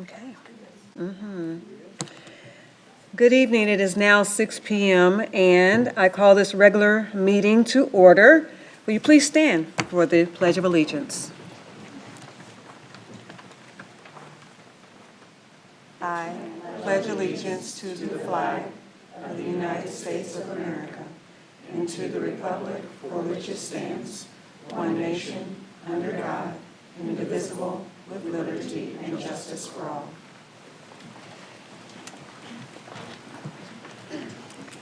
Okay. Good evening. It is now 6 p.m. and I call this regular meeting to order. Will you please stand for the Pledge of Allegiance? I pledge allegiance to the flag of the United States of America and to the republic for which it stands, one nation, under God, indivisible, with liberty and justice for all.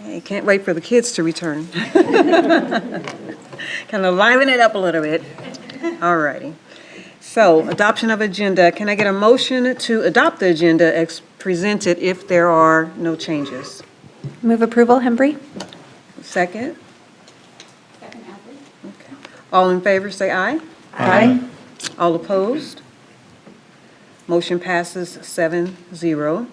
Okay, can't wait for the kids to return. Kind of liven it up a little bit. All righty. So, adoption of agenda. Can I get a motion to adopt the agenda as presented if there are no changes? Move approval, Hembry. Second? Okay. All in favor, say aye. Aye. All opposed? Motion passes 7-0.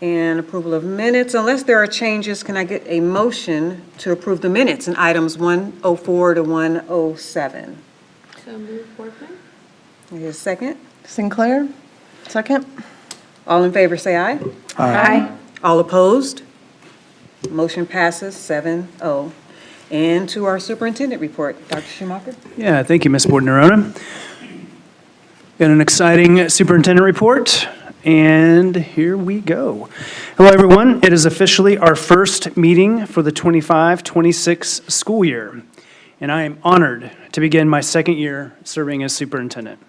And approval of minutes. Unless there are changes, can I get a motion to approve the minutes in items 104 to 107? So move, Workman. Is second? Sinclair, second. All in favor, say aye. Aye. All opposed? Motion passes 7-0. And to our superintendent report, Dr. Schumacher. Yeah, thank you, Ms. Bordenarona. Got an exciting superintendent report, and here we go. Hello, everyone. It is officially our first meeting for the 25-26 school year, and I am honored to begin my second year serving as superintendent.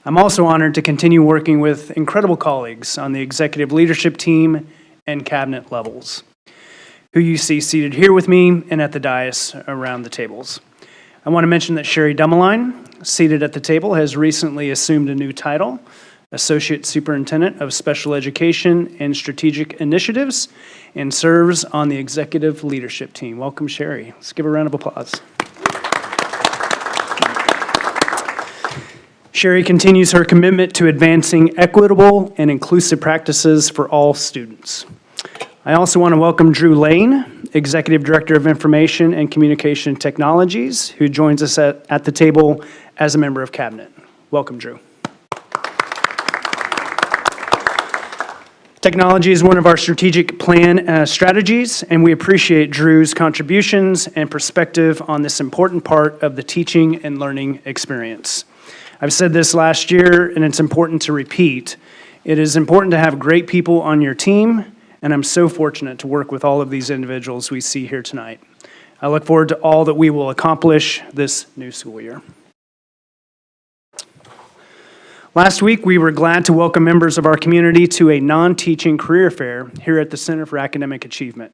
I'm also honored to continue working with incredible colleagues on the executive leadership team and cabinet levels, who you see seated here with me and at the dais around the tables. I want to mention that Sherry Dummeline, seated at the table, has recently assumed a new title, Associate Superintendent of Special Education and Strategic Initiatives, and serves on the executive leadership team. Welcome, Sherry. Let's give a round of applause. Sherry continues her commitment to advancing equitable and inclusive practices for all students. I also want to welcome Drew Lane, Executive Director of Information and Communication Technologies, who joins us at the table as a member of Cabinet. Welcome, Drew. Technology is one of our strategic plan strategies, and we appreciate Drew's contributions and perspective on this important part of the teaching and learning experience. I've said this last year, and it's important to repeat. It is important to have great people on your team, and I'm so fortunate to work with all of these individuals we see here tonight. I look forward to all that we will accomplish this new school year. Last week, we were glad to welcome members of our community to a non-teaching career fair here at the Center for Academic Achievement.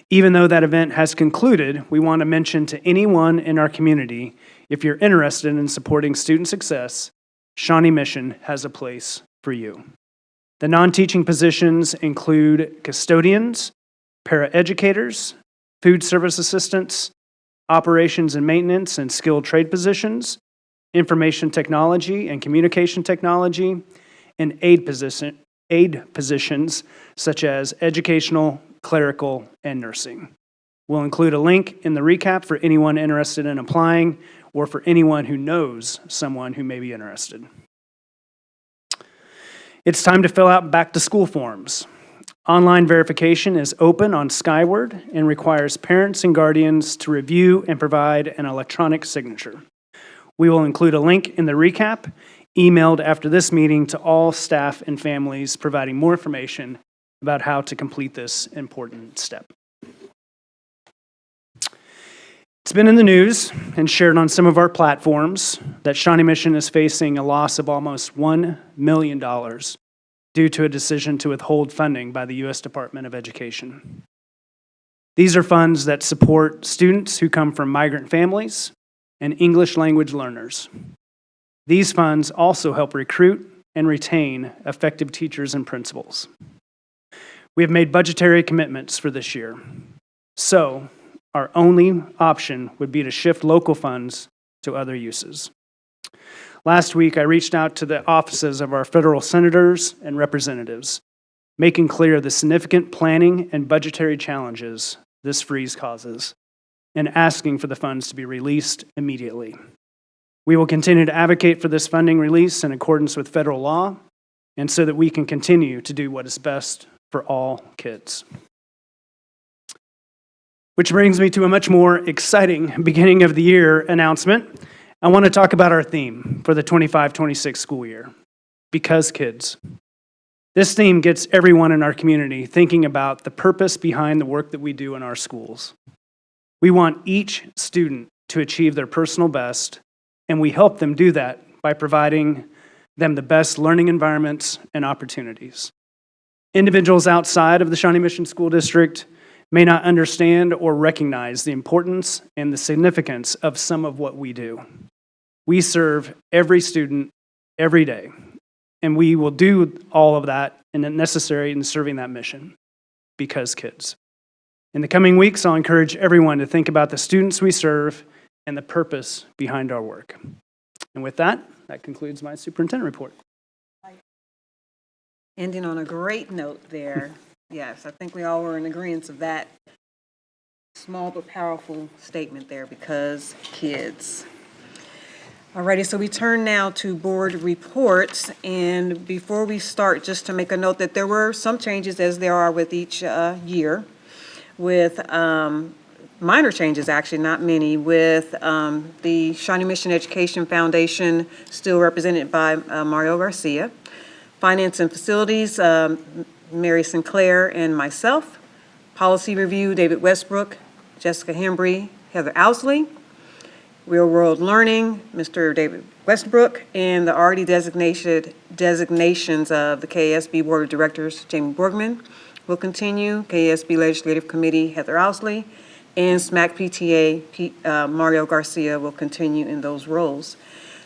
Even though that event has concluded, we want to mention to anyone in our community, if you're interested in supporting student success, Shawnee Mission has a place for you. The non-teaching positions include custodians, paraeducators, food service assistants, operations and maintenance and skilled trade positions, information technology and communication technology, and aid positions such as educational, clerical, and nursing. We'll include a link in the recap for anyone interested in applying or for anyone who knows someone who may be interested. It's time to fill out back-to-school forms. Online verification is open on Skyward and requires parents and guardians to review and provide an electronic signature. We will include a link in the recap, emailed after this meeting to all staff and families, providing more information about how to complete this important step. It's been in the news and shared on some of our platforms that Shawnee Mission is facing a loss of almost $1 million due to a decision to withhold funding by the U.S. Department of Education. These are funds that support students who come from migrant families and English language learners. These funds also help recruit and retain effective teachers and principals. We have made budgetary commitments for this year, so our only option would be to shift local funds to other uses. Last week, I reached out to the offices of our federal senators and representatives, making clear the significant planning and budgetary challenges this freeze causes, and asking for the funds to be released immediately. We will continue to advocate for this funding release in accordance with federal law and so that we can continue to do what is best for all kids. Which brings me to a much more exciting beginning of the year announcement. I want to talk about our theme for the 25-26 school year, Because Kids. This theme gets everyone in our community thinking about the purpose behind the work that we do in our schools. We want each student to achieve their personal best, and we help them do that by providing them the best learning environments and opportunities. Individuals outside of the Shawnee Mission School District may not understand or recognize the importance and the significance of some of what we do. We serve every student every day, and we will do all of that and necessary in serving that mission, because kids. In the coming weeks, I'll encourage everyone to think about the students we serve and the purpose behind our work. And with that, that concludes my superintendent report. Ending on a great note there. Yes, I think we all were in agreement of that small but powerful statement there, because kids. Alrighty, so we turn now to board reports, and before we start, just to make a note that there were some changes, as there are with each year, with minor changes, actually, not many, with the Shawnee Mission Education Foundation still represented by Mario Garcia, Finance and Facilities, Mary Sinclair and myself, Policy Review, David Westbrook, Jessica Hembry, Heather Owsley, Real World Learning, Mr. David Westbrook, and the already designations of the KASB Board of Directors, Jamie Borgman will continue, KASB Legislative Committee, Heather Owsley, and SMAC PTA, Mario Garcia will continue in those roles.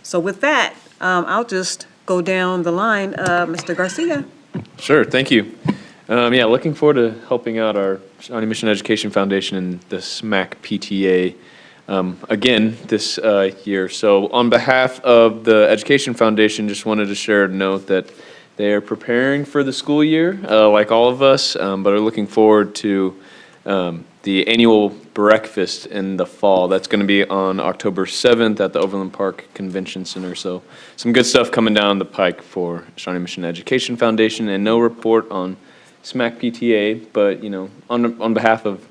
So with that, I'll just go down the line. Mr. Garcia. Sure, thank you. Yeah, looking forward to helping out our Shawnee Mission Education Foundation and the SMAC PTA again this year. So on behalf of the Education Foundation, just wanted to share a note that they are preparing for the school year, like all of us, but are looking forward to the annual breakfast in the fall. That's going to be on October 7th at the Overland Park Convention Center. So some good stuff coming down the pike for Shawnee Mission Education Foundation, and no report on SMAC PTA, but you know, on behalf of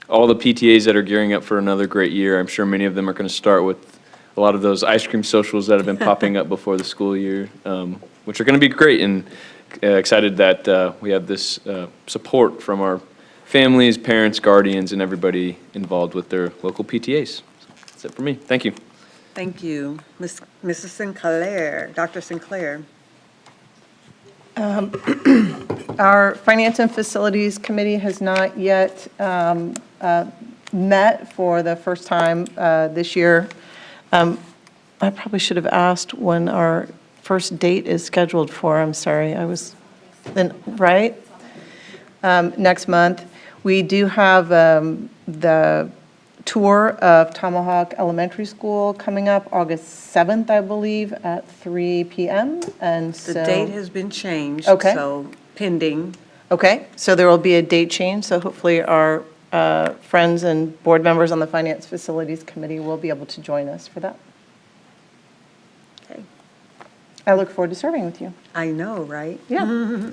all the PTAs that are gearing up for another great year, I'm sure many of them are going to start with a lot of those ice cream socials that have been popping up before the school year, which are going to be great, and excited that we have this support from our families, parents, guardians, and everybody involved with their local PTAs. So that's it for me. Thank you. Thank you. Mrs. Sinclair, Dr. Sinclair. Our Finance and Facilities Committee has not yet met for the first time this year. I probably should have asked when our first date is scheduled for. I'm sorry, right? Next month. We do have the tour of Tomahawk Elementary School coming up August 7th, I believe, at 3 p.m. And so The date has been changed. Okay. So pending. Okay, so there will be a date change, so hopefully our friends and board members on the Finance Facilities Committee will be able to join us for that. Okay. I look forward to serving with you. I know, right? Yeah.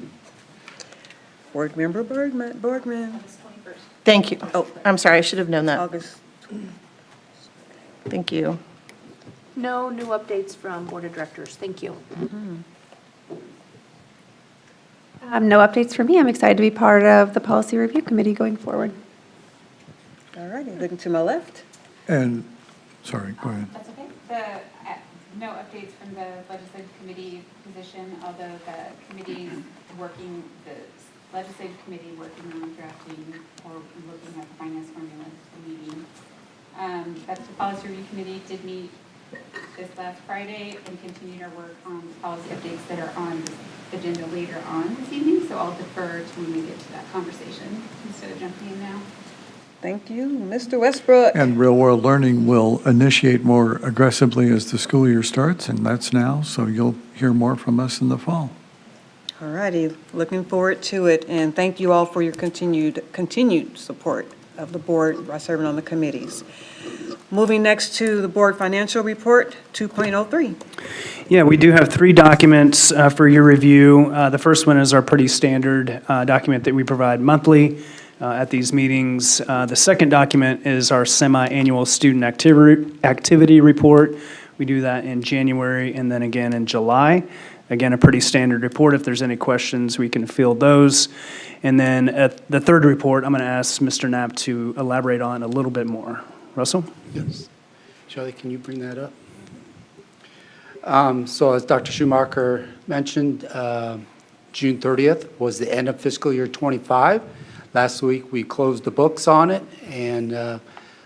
Board Member Borgman. Thank you. Oh. I'm sorry, I should have known that. August. Thank you. No new updates from Board of Directors. Thank you. No updates for me. I'm excited to be part of the Policy Review Committee going forward. All righty, looking to my left. And, sorry, go ahead. That's okay. No updates from the legislative committee position, although the committee working, the legislative committee working on drafting or looking at the finance formulas for meeting. That's the policy review committee did meet this last Friday and continued our work on the policy updates that are on the agenda later on this evening. So I'll defer to when we get to that conversation instead of jumping in now. Thank you. Mr. Westbrook. And Real World Learning will initiate more aggressively as the school year starts, and that's now, so you'll hear more from us in the fall. All righty, looking forward to it, and thank you all for your continued support of the board by serving on the committees. Moving next to the board financial report, 2.03. Yeah, we do have 3 documents for your review. The first one is our pretty standard document that we provide monthly at these meetings. The second document is our semi-annual student activity report. We do that in January and then again in July. Again, a pretty standard report. If there's any questions, we can field those. And then at the third report, I'm going to ask Mr. Knapp to elaborate on a little bit more. Russell? Yes. Shelley, can you bring that up? So as Dr. Schumacher mentioned, June 30th was the end of fiscal year '25. Last week, we closed the books on it, and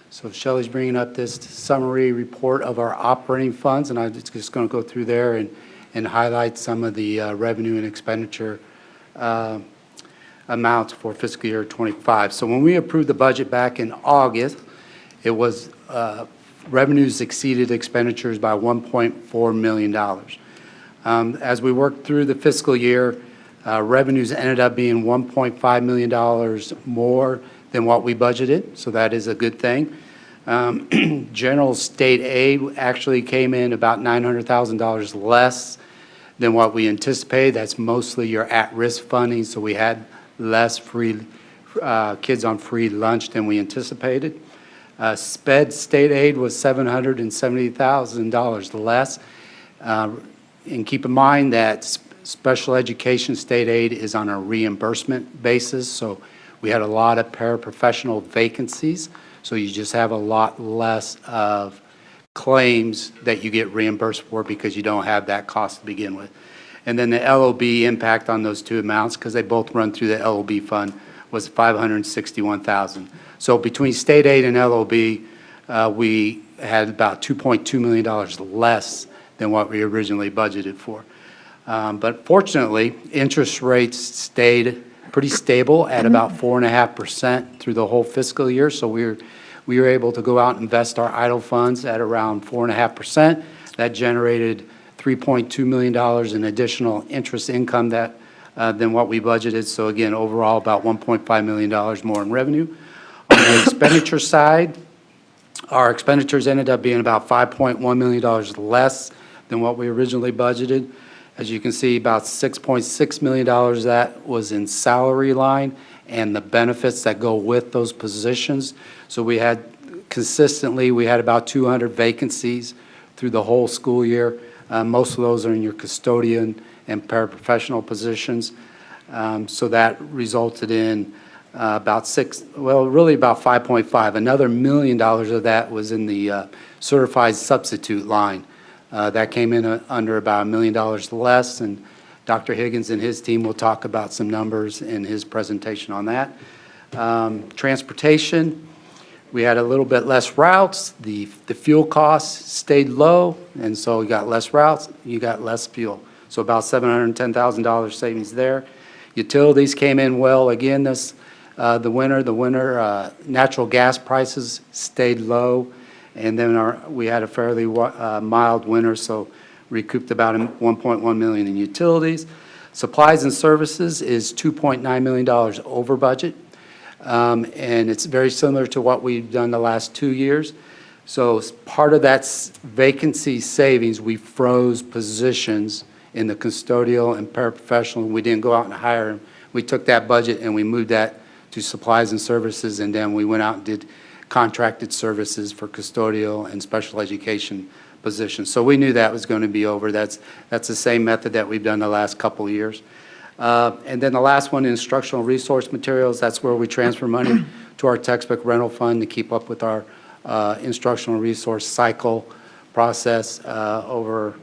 so Shelley's bringing up this summary report of our operating funds, and I'm just going to go through there and highlight some of the revenue and expenditure amounts for fiscal year '25. So when we approved the budget back in August, it was revenues exceeded expenditures by $1.4 million. As we worked through the fiscal year, revenues ended up being $1.5 million more than what we budgeted, so that is a good thing. General state aid actually came in about $900,000 less than what we anticipated. That's mostly your at-risk funding, so we had less free kids on free lunch than we anticipated. SPED state aid was $770,000 less. And keep in mind that special education state aid is on a reimbursement basis, so we had a lot of paraprofessional vacancies, so you just have a lot less of claims that you get reimbursed for because you don't have that cost to begin with. And then the LOB impact on those two amounts, because they both run through the LOB fund, was $561,000. So between state aid and LOB, we had about $2.2 million less than what we originally budgeted for. But fortunately, interest rates stayed pretty stable at about 4.5% through the whole fiscal year. So we were able to go out and invest our idle funds at around 4.5%. That generated $3.2 million in additional interest income than what we budgeted. So again, overall, about $1.5 million more in revenue. On the expenditure side, our expenditures ended up being about $5.1 million less than what we originally budgeted. As you can see, about $6.6 million of that was in salary line and the benefits that go with those positions. So we had about 200 vacancies through the whole school year. Most of those are in your custodian and paraprofessional positions. So that resulted in about 5.5. Another $1 million of that was in the certified substitute line. That came in under about $1 million less, and Dr. Higgins and his team will talk about some numbers in his presentation on that. Transportation, we had a little bit less routes. The fuel costs stayed low, and so we got less routes, you got less fuel. So about $710,000 savings there. Utilities came in well again the winter natural gas prices stayed low, and then we had a fairly mild winter, so recouped about $1.1 million in utilities. Supplies and services is $2.9 million over budget, and it's very similar to what we've done the last 2 years. So as part of that vacancy savings, we froze positions in the custodial and paraprofessional. We didn't go out and hire them. We took that budget and we moved that to supplies and services, and then we went out and did contracted services for custodial and special education positions. So we knew that was going to be over. That's the same method that we've done the last couple of years. And then the last one, instructional resource materials, that's where we transfer money to our textbook rental fund to keep up with our instructional resource cycle process over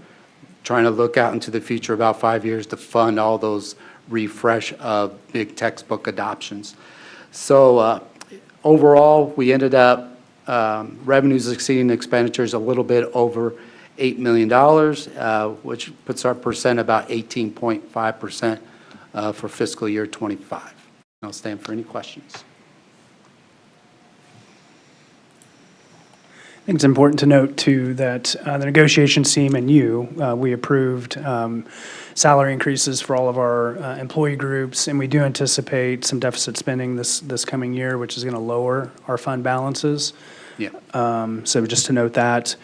trying to look out into the future about 5 years to fund all those refresh of big textbook adoptions. So overall, we ended up revenues exceeding expenditures a little bit over $8 million, which puts our percent about 18.5% for fiscal year '25. I'll stand for any questions. I think it's important to note, too, that the negotiations team and we approved salary increases for all of our employee groups, and we do anticipate some deficit spending this coming year, which is going to lower our fund balances. Yeah. So just to note that.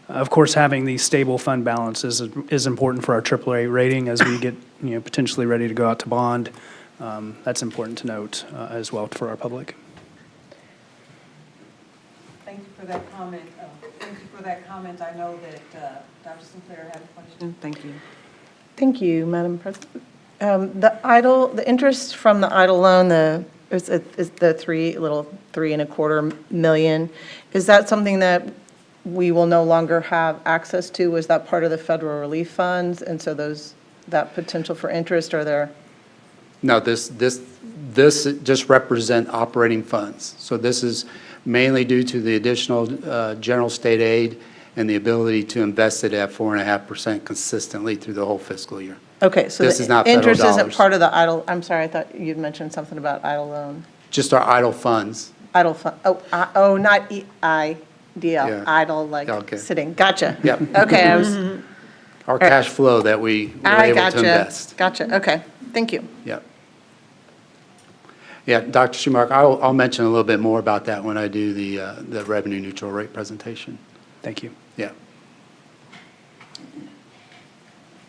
Of course, having these stable fund balances is important for our AAA rating as we get, potentially ready to go out to bond. That's important to note as well for our public. Thank you for that comment. I know that Dr. Sinclair had a question. Thank you. Thank you, Madam President. The interest from the EIDL loan, is the $3.25 million, is that something that we will no longer have access to? Was that part of the federal relief funds? And so that potential for interest, are there? No, this just represent operating funds. So this is mainly due to the additional general state aid and the ability to invest it at 4.5% consistently through the whole fiscal year. Okay, so This is not the federal interest isn't dollars. part of the EIDL, I'm sorry, I thought you'd mentioned something about EIDL loan. Just our idle funds. EIDL fund, not EIDL, Yeah. idle, like Okay. sitting. Gotcha. Yep. Okay, Our cash flow that we were I able to gotcha. invest. Gotcha, okay, thank you. Yep. Yeah, Dr. Schumacher, I'll mention a little bit more about that when I do the revenue neutral rate presentation. Thank you. Yeah.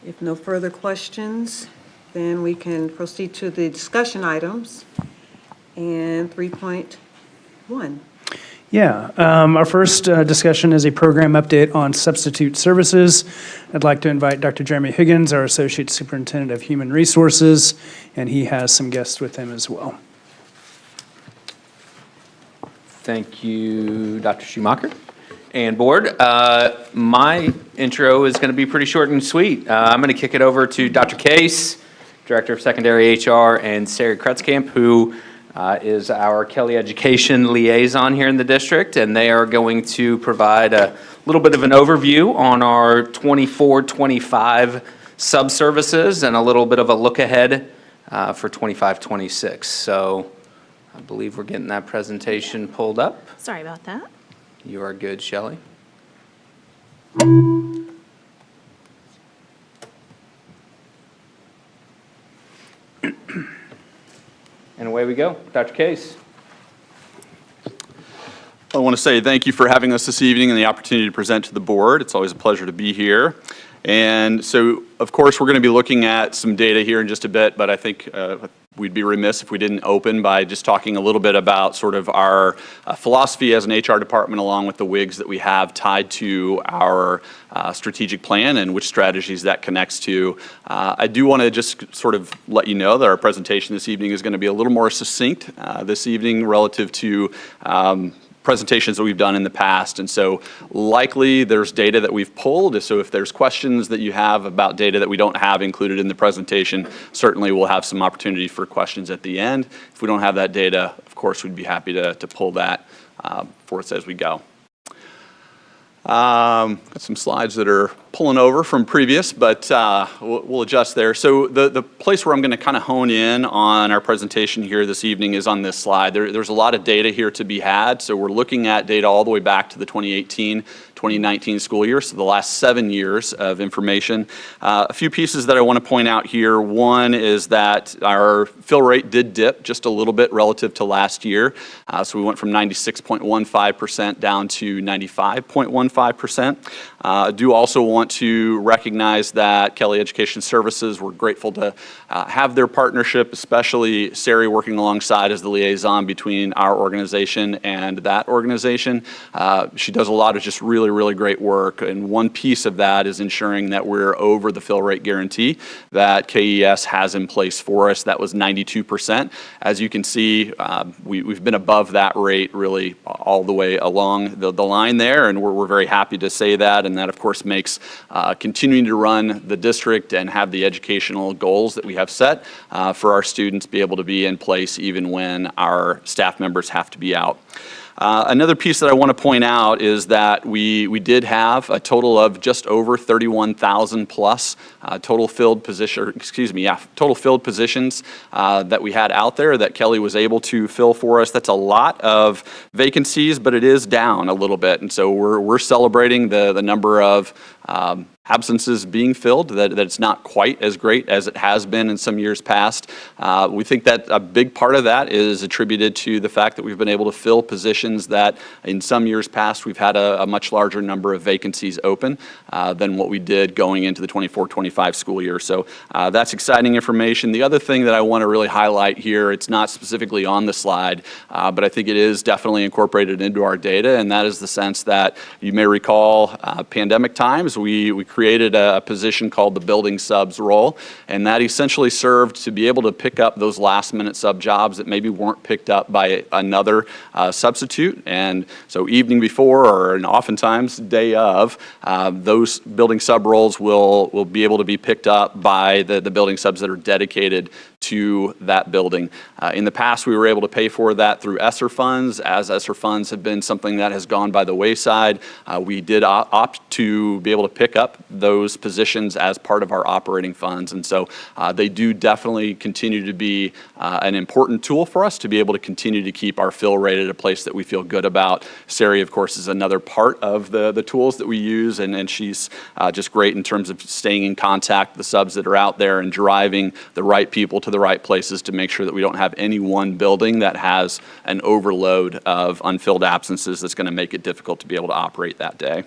If no further questions, then we can proceed to the discussion items. And 3.1. Yeah, our first discussion is a program update on substitute services. I'd like to invite Dr. Jeremy Higgins, our Associate Superintendent of Human Resources, and he has some guests with him as well. Thank you, Dr. Schumacher and board. My intro is going to be pretty short and sweet. I'm going to kick it over to Dr. Case, Director of Secondary HR, and Sarah Kretzkamp, who is our Kelly Education Liaison here in the district, and they are going to provide a little bit of an overview on our 24-25 sub-services and a little bit of a look ahead for 25-26. So I believe we're getting that presentation pulled up. Sorry about that. You are good, Shelley. And away we go. Dr. Case. I want to say thank you for having us this evening and the opportunity to present to the board. It's always a pleasure to be here. And so, of course, we're going to be looking at some data here in just a bit, but I think we'd be remiss if we didn't open by just talking a little bit about sort of our philosophy as an HR department, along with the WIGs that we have tied to our strategic plan and which strategies that connects to. I do want to just sort of let you know that our presentation this evening is going to be a little more succinct this evening relative to presentations that we've done in the past. And so likely there's data that we've pulled. So if there's questions that you have about data that we don't have included in the presentation, certainly we'll have some opportunity for questions at the end. If we don't have that data, of course, we'd be happy to pull that for us as we go. Got some slides that are pulling over from previous, but we'll adjust there. So the place where I'm going to kind of hone in on our presentation here this evening is on this slide. There's a lot of data here to be had. So we're looking at data all the way back to the 2018-2019 school year, so the last 7 years of information. A few pieces that I want to point out here. One is that our fill rate did dip just a little bit relative to last year. So we went from 96.15% down to 95.15%. I do also want to recognize that Kelly Education Services, we're grateful to have their partnership, especially Sari working alongside as the liaison between our organization and that organization. She does a lot of just really, really great work, and one piece of that is ensuring that we're over the fill rate guarantee that KES has in place for us. That was 92%. As you can see, we've been above that rate really all the way along the line there, and we're very happy to say that, and that of course makes continuing to run the district and have the educational goals that we have set for our students be able to be in place even when our staff members have to be out. Another piece that I want to point out is that we did have a total of just over 31,000 plus total filled positions that we had out there that Kelly was able to fill for us. That's a lot of vacancies, but it is down a little bit. And so we're celebrating the number of absences being filled, that it's not quite as great as it has been in some years past. We think that a big part of that is attributed to the fact that we've been able to fill positions that in some years past we've had a much larger number of vacancies open than what we did going into the 24-25 school year. So that's exciting information. The other thing that I want to really highlight here, it's not specifically on the slide, but I think it is definitely incorporated into our data, and that is the sense that you may recall pandemic times, we created a position called the building subs role, and that essentially served to be able to pick up those last minute sub jobs that maybe weren't picked up by another substitute. And so evening before, or and oftentimes day of, those building sub roles will be able to be picked up by the building subs that are dedicated to that building. In the past, we were able to pay for that through ESSER funds. As ESSER funds have been something that has gone by the wayside, we did opt to be able to pick up those positions as part of our operating funds. And so they do definitely continue to be an important tool for us to be able to continue to keep our fill rate at a place that we feel good about. Sari, of course, is another part of the tools that we use, and she's just great in terms of staying in contact with the subs that are out there and driving the right people to the right places to make sure that we don't have any one building that has an overload of unfilled absences that's going to make it difficult to be able to operate that day.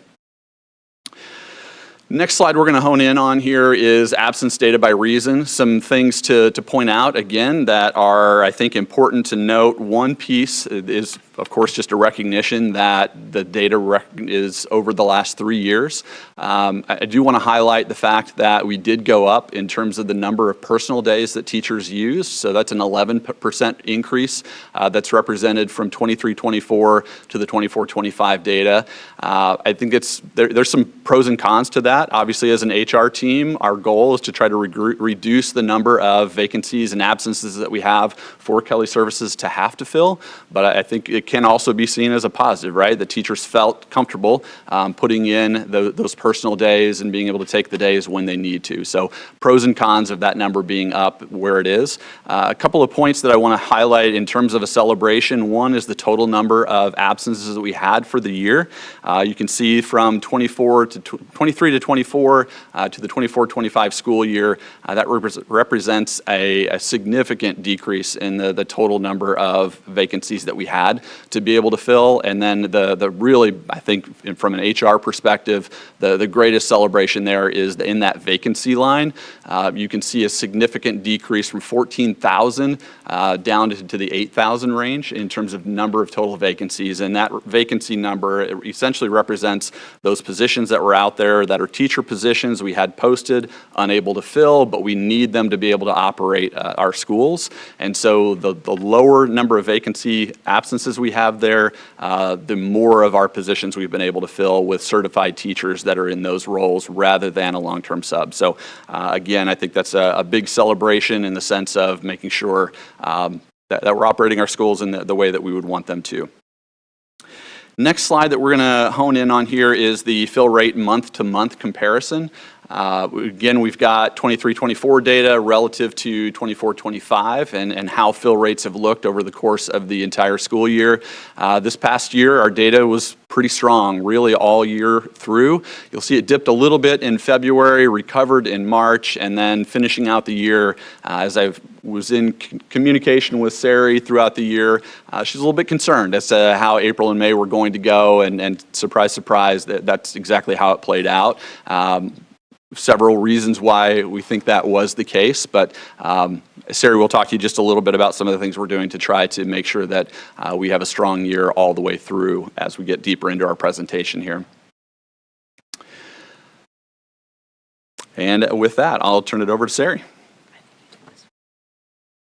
Next slide we're going to hone in on here is absence data by reason. Some things to point out, again, that are, I think, important to note. One piece is, of course, just a recognition that the data is over the last 3 years. I do want to highlight the fact that we did go up in terms of the number of personal days that teachers use. So that's an 11% increase that's represented from 23-24 to the 24-25 data. I think there's some pros and cons to that. Obviously, as an HR team, our goal is to try to reduce the number of vacancies and absences that we have for Kelly Services to have to fill. But I think it can also be seen as a positive, right? The teachers felt comfortable putting in those personal days and being able to take the days when they need to. So pros and cons of that number being up where it is. A couple of points that I want to highlight in terms of a celebration. One is the total number of absences that we had for the year. You can see from 23 to 24 to the 24-25 school year, that represents a significant decrease in the total number of vacancies that we had to be able to fill. And then the really, I think, from an HR perspective, the greatest celebration there is in that vacancy line. You can see a significant decrease from 14,000 down to the 8,000 range in terms of number of total vacancies. And that vacancy number essentially represents those positions that were out there that are teacher positions we had posted, unable to fill, but we need them to be able to operate our schools. And so the lower number of vacancy absences we have there, the more of our positions we've been able to fill with certified teachers that are in those roles rather than a long-term sub. So again, I think that's a big celebration in the sense of making sure that we're operating our schools in the way that we would want them to. Next slide that we're going to hone in on here is the fill rate month-to-month comparison. Again, we've got 23-24 data relative to 24-25 and how fill rates have looked over the course of the entire school year. This past year, our data was pretty strong, really all year through. You'll see it dipped a little bit in February, recovered in March, and then finishing out the year, as I was in communication with Sari throughout the year, she's a little bit concerned as to how April and May were going to go, and surprise, surprise, that's exactly how it played out. Several reasons why we think that was the case, but Sari will talk to you just a little bit about some of the things we're doing to try to make sure that we have a strong year all the way through as we get deeper into our presentation here. And with that, I'll turn it over to Sari.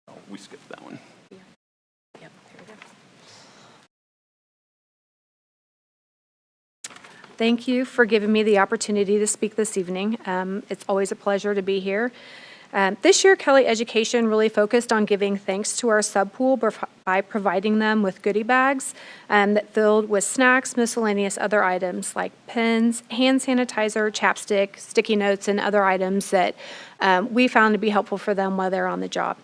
Oh, we skipped that one. Thank you for giving me the opportunity to speak this evening. It's always a pleasure to be here. This year, Kelly Education really focused on giving thanks to our sub-pool by providing them with goodie bags that filled with snacks, miscellaneous other items like pens, hand sanitizer, chapstick, sticky notes, and other items that we found to be helpful for them while they're on the job.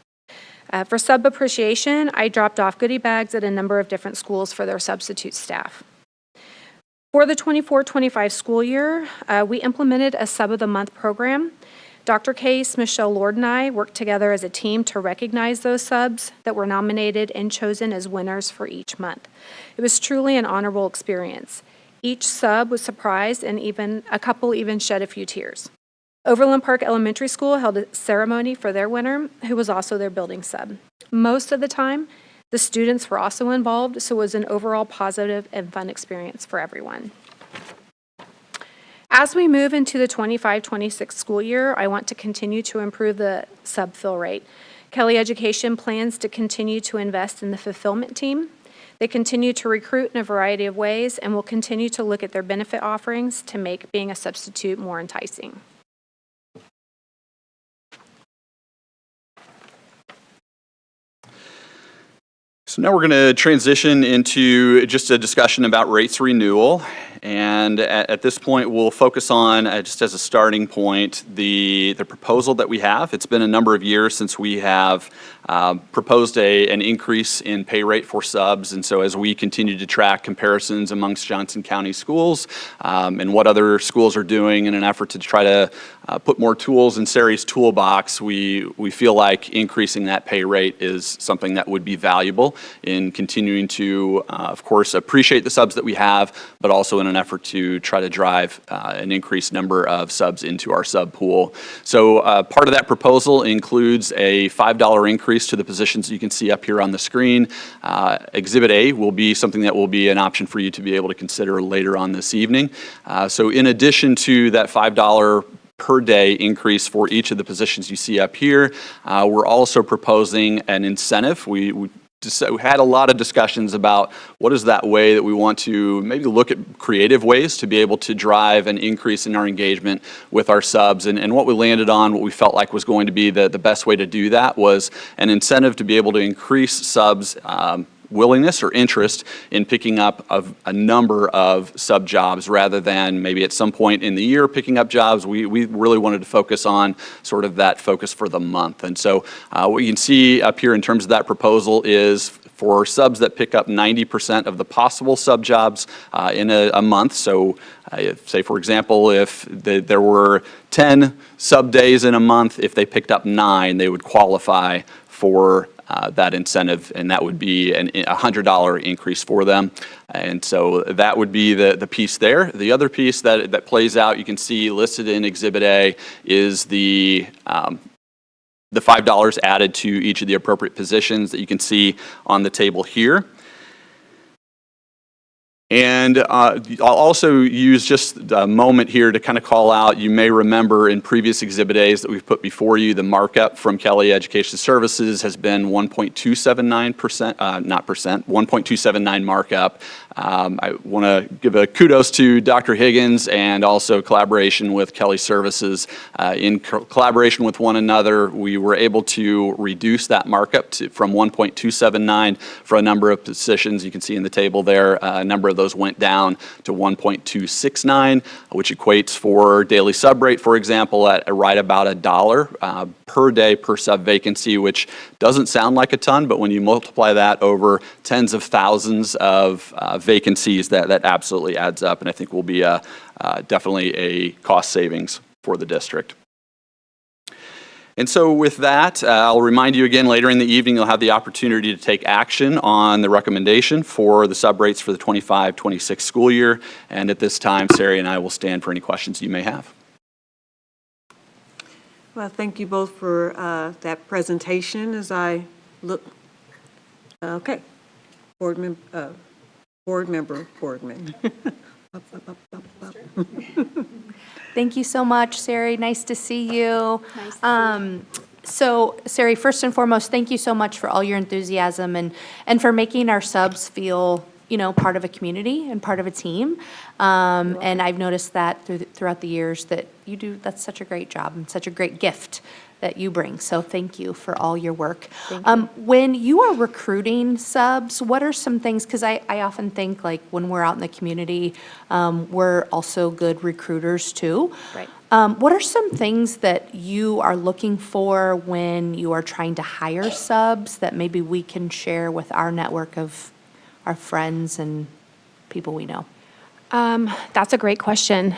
For sub appreciation, I dropped off goodie bags at a number of different schools for their substitute staff. For the 24-25 school year, we implemented a Sub of the Month program. Dr. Case, Michelle Lord, and I worked together as a team to recognize those subs that were nominated and chosen as winners for each month. It was truly an honorable experience. Each sub was surprised, and a couple even shed a few tears. Overland Park Elementary School held a ceremony for their winner, who was also their building sub. Most of the time, the students were also involved, so it was an overall positive and fun experience for everyone. As we move into the 25-26 school year, I want to continue to improve the sub fill rate. Kelly Education plans to continue to invest in the fulfillment team. They continue to recruit in a variety of ways and will continue to look at their benefit offerings to make being a substitute more enticing. So now we're going to transition into just a discussion about rates renewal. And at this point, we'll focus on, just as a starting point, the proposal that we have. It's been a number of years since we have proposed an increase in pay rate for subs. And so as we continue to track comparisons amongst Johnson County schools and what other schools are doing in an effort to try to put more tools in Sari's toolbox, we feel like increasing that pay rate is something that would be valuable in continuing to, of course, appreciate the subs that we have, but also in an effort to try to drive an increased number of subs into our sub pool. So part of that proposal includes a $5 increase to the positions you can see up here on the screen. Exhibit A will be something that will be an option for you to be able to consider later on this evening. So in addition to that $5 per day increase for each of the positions you see up here, we're also proposing an incentive. We had a lot of discussions about what is that way that we want to maybe look at creative ways to be able to drive an increase in our engagement with our subs. And what we landed on, what we felt like was going to be the best way to do that, was an incentive to be able to increase subs' willingness or interest in picking up a number of sub jobs rather than maybe at some point in the year picking up jobs. We really wanted to focus on sort of that focus for the month. And so what you can see up here in terms of that proposal is for subs that pick up 90% of the possible sub jobs in a month. So say, for example, if there were 10 sub days in a month, if they picked up 9, they would qualify for that incentive, and that would be a $100 increase for them. And so that would be the piece there. The other piece that plays out, you can see listed in Exhibit A, is the $5 added to each of the appropriate positions that you can see on the table here. And I'll also use just a moment here to kind of call out, you may remember in previous Exhibit A's that we've put before you, the markup from Kelly Education Services has been 1.279%, not percent, 1.279 markup. I want to give a kudos to Dr. Higgins and also collaboration with Kelly Services. In collaboration with one another, we were able to reduce that markup from 1.279 for a number of positions. You can see in the table there, a number of those went down to 1.269, which equates for daily sub rate, for example, at right about $1 per day per sub vacancy, which doesn't sound like a ton, but when you multiply that over tens of thousands of vacancies, that absolutely adds up, and I think will be definitely a cost savings for the district. And so with that, I'll remind you again, later in the evening, you'll have the opportunity to take action on the recommendation for the sub rates for the 25-26 school year. And at this time, Sari and I will stand for any questions you may have. Well, thank you both for that presentation. As I look, okay, board member. Thank you so much, Sari. Nice to see you. So, Sari, first and foremost, thank you so much for all your enthusiasm and for making our subs feel part of a community and part of a team. And I've noticed that throughout the years that that's such a great job and such a great gift that you bring. So thank you for all your work. When you are recruiting subs, what are some things, because I often think like when we're out in the community, we're also good recruiters too. Right. What are some things that you are looking for when you are trying to hire subs that maybe we can share with our network of our friends and people we know? That's a great question.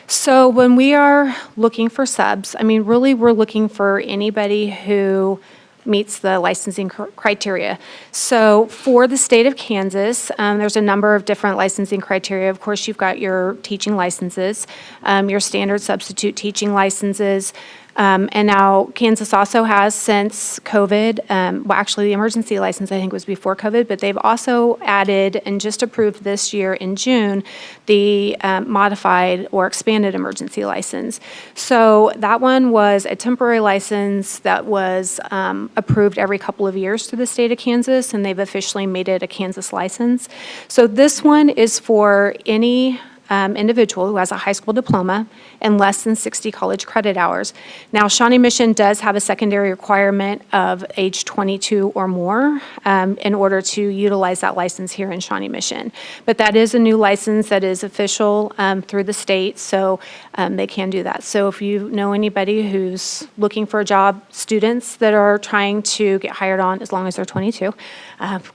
So when we are looking for subs, I mean, really, we're looking for anybody who meets the licensing criteria. So for the state of Kansas, there's a number of different licensing criteria. Of course, you've got your teaching licenses, your standard substitute teaching licenses, and now Kansas also has, since COVID, well, actually the emergency license I think was before COVID, but they've also added and just approved this year in June the modified or expanded emergency license. So that one was a temporary license that was approved every couple of years through the state of Kansas, and they've officially made it a Kansas license. So this one is for any individual who has a high school diploma and less than 60 college credit hours. Now, Shawnee Mission does have a secondary requirement of age 22 or more in order to utilize that license here in Shawnee Mission. But that is a new license that is official through the state, so they can do that. So if you know anybody who's looking for a job, students that are trying to get hired on as long as they're 22,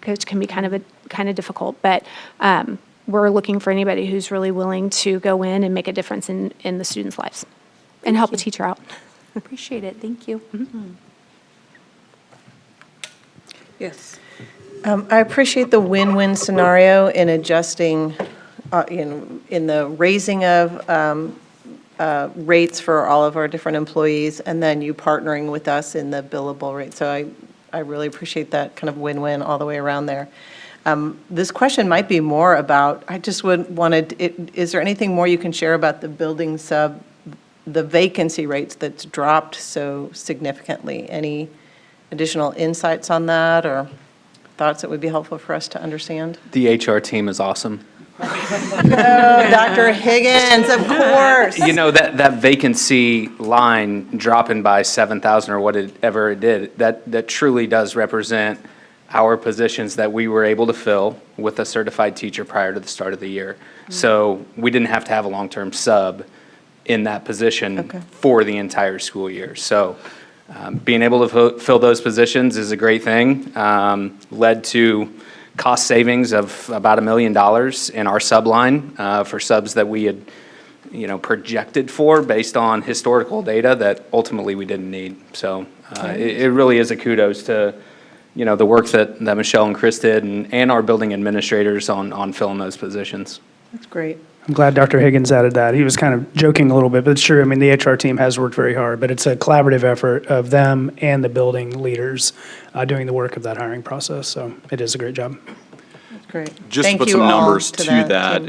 which can be kind of difficult, but we're looking for anybody who's really willing to go in and make a difference in the students' lives and help a teacher out. Appreciate it. Thank you. Yes. I appreciate the win-win scenario in adjusting, in the raising of rates for all of our different employees, and then you partnering with us in the billable rate. So I really appreciate that kind of win-win all the way around there. This question might be more about, I just is there anything more you can share about the building sub, the vacancy rates that's dropped so significantly? Any additional insights on that or thoughts that would be helpful for us to understand? The HR team is awesome. Oh, Dr. Higgins, of course. You know, that vacancy line dropping by 7,000 or whatever it did, that truly does represent our positions that we were able to fill with a certified teacher prior to the start of the year. So we didn't have to have a long-term sub in that position for the entire school year. So being able to fill those positions is a great thing. Led to cost savings of about $1 million in our sub line for subs that we had, projected for based on historical data that ultimately we didn't need. So it really is a kudos to the work that Michelle and Chris did and our building administrators on filling those positions. That's great. I'm glad Dr. Higgins added that. He was kind of joking a little bit, but it's true. I mean, the HR team has worked very hard, but it's a collaborative effort of them and the building leaders doing the work of that hiring process. So it is a great job. That's great. Just to put some numbers to that,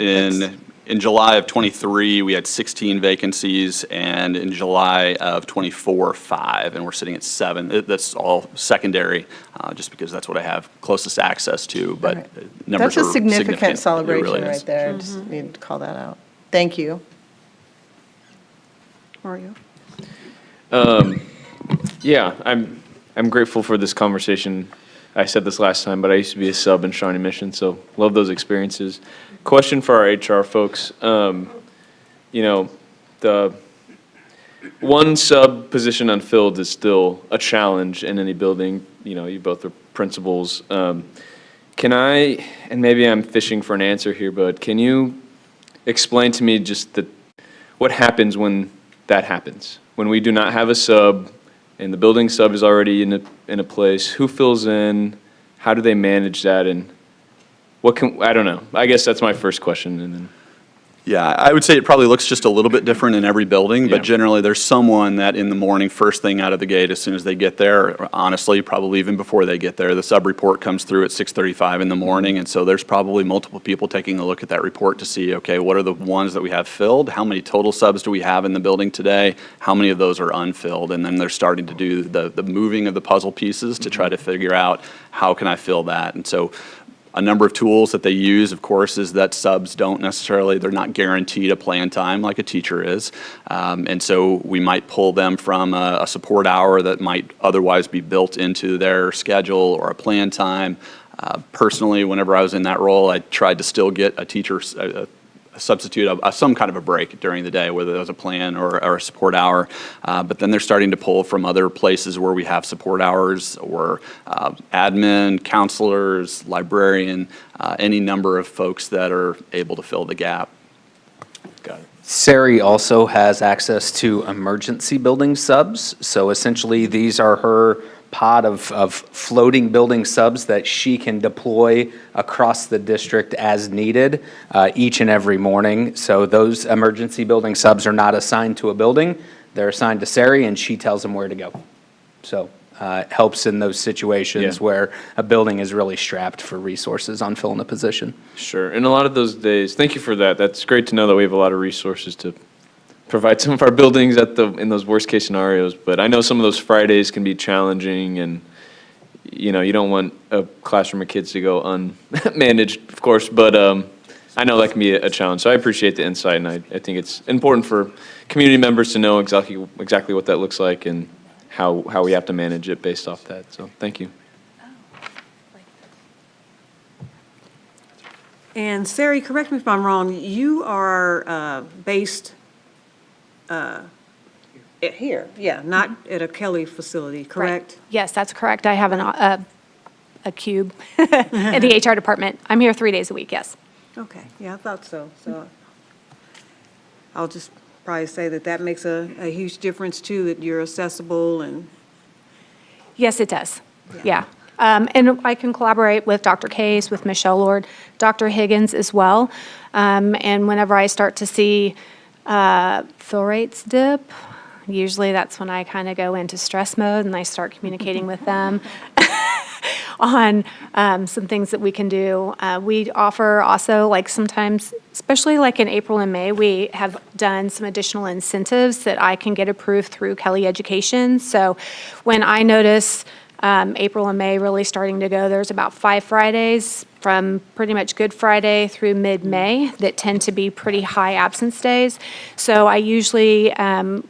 in July of '23, we had 16 vacancies, and in July of '24, 5, and we're sitting at 7. That's all secondary, just because that's what I have closest access to, but numbers That's a are significant celebration It really right is. there. I just need to call that out. Thank you. Mario? Yeah, I'm grateful for this conversation. I said this last time, but I used to be a sub in Shawnee Mission, so love those experiences. Question for our HR folks. The one sub position unfilled is still a challenge in any building. You both are principals. Can I, and maybe I'm fishing for an answer here, but can you explain to me just what happens when that happens? When we do not have a sub and the building sub is already in a place, who fills in? How do they manage that? And I don't know. I guess that's my first question. And then. Yeah, I would say it probably looks just a little bit different in every building, but generally there's someone that in the morning, first thing out of the gate, as soon as they get there, or honestly, probably even before they get there, the sub-report comes through at 6:35 in the morning, and so there's probably multiple people taking a look at that report to see, okay, what are the ones that we have filled? How many total subs do we have in the building today? How many of those are unfilled? And then they're starting to do the moving of the puzzle pieces to try to figure out how can I fill that? And so A number of tools that they use, of course, is that subs don't necessarily, they're not guaranteed a plan time like a teacher is. And so we might pull them from a support hour that might otherwise be built into their schedule or a plan time. Personally, whenever I was in that role, I tried to still get a teacher, a substitute, some kind of a break during the day, whether it was a plan or a support hour. But then they're starting to pull from other places where we have support hours or admin, counselors, librarian, any number of folks that are able to fill the gap. Got it. Sari also has access to emergency building subs. So essentially, these are her pod of floating building subs that she can deploy across the district as needed each and every morning. So those emergency building subs are not assigned to a building. They're assigned to Sari, and she tells them where to go. So it helps in those situations where a building is really strapped for resources on filling a position. Sure. And a lot of those days, thank you for that. That's great to know that we have a lot of resources to provide some of our buildings in those worst case scenarios. But I know some of those Fridays can be challenging, and you don't want a classroom of kids to go unmanaged, of course. But I know that can be a challenge. So I appreciate the insight, and I think it's important for community members to know exactly what that looks like and how we have to manage it based off that. So thank you. And Sari, correct me if I'm wrong, you are based here, not at a Kelly facility, correct? Right. Yes, that's correct. I have a cube in the HR department. I'm here 3 days a week, yes. Okay, yeah, I thought so. So I'll just probably say that makes a huge difference too, that you're accessible and. Yes, it does. Yeah. And I can collaborate with Dr. Case, with Michelle Lord, Dr. Higgins as well. And whenever I start to see fill rates dip, usually that's when I kind of go into stress mode and I start communicating with them on some things that we can do. We offer also, like sometimes, especially like in April and May, we have done some additional incentives that I can get approved through Kelly Education. So when I notice April and May really starting to go, there's about 5 Fridays from pretty much Good Friday through mid-May that tend to be pretty high absence days. So I usually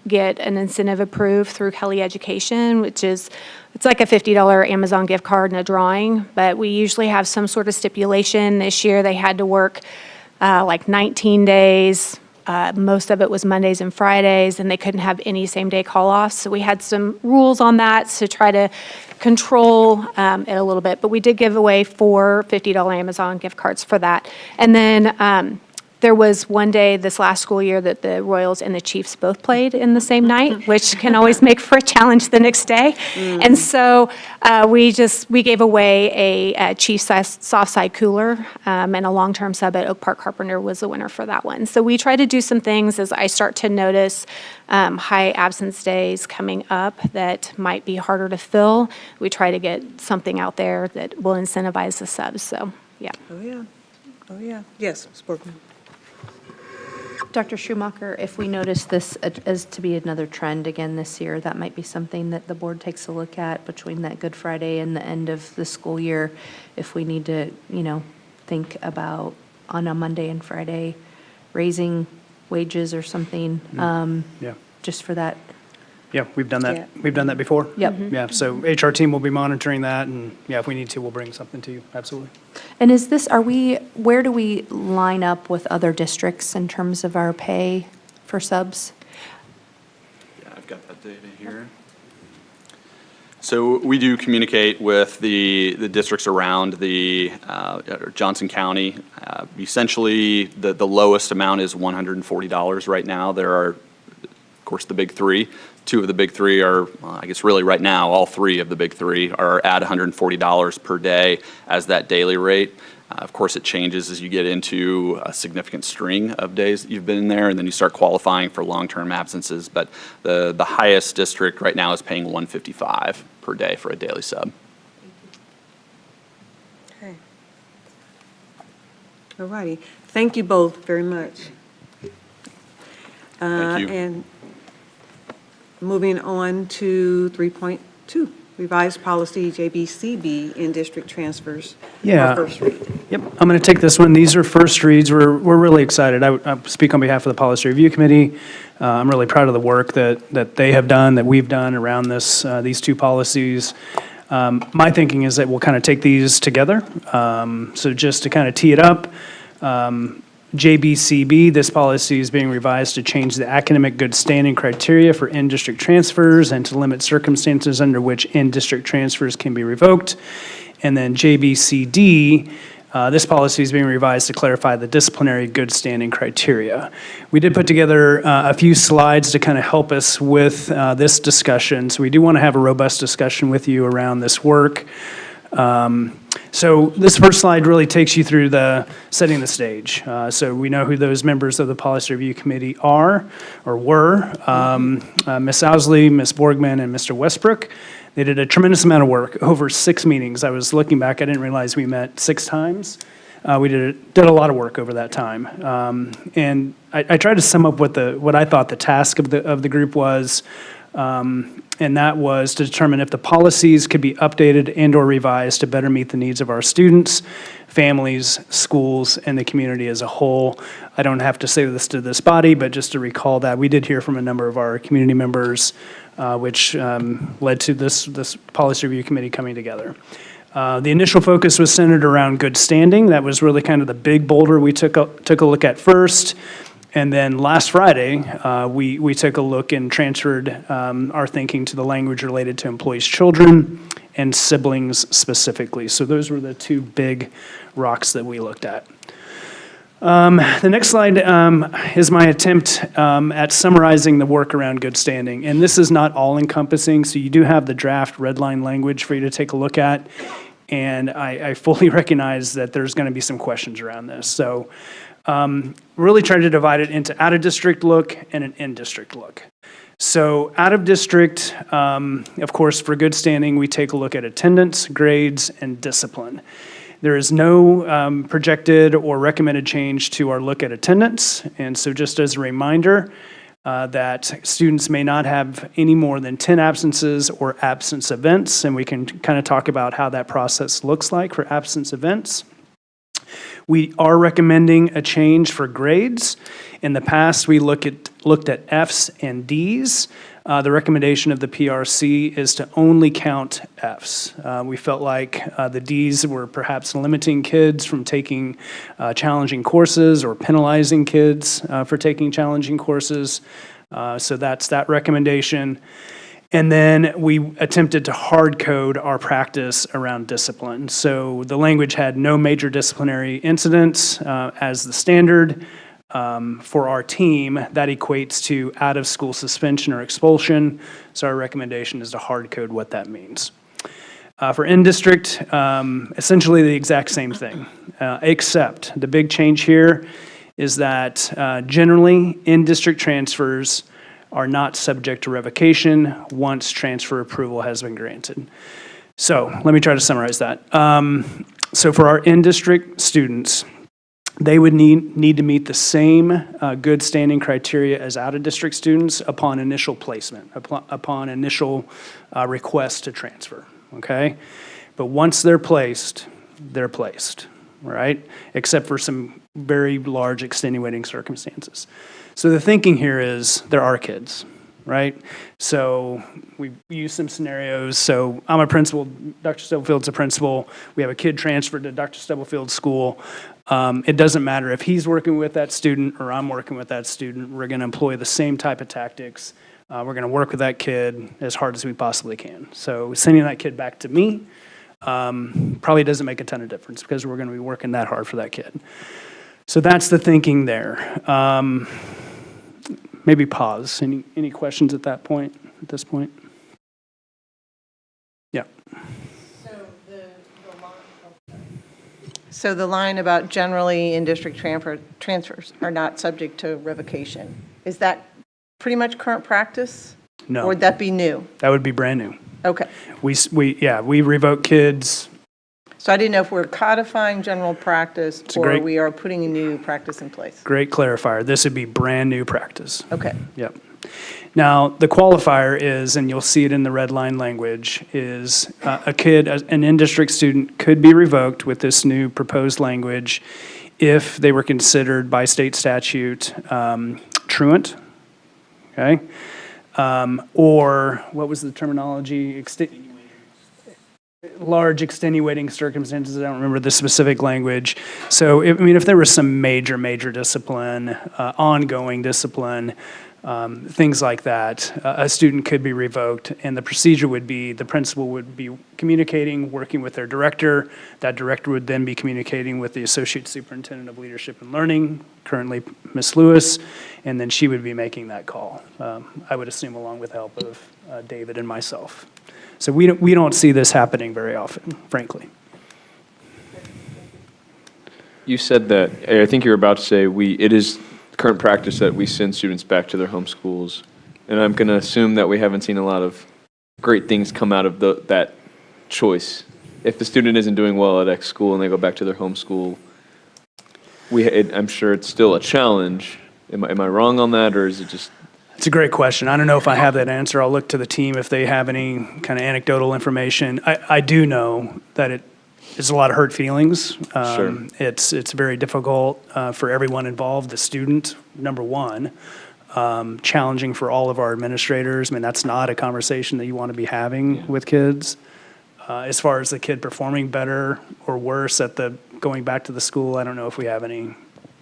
get an incentive approved through Kelly Education, which is, it's like a $50 Amazon gift card and a drawing, but we usually have some sort of stipulation. This year they had to work like 19 days. Most of it was Mondays and Fridays, and they couldn't have any same-day call-offs. So we had some rules on that to try to control it a little bit. But we did give away 4 $50 Amazon gift cards for that. And then there was one day this last school year that the Royals and the Chiefs both played in the same night, which can always make for a challenge the next day. And so we gave away a Chiefs soft side cooler, and a long-term sub at Oak Park Carpenter was the winner for that one. So we try to do some things as I start to notice high absence days coming up that might be harder to fill. We try to get something out there that will incentivize the subs. So, yeah. Oh, yeah. Yes, Ms. Borkman. Dr. Schumacher, if we notice this as to be another trend again this year, that might be something that the board takes a look at between that Good Friday and the end of the school year, if we need to, think about on a Monday and Friday raising wages or something, just for that. Yeah, we've done that. Yeah. We've done that before. Yep. Yeah, so HR team will be monitoring that, and if we need to, we'll bring something to you, absolutely. And where do we line up with other districts in terms of our pay for subs? Yeah, I've got that data here. So we do communicate with the districts around the Johnson County. Essentially, the lowest amount is $140 right now. There are, of course, the big three. 2 of the big three are, I guess really right now, all 3 of the big three are at $140 per day as that daily rate. Of course, it changes as you get into a significant string of days that you've been in there, and then you start qualifying for long-term absences. But the highest district right now is paying $155 per day for a daily sub. Okay. All righty. Thank you both very much. Thank you. And moving on to 3.2. revised policy JBCB in district transfers. Yeah. Our first read. Yep, I'm going to take this one. These are first reads. We're really excited. I speak on behalf of the Policy Review Committee. I'm really proud of the work that they have done, that we've done around these two policies. My thinking is that we'll kind of take these together. So just to kind of tee it up, JBCB, this policy is being revised to change the academic good standing criteria for in-district transfers and to limit circumstances under which in-district transfers can be revoked. And then JBCD, this policy is being revised to clarify the disciplinary good standing criteria. We did put together a few slides to kind of help us with this discussion. So we do want to have a robust discussion with you around this work. So this first slide really takes you through setting the stage. So we know who those members of the Policy Review Committee are, or were. Ms. Owsley, Ms. Borgman, and Mr. Westbrook. They did a tremendous amount of work, over 6 meetings. I was looking back, I didn't realize we met 6 times. We did a lot of work over that time. And I tried to sum up what I thought the task of the group was, and that was to determine if the policies could be updated and/or revised to better meet the needs of our students, families, schools, and the community as a whole. I don't have to say this to this body, but just to recall that we did hear from a number of our community members, which led to this Policy Review Committee coming together. The initial focus was centered around good standing. That was really kind of the big boulder we took a look at first. And then last Friday, we took a look and transferred our thinking to the language related to employees' children and siblings specifically. So those were the 2 big rocks that we looked at. The next slide is my attempt at summarizing the work around good standing. And this is not all-encompassing, so you do have the draft red line language for you to take a look at. And I fully recognize that there's going to be some questions around this. So really trying to divide it into out-of-district look and an in-district look. So out-of-district, of course, for good standing, we take a look at attendance, grades, and discipline. There is no projected or recommended change to our look at attendance. And so just as a reminder, that students may not have any more than 10 absences or absence events, and we can kind of talk about how that process looks like for absence events. We are recommending a change for grades. In the past, we looked at Fs and Ds. The recommendation of the PRC is to only count Fs. We felt like the Ds were perhaps limiting kids from taking challenging courses or penalizing kids for taking challenging courses. So that's that recommendation. And then we attempted to hard code our practice around discipline. So the language had no major disciplinary incidents as the standard. For our team, that equates to out-of-school suspension or expulsion. So our recommendation is to hard code what that means. For in-district, essentially the exact same thing, except the big change here is that generally in-district transfers are not subject to revocation once transfer approval has been granted. So let me try to summarize that. So for our in-district students, they would need to meet the same good standing criteria as out-of-district students upon initial placement, upon initial request to transfer, okay? But once they're placed, right? Except for some very large extenuating circumstances. So the thinking here is there are kids, right? So we use some scenarios. So I'm a principal, Dr. Stubblefield's a principal. We have a kid transferred to Dr. Stubblefield's school. It doesn't matter if he's working with that student or I'm working with that student. We're going to employ the same type of tactics. We're going to work with that kid as hard as we possibly can. So sending that kid back to me probably doesn't make a ton of difference because we're going to be working that hard for that kid. So that's the thinking there. Maybe pause. Any questions at this point? Yeah. So the line about generally in-district transfers are not subject to revocation, is that pretty much current practice? No. Or would that be new? That would be brand new. Okay. We revoke kids. So I didn't know if we're codifying general practice or great- we are putting a new practice in place. Great clarifier. This would be brand new practice. Okay. Yep. Now, the qualifier is, and you'll see it in the red line language, is an in-district student could be revoked with this new proposed language if they were considered by state statute truant, okay? Or, what was the terminology? Large extenuating circumstances, I don't remember the specific language. So, if there was some major discipline, ongoing discipline, things like that, a student could be revoked, and the procedure would be, the principal would be communicating, working with their director. That director would then be communicating with the Associate Superintendent of Leadership and Learning, currently Ms. Lewis, and then she would be making that call, I would assume along with the help of David and myself. So we don't see this happening very often, frankly. You said that, I think you were about to say, it is current practice that we send students back to their home schools. And I'm going to assume that we haven't seen a lot of great things come out of that choice. If the student isn't doing well at X school and they go back to their home school, I'm sure it's still a challenge. Am I wrong on that, or is it just? It's a great question. I don't know if I have that answer. I'll look to the team if they have any kind of anecdotal information. I do know that there's a lot of hurt feelings. Sure. It's very difficult for everyone involved, the student, number one, challenging for all of our administrators. I mean, that's not a conversation that you want to be having with kids. As far as the kid performing better or worse at going back to the school, I don't know if we have any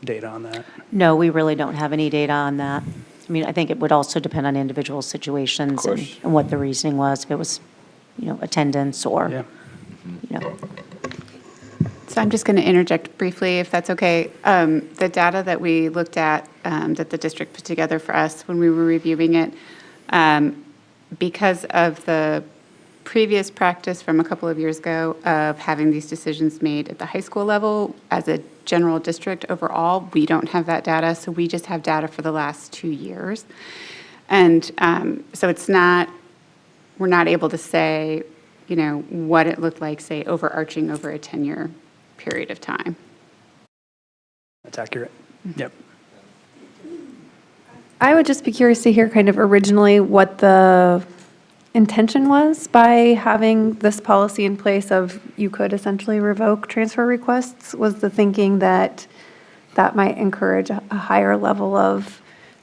data on that. No, we really don't have any data on that. I mean, I think it would also depend on individual situations and what the reasoning was, if it was, attendance or, So I'm just going to interject briefly, if that's okay. The data that we looked at, that the district put together for us when we were reviewing it, because of the previous practice from a couple of years ago of having these decisions made at the high school level as a general district overall, we don't have that data, so we just have data for the last 2 years. And so we're not able to say, what it looked like, say, overarching over a 10-year period of time. That's accurate. Yep. I would just be curious to hear kind of originally what the intention was by having this policy in place of you could essentially revoke transfer requests. Was the thinking that might encourage a higher level of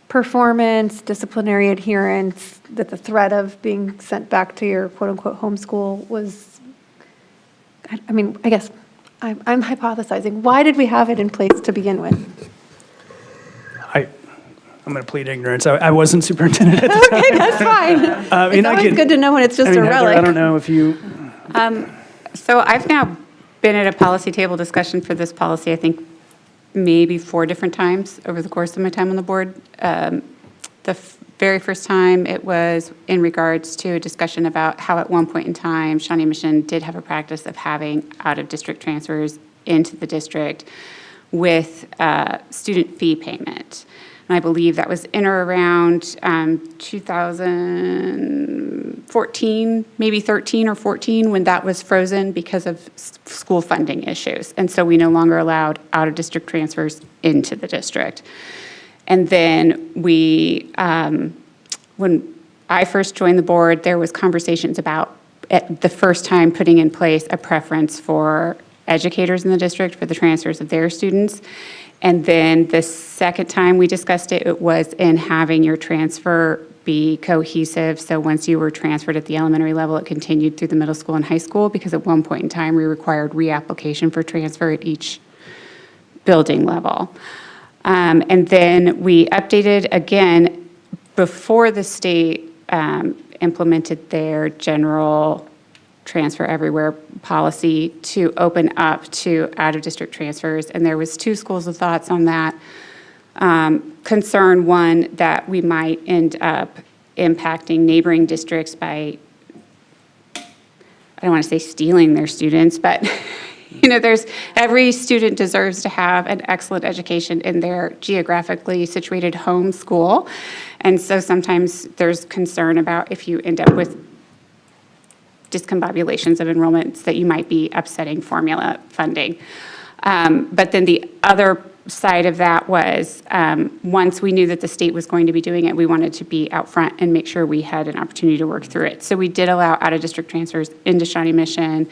performance, disciplinary adherence, that the threat of being sent back to your quote-unquote home school was, I guess I'm hypothesizing. Why did we have it in place to begin with? I'm going to plead ignorance. I wasn't superintendent at the time. Okay, that's fine. It's always good to know when it's just a Heather, relic. I don't know if you. So I've now been at a policy table discussion for this policy, I think, maybe 4 different times over the course of my time on the board. The very first time, it was in regards to a discussion about how at one point in time, Shawnee Mission did have a practice of having out-of-district transfers into the district with student fee payment. And I believe that was in or around 2014, maybe 13 or 14, when that was frozen because of school funding issues. And so we no longer allowed out-of-district transfers into the district. And then when I first joined the board, there was conversations about, at the first time, putting in place a preference for educators in the district for the transfers of their students. And then the second time we discussed it, it was in having your transfer be cohesive. So once you were transferred at the elementary level, it continued through the middle school and high school, because at one point in time, we required reapplication for transfer at each building level. And then we updated again before the state implemented their general transfer everywhere policy to open up to out-of-district transfers. And there was 2 schools of thoughts on that. Concern, one, that we might end up impacting neighboring districts by, I don't want to say stealing their students, but every student deserves to have an excellent education in their geographically situated home school. And so sometimes there's concern about if you end up with discombobulations of enrollments that you might be upsetting formula funding. But then the other side of that was, once we knew that the state was going to be doing it, we wanted to be out front and make sure we had an opportunity to work through it. So we did allow out-of-district transfers into Shawnee Mission,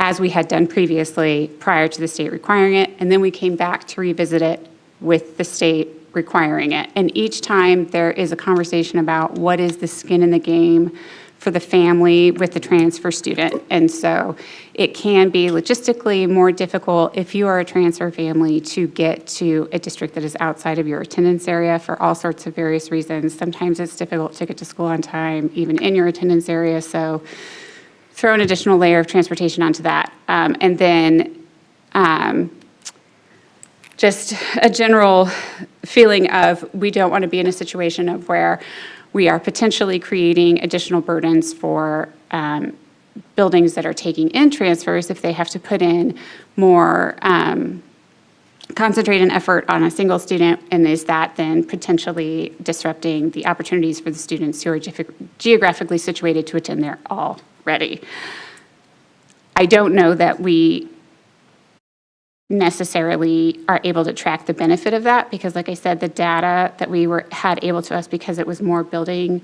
as we had done previously prior to the state requiring it, and then we came back to revisit it with the state requiring it. And each time there is a conversation about what is the skin in the game for the family with the transfer student. And so it can be logistically more difficult if you are a transfer family to get to a district that is outside of your attendance area for all sorts of various reasons. Sometimes it's difficult to get to school on time, even in your attendance area. So throw an additional layer of transportation onto that. And then just a general feeling of we don't want to be in a situation of where we are potentially creating additional burdens for buildings that are taking in transfers if they have to put in more concentrated effort on a single student, and is that then potentially disrupting the opportunities for the students who are geographically situated to attend there already. I don't know that we necessarily are able to track the benefit of that because, like I said, the data that we had able to us because it was more building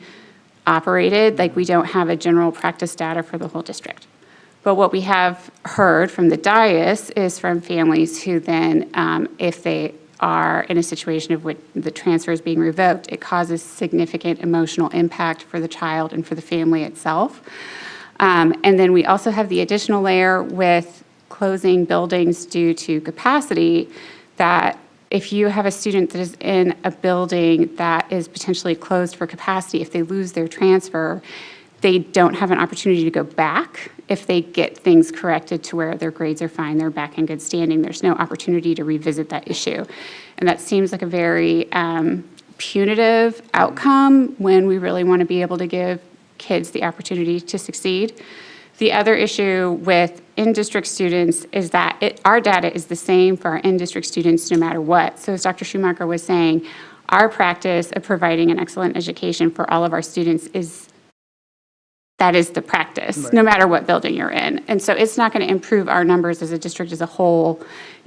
operated, like we don't have a general practice data for the whole district. But what we have heard from the dais is from families who then, if they are in a situation of which the transfer is being revoked, it causes significant emotional impact for the child and for the family itself. And then we also have the additional layer with closing buildings due to capacity, that if you have a student that is in a building that is potentially closed for capacity, if they lose their transfer, they don't have an opportunity to go back. If they get things corrected to where their grades are fine, they're back in good standing, there's no opportunity to revisit that issue. And that seems like a very punitive outcome when we really want to be able to give kids the opportunity to succeed. The other issue with in-district students is that our data is the same for our in-district students no matter what. So as Dr. Schumacher was saying, our practice of providing an excellent education for all of our students is the practice, right, no matter what building you're in. And so it's not going to improve our numbers as a district as a whole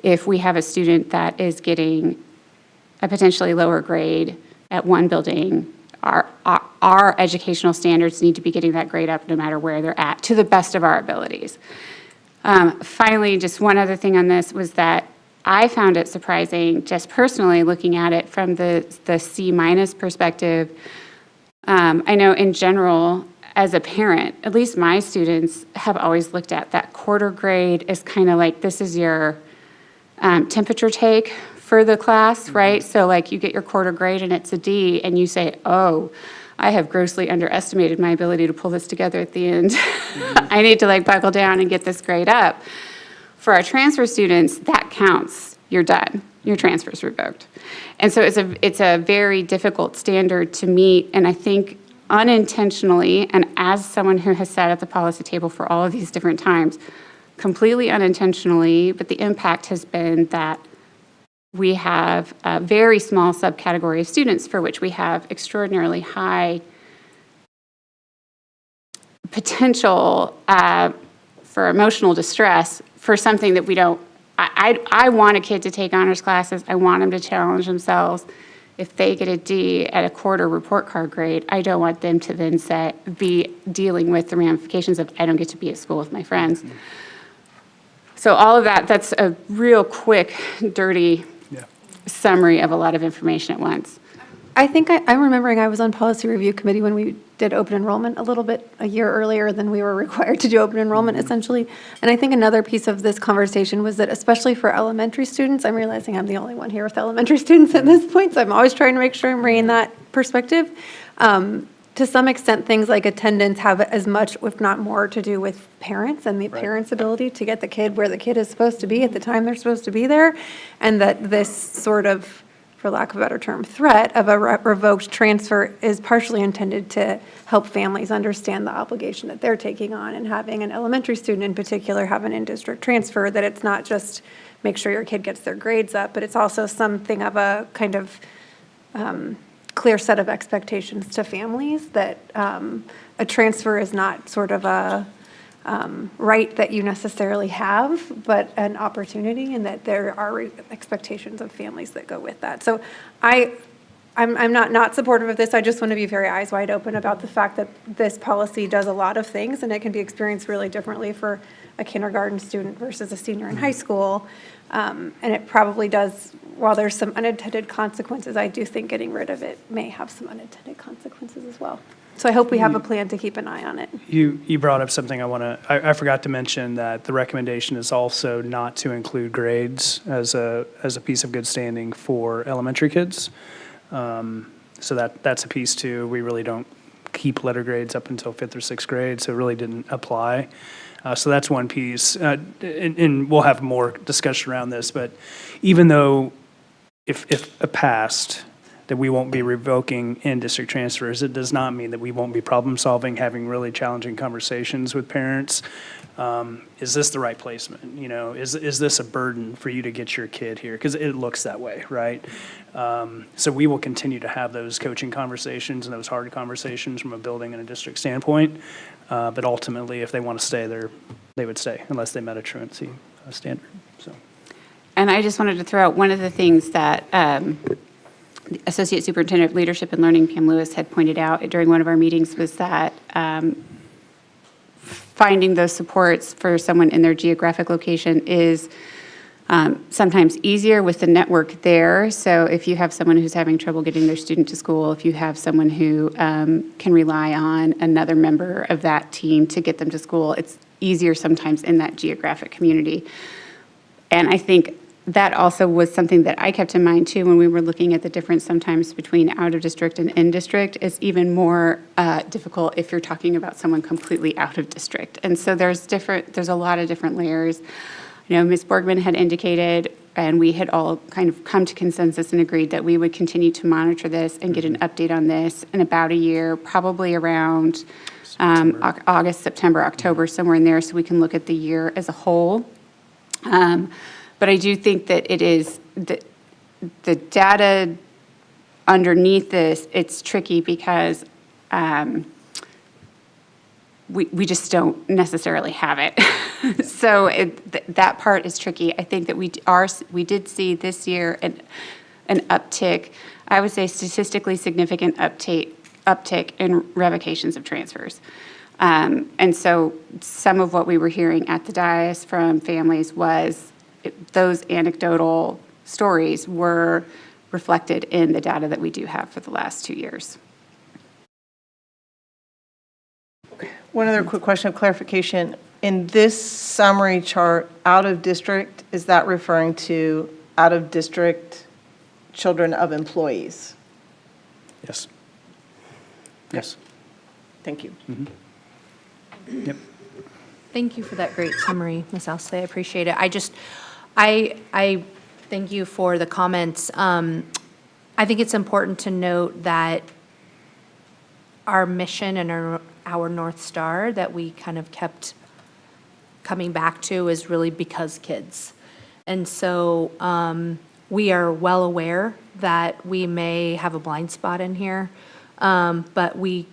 if we have a student that is getting a potentially lower grade at one building. Our educational standards need to be getting that grade up no matter where they're at, to the best of our abilities. Finally, just one other thing on this was that I found it surprising, just personally looking at it from the C- perspective. I know in general, as a parent, at least my students have always looked at that quarter grade as kind of like, this is your temperature take for the class, right? So like you get your quarter grade and it's a D and you say, oh, I have grossly underestimated my ability to pull this together at the end. I need to like buckle down and get this grade up. For our transfer students, that counts. You're done. Your transfer's revoked. And so it's a very difficult standard to meet, and I think unintentionally, and as someone who has sat at the policy table for all of these different times, completely unintentionally, but the impact has been that we have a very small subcategory of students for which we have extraordinarily high potential for emotional distress for something that we don't. I want a kid to take honors classes. I want them to challenge themselves. If they get a D at a quarter report card grade, I don't want them to then be dealing with the ramifications of I don't get to be at school with my friends. So all of that's a real quick, dirty summary of a lot of information at once. I think I'm remembering I was on policy review committee when we did open enrollment a year earlier than we were required to do open enrollment essentially. And I think another piece of this conversation was that especially for elementary students, I'm realizing I'm the only one here with elementary students at this point, so I'm always trying to make sure I'm bringing that perspective. To some extent, things like attendance have as much, if not more, to do with parents and the parents' ability to get the kid where the kid is supposed to be at the time they're supposed to be there, and that this sort of, for lack of a better term, threat of a revoked transfer is partially intended to help families understand the obligation that they're taking on, and having an elementary student in particular have an in-district transfer, that it's not just make sure your kid gets their grades up, but it's also something of a kind of clear set of expectations to families that a transfer is not sort of a right that you necessarily have, but an opportunity, and that there are expectations of families that go with that. So I'm not supportive of this. I just want to be very eyes wide open about the fact that this policy does a lot of things, and it can be experienced really differently for a kindergarten student versus a senior in high school. And it probably does, while there's some unintended consequences, I do think getting rid of it may have some unintended consequences as well. So I hope we have a plan to keep an eye on it. You brought up something I forgot to mention, that the recommendation is also not to include grades as a piece of good standing for elementary kids. So that's a piece too. We really don't keep letter grades up until 5th or 6th grade, so it really didn't apply. So that's one piece. And we'll have more discussion around this, but even though if passed, that we won't be revoking in-district transfers, it does not mean that we won't be problem-solving, having really challenging conversations with parents. Is this the right placement? You know, is this a burden for you to get your kid here? Because it looks that way, right? So we will continue to have those coaching conversations and those hard conversations from a building and a district standpoint. But ultimately, if they want to stay there, they would stay unless they met a truancy standard. So. And I just wanted to throw out one of the things that Associate Superintendent of Leadership and Learning, Pam Lewis, had pointed out during one of our meetings was that finding those supports for someone in their geographic location is sometimes easier with the network there. So if you have someone who's having trouble getting their student to school, if you have someone who can rely on another member of that team to get them to school, it's easier sometimes in that geographic community. And I think that also was something that I kept in mind too when we were looking at the difference sometimes between out of district and in district. Is even more difficult if you're talking about someone completely out of district. And so there's a lot of different layers. You know, Ms. Borgman had indicated, and we had all kind of come to consensus and agreed that we would continue to monitor this and get an update on this in about a year, probably around August, September, October, somewhere in there, so we can look at the year as a whole. But I do think that it is the data underneath this, it's tricky because we just don't necessarily have it. So that part is tricky. I think that we did see this year an uptick, I would say statistically significant uptick in revocations of transfers. And so some of what we were hearing at the dais from families was those anecdotal stories were reflected in the data that we do have for the last 2 years. One other quick question of clarification. In this summary chart, out of district, is that referring to out of district children of employees? Yes. Yes. Thank you. Mm-hmm. Yep. Thank you for that great summary, Ms. Ousley. I appreciate it. I thank you for the comments. I think it's important to note that our mission and our North Star that we kind of kept coming back to is really because kids. And so we are well aware that we may have a blind spot in here, but we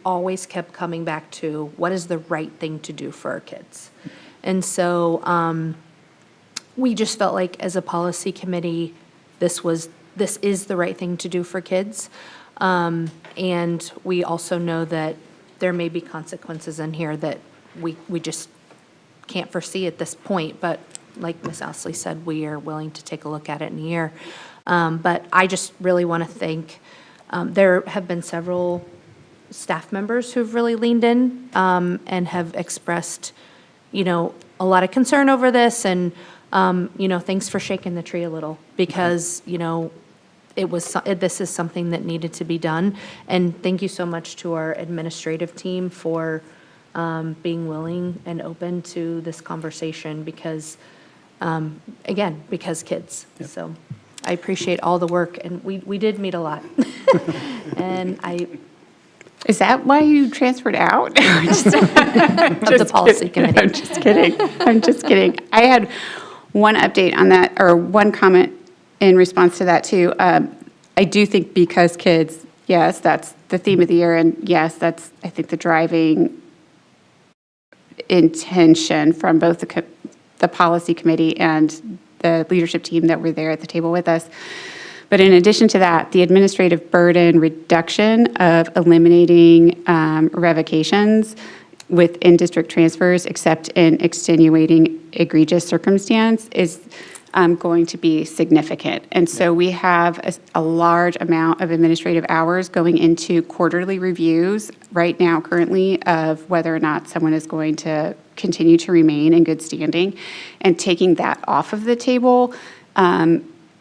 always kept coming back to what is the right thing to do for our kids. And so we just felt like as a policy committee, this is the right thing to do for kids. And we also know that there may be consequences in here that we just can't foresee at this point. But like Ms. Ousley said, we are willing to take a look at it in a year. But I just really want to thank, there have been several staff members who've really leaned in and have expressed, a lot of concern over this. And, thanks for shaking the tree a little because, this is something that needed to be done. And thank you so much to our administrative team for being willing and open to this conversation because, again, because kids. Yep. So I appreciate all the work, and we did meet a lot. And Is that why you transferred out? The policy committee. I'm just kidding. I had one update on that, or one comment in response to that too. I do think because kids, yes, that's the theme of the year, and yes, that's, I think, the driving intention from both the policy committee and the leadership team that were there at the table with us. But in addition to that, the administrative burden reduction of eliminating revocations with in-district transfers, except in extenuating egregious circumstance, is going to be significant. And so we have a large amount of administrative hours going into quarterly reviews right now currently of whether or not someone is going to continue to remain in good standing. And taking that off of the table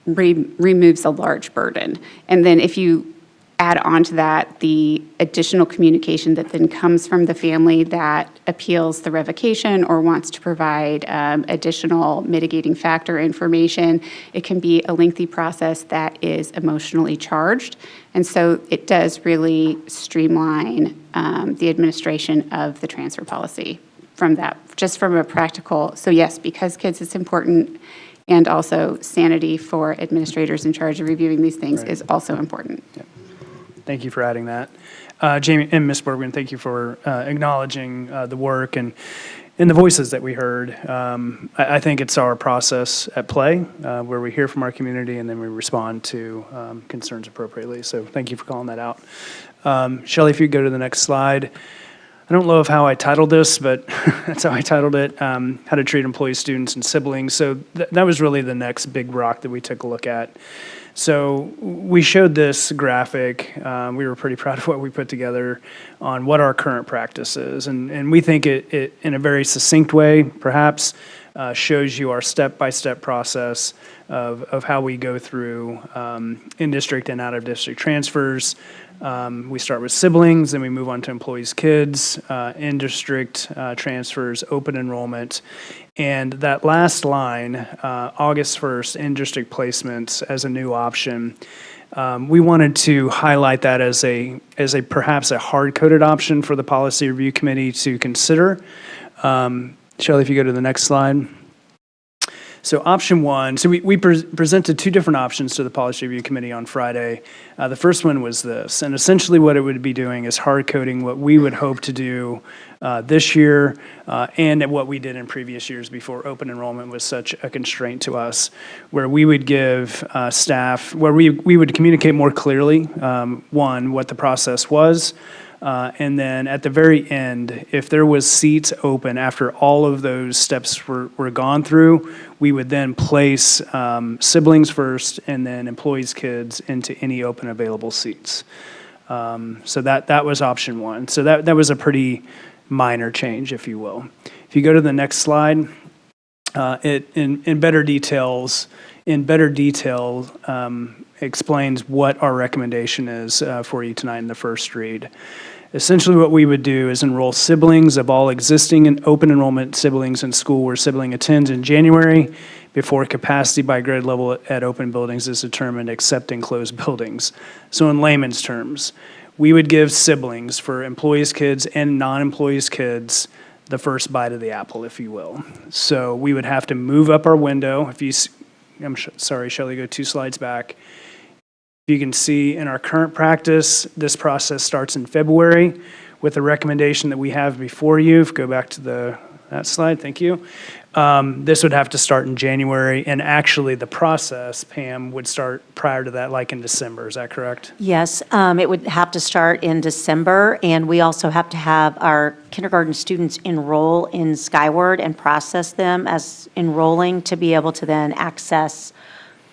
removes a large burden. And then if you add on to that the additional communication that then comes from the family that appeals the revocation or wants to provide additional mitigating factor information, it can be a lengthy process that is emotionally charged. And so it does really streamline the administration of the transfer policy from that, just from a practical. So yes, because kids is important, and also sanity for administrators in charge of reviewing these things is also important. Yep. Thank you for adding that. Jamie and Ms. Bergman, thank you for acknowledging the work and the voices that we heard. I think it's our process at play where we hear from our community and then we respond to concerns appropriately. So thank you for calling that out. Shelley, if you go to the next slide. I don't know how I titled this, but that's how I titled it, How to Treat Employees, Students, and Siblings. So that was really the next big rock that we took a look at. So we showed this graphic. We were pretty proud of what we put together on what our current practice is. And we think it in a very succinct way, perhaps, shows you our step-by-step process of how we go through in-district and out-of-district transfers. We start with siblings, then we move on to employees' kids, in-district transfers, open enrollment. And that last line, August 1st, in-district placements as a new option, we wanted to highlight that as a perhaps a hard-coded option for the Policy Review Committee to consider. Shelley, if you go to the next slide. So option one, so we presented two different options to the Policy Review Committee on Friday. The first one was this, and essentially what it would be doing is hard coding what we would hope to do this year and what we did in previous years before open enrollment was such a constraint to us, where we would give staff, where we would communicate more clearly, one, what the process was, and then at the very end, if there was seats open after all of those steps were gone through, we would then place siblings first and then employees' kids into any open available seats. So that was option one. So that was a pretty minor change, if you will. If you go to the next slide, in better detail, explains what our recommendation is for you tonight in the first read. Essentially what we would do is enroll siblings of all existing and open enrollment siblings in school where sibling attends in January before capacity by grade level at open buildings is determined except in closed buildings. So in layman's terms, we would give siblings for employees' kids and non-employees' kids the first bite of the apple, if you will. So we would have to move up our window. Sorry, Shelley, go 2 slides back. You can see in our current practice, this process starts in February with the recommendation that we have before you. If you go back to that slide, thank you. This would have to start in January, and actually the process, Pam, would start prior to that, like in December. Is that correct? Yes, it would have to start in December, and we also have to have our kindergarten students enroll in Skyward and process them as enrolling to be able to then access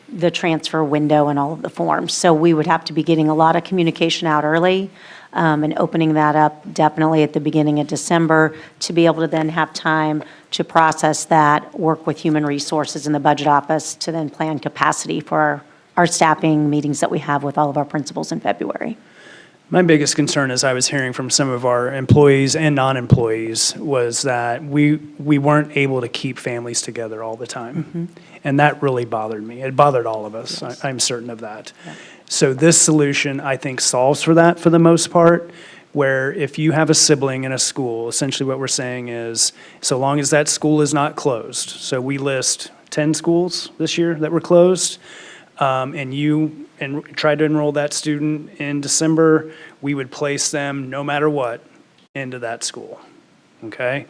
the transfer window and all of the forms. So we would have to be getting a lot of communication out early and opening that up definitely at the beginning of December to be able to then have time to process that, work with human resources in the budget office to then plan capacity for our staffing meetings that we have with all of our principals in February. My biggest concern, as I was hearing from some of our employees and non-employees, was that we weren't able to keep families together all the time. Mm-hmm. And that really bothered me. It bothered all of us. Yes. I'm certain of that. Yeah. So this solution, I think, solves for that for the most part, where if you have a sibling in a school, essentially what we're saying is, so long as that school is not closed, so we list 10 schools this year that were closed, and you tried to enroll that student in December, we would place them, no matter what, into that school, okay?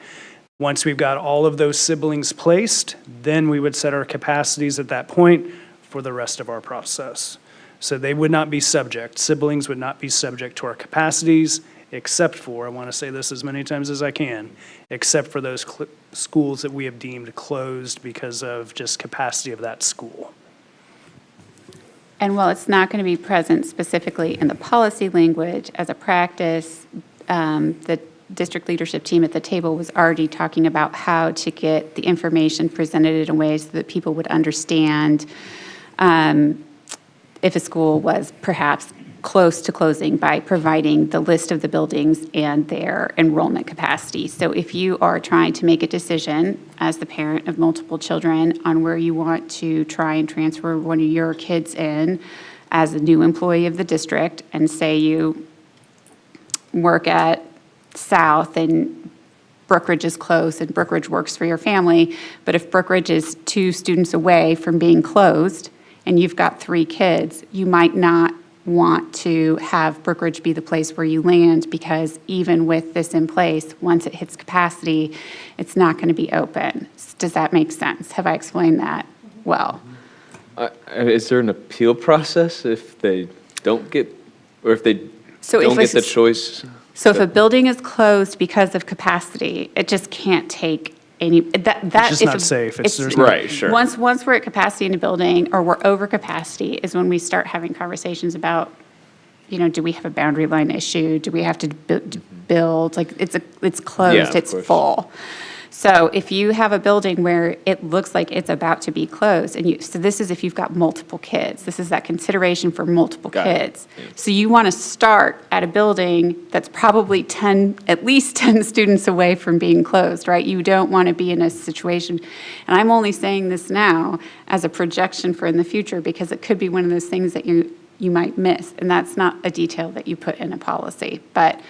Once we've got all of those siblings placed, then we would set our capacities at that point for the rest of our process. So they would not be subject, siblings would not be subject to our capacities, except for, I want to say this as many times as I can, except for those schools that we have deemed closed because of just capacity of that school. And while it's not going to be present specifically in the policy language as a practice, the district leadership team at the table was already talking about how to get the information presented in ways so that people would understand if a school was perhaps close to closing by providing the list of the buildings and their enrollment capacity. So if you are trying to make a decision as the parent of multiple children on where you want to try and transfer one of your kids in as a new employee of the district, and say you work at South and Brookridge is close and Brookridge works for your family, but if Brookridge is 2 students away from being closed and you've got 3 kids, you might not want to have Brookridge be the place where you land, because even with this in place, once it hits capacity, it's not going to be open. Does that make sense? Have I explained that well? Is there an appeal process if they don't get, or if they So don't if get the choice? So if a building is closed because of capacity, it just can't take any, that. It's just if not a- safe. it's- There's Right, sure. Once we're at capacity in a building, or we're over capacity, is when we start having conversations about, do we have a boundary line issue? Do we have to build, like, it's Yeah, closed, of it's course. full. So if you have a building where it looks like it's about to be closed, so this is if you've got multiple kids, this is that consideration for multiple Got it. kids. So you want to start at a building that's probably at least 10 students away from being closed, right? You don't want to be in a situation, and I'm only saying this now as a projection for in the future, because it could be one of those things that you might miss, and that's not a detail that you put in a policy. But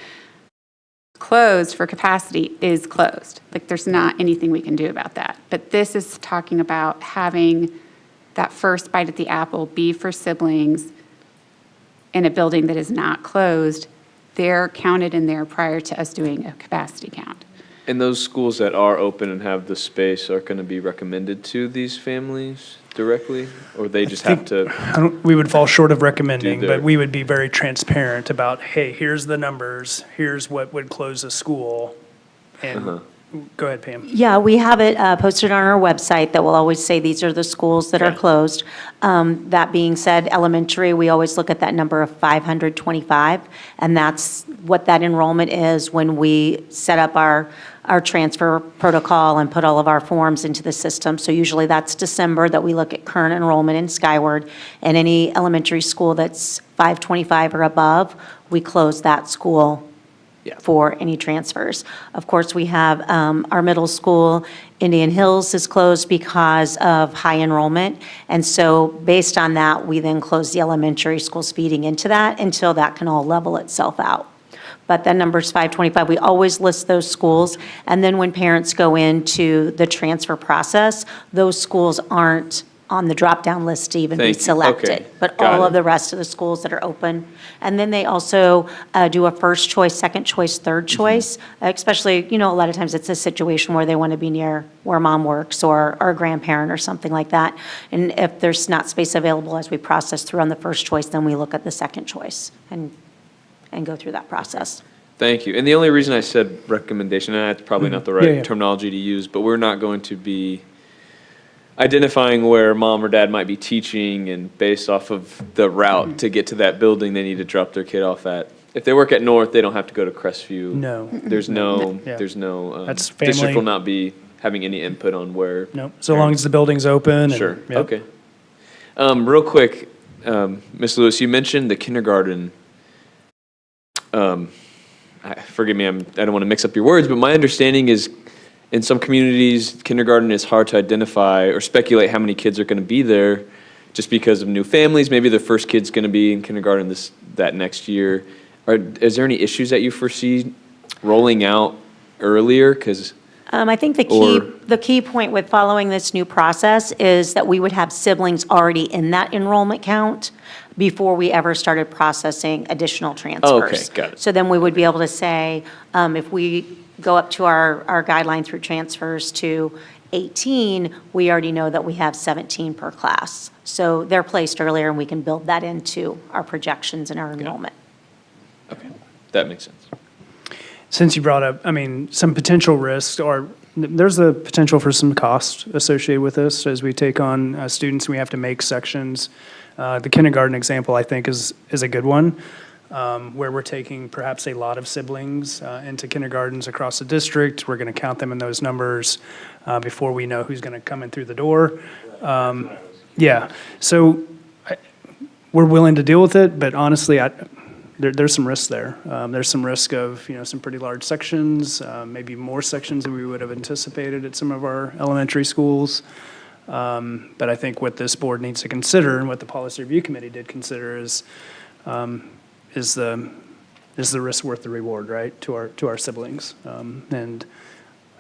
closed for capacity is closed. Like, there's not anything we can do about that. But this is talking about having that first bite at the apple be for siblings in a building that is not closed. They're counted in there prior to us doing a capacity count. And those schools that are open and have the space are going to be recommended to these families directly? Or they just have to? We would fall short of recommending, Do their- but we would be very transparent about, hey, here's the numbers, here's what would close a school. And go ahead, Pam. Yeah, we have it posted on our website that will always say these are the schools that are Okay. closed. That being said, elementary, we always look at that number of 525, and that's what that enrollment is when we set up our transfer protocol and put all of our forms into the system. So usually that's December that we look at current enrollment in Skyward, and any elementary school that's 525 or above, we close that school for any transfers. Of course, we have our middle school, Indian Hills, is closed because of high enrollment. And so based on that, we then close the elementary schools feeding into that until that can all level itself out. But that number's 525. We always list those schools. And then when parents go into the transfer process, those schools aren't on the drop-down list to even be Thank you. selected. Okay. But Got all it. of the rest of the schools that are open. And then they also do a first choice, second choice, third Mm-hmm. choice, especially, a lot of times it's a situation where they want to be near where mom works or a grandparent or something like that. And if there's not space available as we process through on the first choice, then we look at the second choice and go through that process. Thank you. And the only reason I said recommendation, and that's probably not the Yeah, yeah. right terminology to use, but we're not going to be identifying where mom or dad might be teaching, and based off of the route to get to that building they need to drop their kid off at. If they work at North, they don't have to go to Crestview. No. There's no, Yeah. That's That's district family. will not be having any input on where. No, so long as the building's open. and- Sure, yep. okay. Real quick, Ms. Lewis, you mentioned the kindergarten. Forgive me, I don't want to mix up your words, but my understanding is in some communities, kindergarten is hard to identify or speculate how many kids are going to be there just because of new families. Maybe the first kid's going to be in kindergarten that next year. Is there any issues that you foresee rolling out earlier? Because I think the key point with following this new process is that we would have siblings already in that enrollment count before we ever started processing additional transfers. got it. So then we would be able to say, if we go up to our guideline through transfers to 18, we already know that we have 17 per class. So they're placed earlier, and we can build that into our projections and our enrollment. Okay, that makes sense. Since you brought up, I mean, some potential risks, or there's the potential for some cost associated with this as we take on students, we have to make sections. The kindergarten example, I think, is a good one, where we're taking perhaps a lot of siblings into kindergartens across the district. We're going to count them in those numbers before we know who's going to come in through the door. Yeah, so we're willing to deal with it, but honestly, there's some risks there. There's some risk of, some pretty large sections, maybe more sections than we would have anticipated at some of our elementary schools. But I think what this board needs to consider, and what the policy review committee did consider, is the risk worth the reward, right, to our siblings? And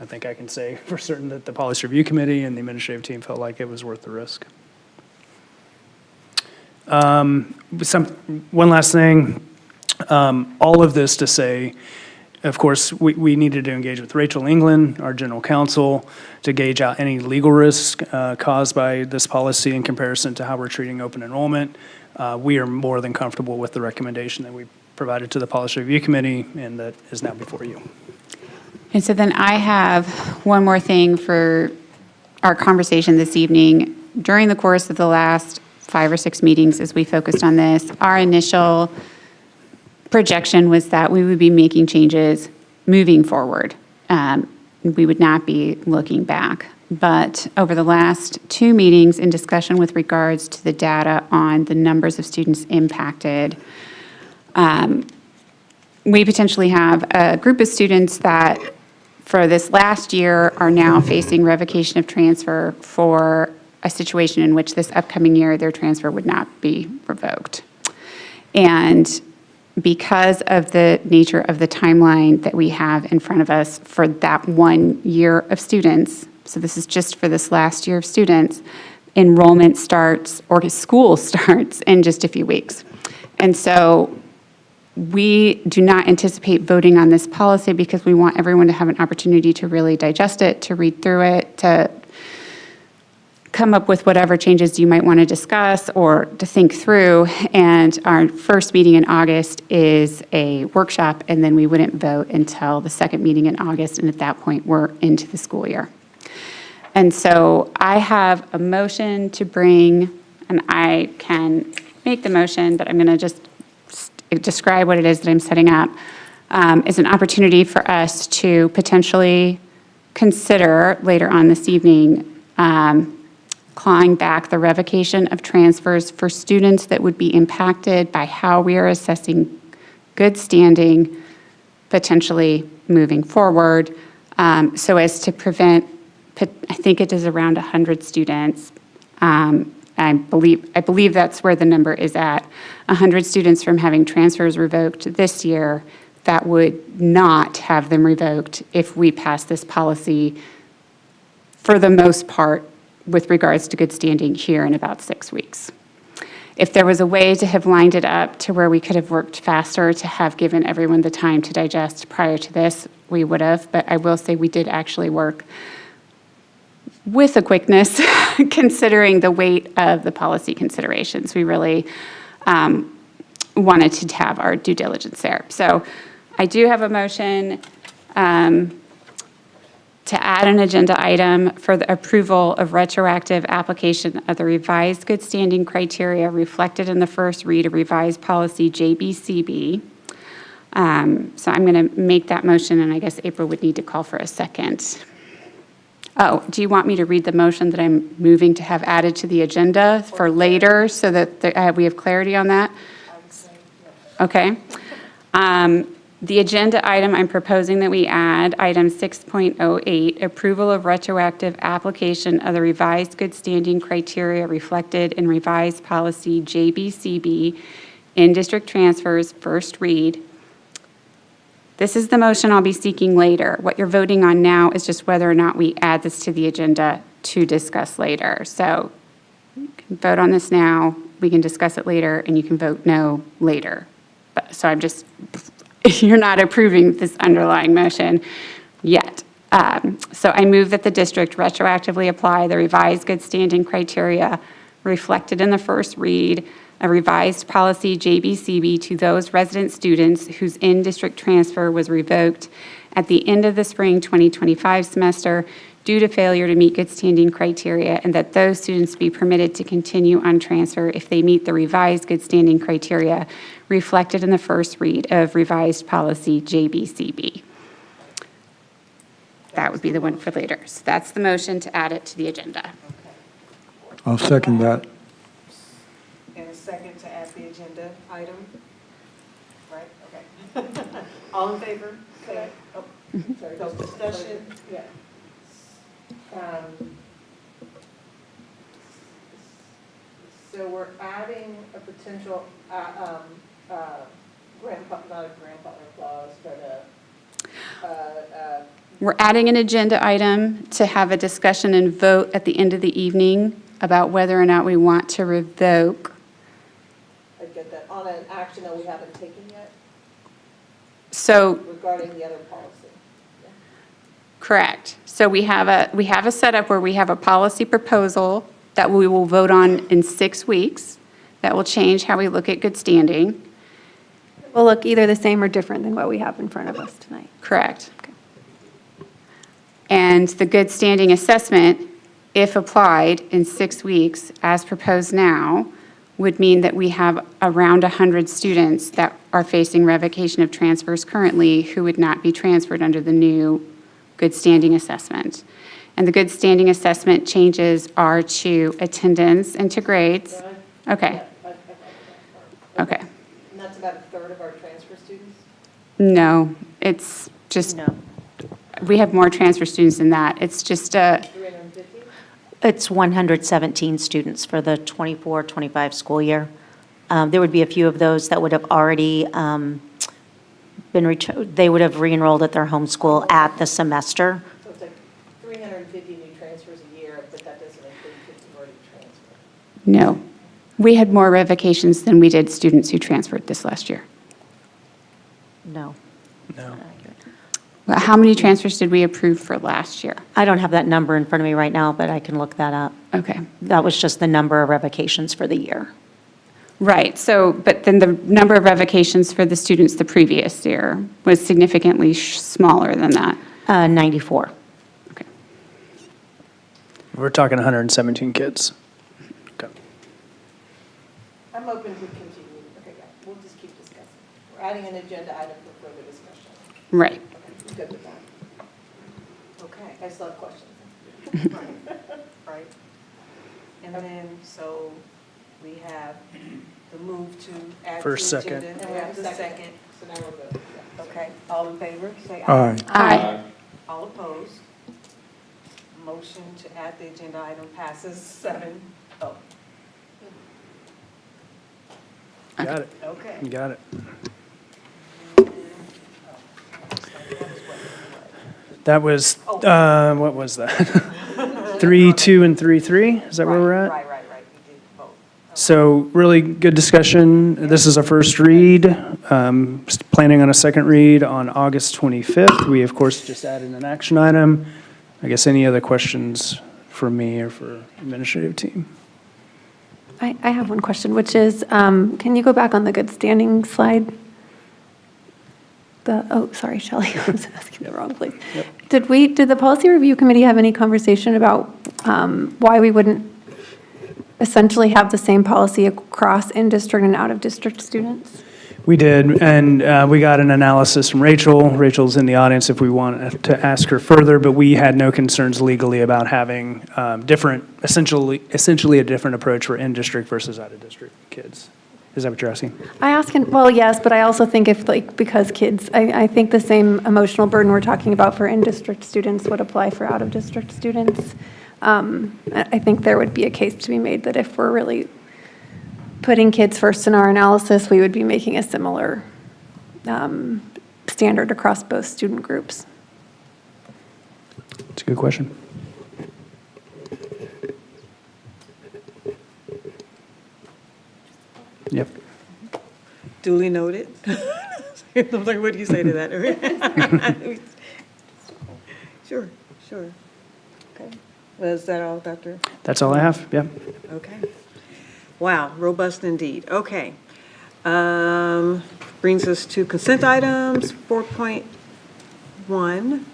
I think I can say for certain that the policy review committee and the administrative team felt like it was worth the risk. One last thing. All of this to say, of course, we needed to engage with Rachel England, our general counsel, to gauge out any legal risk caused by this policy in comparison to how we're treating open enrollment. We are more than comfortable with the recommendation that we provided to the policy review committee, and that is now before you. And so then I have one more thing for our conversation this evening. During the course of the last 5 or 6 meetings as we focused on this, our initial projection was that we would be making changes moving forward. We would not be looking back. But over the last 2 meetings, in discussion with regards to the data on the numbers of students impacted, we potentially have a group of students that for this last year are now facing revocation of transfer for a situation in which this upcoming year their transfer would not be revoked. And because of the nature of the timeline that we have in front of us for that 1 year of students, so this is just for this last year of students, enrollment starts, or school starts, in just a few weeks. And so we do not anticipate voting on this policy because we want everyone to have an opportunity to really digest it, to read through it, to come up with whatever changes you might want to discuss or to think through. And our first meeting in August is a workshop, and then we wouldn't vote until the second meeting in August, and at that point, we're into the school year. And so I have a motion to bring, and I can make the motion, but I'm going to just describe what it is that I'm setting up, is an opportunity for us to potentially consider later on this evening clawing back the revocation of transfers for students that would be impacted by how we are assessing good standing, potentially moving forward, so as to prevent, I think it is around 100 students. I believe that's where the number is at, 100 students from having transfers revoked this year that would not have them revoked if we pass this policy for the most part with regards to good standing here in about 6 weeks. If there was a way to have lined it up to where we could have worked faster to have given everyone the time to digest prior to this, we would have. But I will say we did actually work with a quickness considering the weight of the policy considerations. We really wanted to have our due diligence there. So I do have a motion to add an agenda item for the approval of retroactive application of the revised good standing criteria reflected in the first read of revised policy JBCB. So I'm going to make that motion, and I guess April would need to call for a second. Oh, do you want me to read the motion that I'm moving to have added to the agenda for later so that we have clarity on that? Okay. The agenda item I'm proposing that we add, item 6.08, approval of retroactive application of the revised good standing criteria reflected in revised policy JBCB in district transfers, first read. This is the motion I'll be seeking later. What you're voting on now is just whether or not we add this to the agenda to discuss later. So you can vote on this now, we can discuss it later, and you can vote no later. So I'm just, you're not approving this underlying motion. yet. So I move that the district retroactively apply the revised good standing criteria reflected in the first read, a revised policy JBCB to those resident students whose in-district transfer was revoked at the end of the spring 2025 semester due to failure to meet good standing criteria, and that those students be permitted to continue on transfer if they meet the revised good standing criteria reflected in the first read of revised policy JBCB. That would be the one for later. So that's the motion to add it to the agenda. I'll second that. And a second to add the agenda item? Right, okay. All in favor? Say, oh, sorry, no discussion? Yeah. So we're adding a potential, not a grandfather clause, but We're adding an agenda item to have a discussion and vote at the end of the evening about whether or not we want to revoke. I get that, on an action that we haven't taken yet So, regarding the other policy. correct. So we have a setup where we have a policy proposal that we will vote on in 6 weeks that will change how we look at good standing. Will look either the same or different than what we have in front of us tonight. Correct. And the good standing assessment, if applied in 6 weeks, as proposed now, would mean that we have around 100 students that are facing revocation of transfers currently who would not be transferred under the new good standing assessment. And the good standing assessment changes are to attendance and to grades. Okay. Okay. And that's about a third of our transfer students? No, it's just, we have more transfer students than that. It's just a, 350? It's 117 students for the 24-25 school year. There would be a few of those that would have already they would have re-enrolled at their home school at the semester. So it's like 350 new transfers a year, but that doesn't include kids who've already transferred. no. We had more revocations than we did students who transferred this last year. No. No. Well, how many transfers did we approve for last year? I don't have that number in front of me right now, but I can look that up. Okay. That was just the number of revocations for the year. Right, so, but then the number of revocations for the students the previous year was significantly smaller than that. 94. Okay. We're talking 117 kids. Okay. I'm open to continue. Okay, yeah, we'll just keep discussing. We're adding an agenda item for further discussion. Right. Okay, I'm good with that. Okay, I still have questions. Right. And then, so we have the move to add to First, the second. agenda. And we have the second. So now we're good. Yeah. Okay, all in favor, say Aye. Aye. All opposed? Motion to add the agenda item passes 7-0. Got it. Okay. You got it. That was, what was that? 3-2 and 3-3? Is that where we're at? Right, we did vote. So really good discussion. This is a first read. Planning on a second read on August 25th. We, of course, just added an action item. I guess any other questions for me or for administrative team? I have one question, which is, can you go back on the good standing slide? Sorry, Shelley, I was asking the wrong place. Yep. Did the policy review committee have any conversation about why we wouldn't essentially have the same policy across in-district and out-of-district students? We did, and we got an analysis from Rachel. Rachel's in the audience if we want to ask her further, but we had no concerns legally about having essentially a different approach for in-district versus out-of-district kids. Is that what you're asking? Well, yes, but I also think because kids, I think the same emotional burden we're talking about for in-district students would apply for out-of-district students. I think there would be a case to be made that if we're really putting kids first in our analysis, we would be making a similar standard across both student groups. It's a good question. Yep. Duly noted. What do you say to that? Sure, sure. Okay. Was that all, Dr.? That's all I have, yeah. Okay. Wow, robust indeed. Okay. Brings us to consent items, 4.1.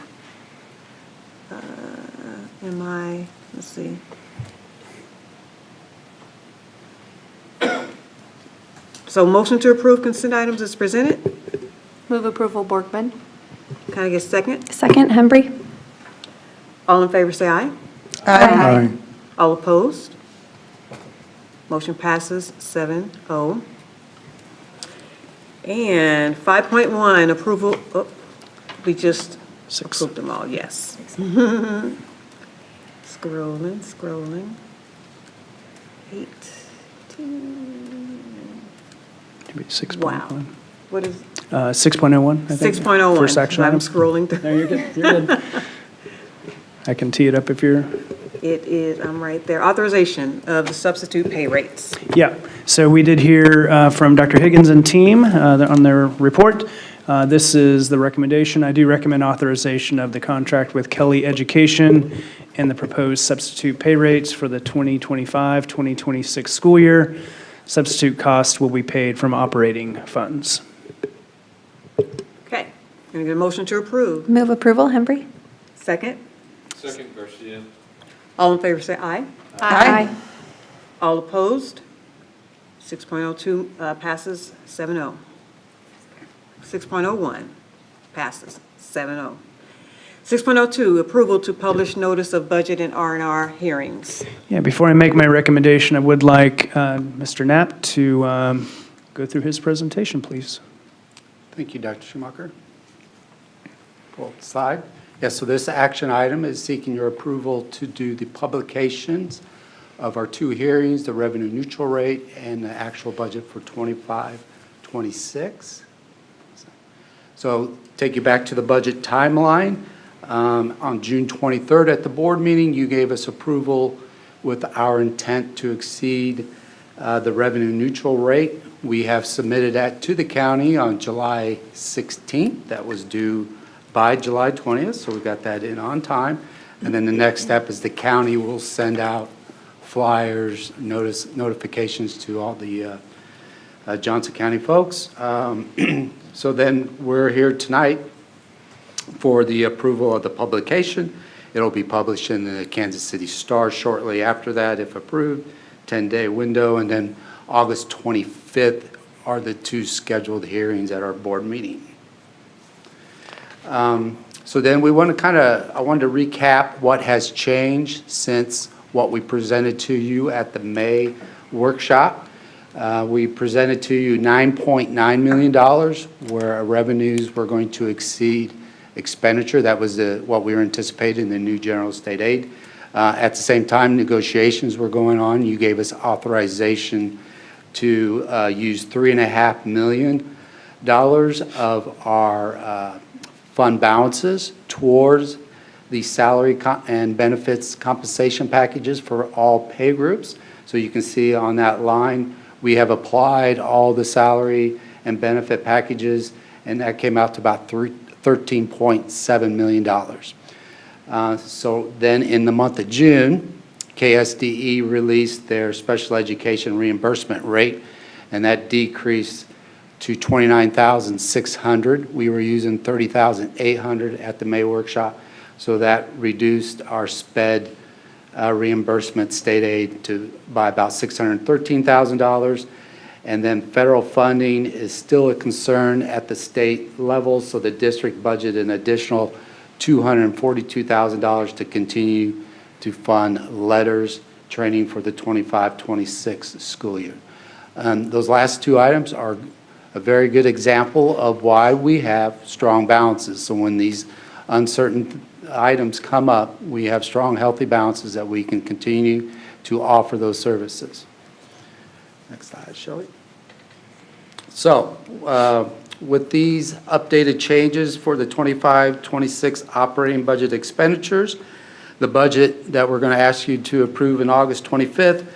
Let's see. So motion to approve consent items is presented. Move approval, Borgman. Can I get a second? Second, Hembry. All in favor, say aye. Aye. All opposed? Motion passes 7-0. And 5.1, approval, we just Six. approved them all, yes. Scrolling. 8, 10. Should be 6.1. Wow. What is, 6.01, I think. 6.01. First action I'm item. scrolling through. No, you're good, you're good. I can tee it up if you're, It is, I'm right there. Authorization of the substitute pay rates. yeah. So we did hear from Dr. Higgins and team on their report. This is the recommendation. I do recommend authorization of the contract with Kelly Education and the proposed substitute pay rates for the 2025-2026 school year. Substitute cost will be paid from operating funds. Okay. Can I get a motion to approve? Move approval, Hembry. Second? Second, Garcia. All in favor, say aye. Aye. All opposed? 6.02 passes 7-0. 6.01 passes 7-0. 6.02, approval to publish notice of budget and R&R hearings. Yeah, before I make my recommendation, I would like Mr. Knapp to go through his presentation, please. Thank you, Dr. Schumacher. Pull aside. Yes, so this action item is seeking your approval to do the publications of our two hearings, the revenue neutral rate and the actual budget for 25-26. So take you back to the budget timeline. On June 23rd at the board meeting, you gave us approval with our intent to exceed the revenue neutral rate. We have submitted that to the county on July 16th. That was due by July 20th, so we got that in on time. And then the next step is the county will send out flyers, notifications to all the Johnson County folks. So then we're here tonight for the approval of the publication. It'll be published in the Kansas City Star shortly after that, if approved, 10-day window. And then August 25th are the two scheduled hearings at our board meeting. So then we want to I wanted to recap what has changed since what we presented to you at the May workshop. We presented to you $9.9 million where our revenues were going to exceed expenditure. That was what we were anticipating in the new general state aid. At the same time, negotiations were going on. You gave us authorization to use $3.5 million of our fund balances towards the salary and benefits compensation packages for all pay groups. So you can see on that line, we have applied all the salary and benefit packages, and that came out to about $13.7 million. So then in the month of June, KSDE released their special education reimbursement rate, and that decreased to $29,600. We were using $30,800 at the May workshop, so that reduced our SPED reimbursement state aid by about $613,000. And then federal funding is still a concern at the state level, so the district budgeted an additional $242,000 to continue to fund letters training for the 25-26 school year. Those last two items are a very good example of why we have strong balances. So when these uncertain items come up, we have strong, healthy balances that we can continue to offer those services. Next slide, Shelley. So with these updated changes for the 25-26 operating budget expenditures, the budget that we're going to ask you to approve in August 25th,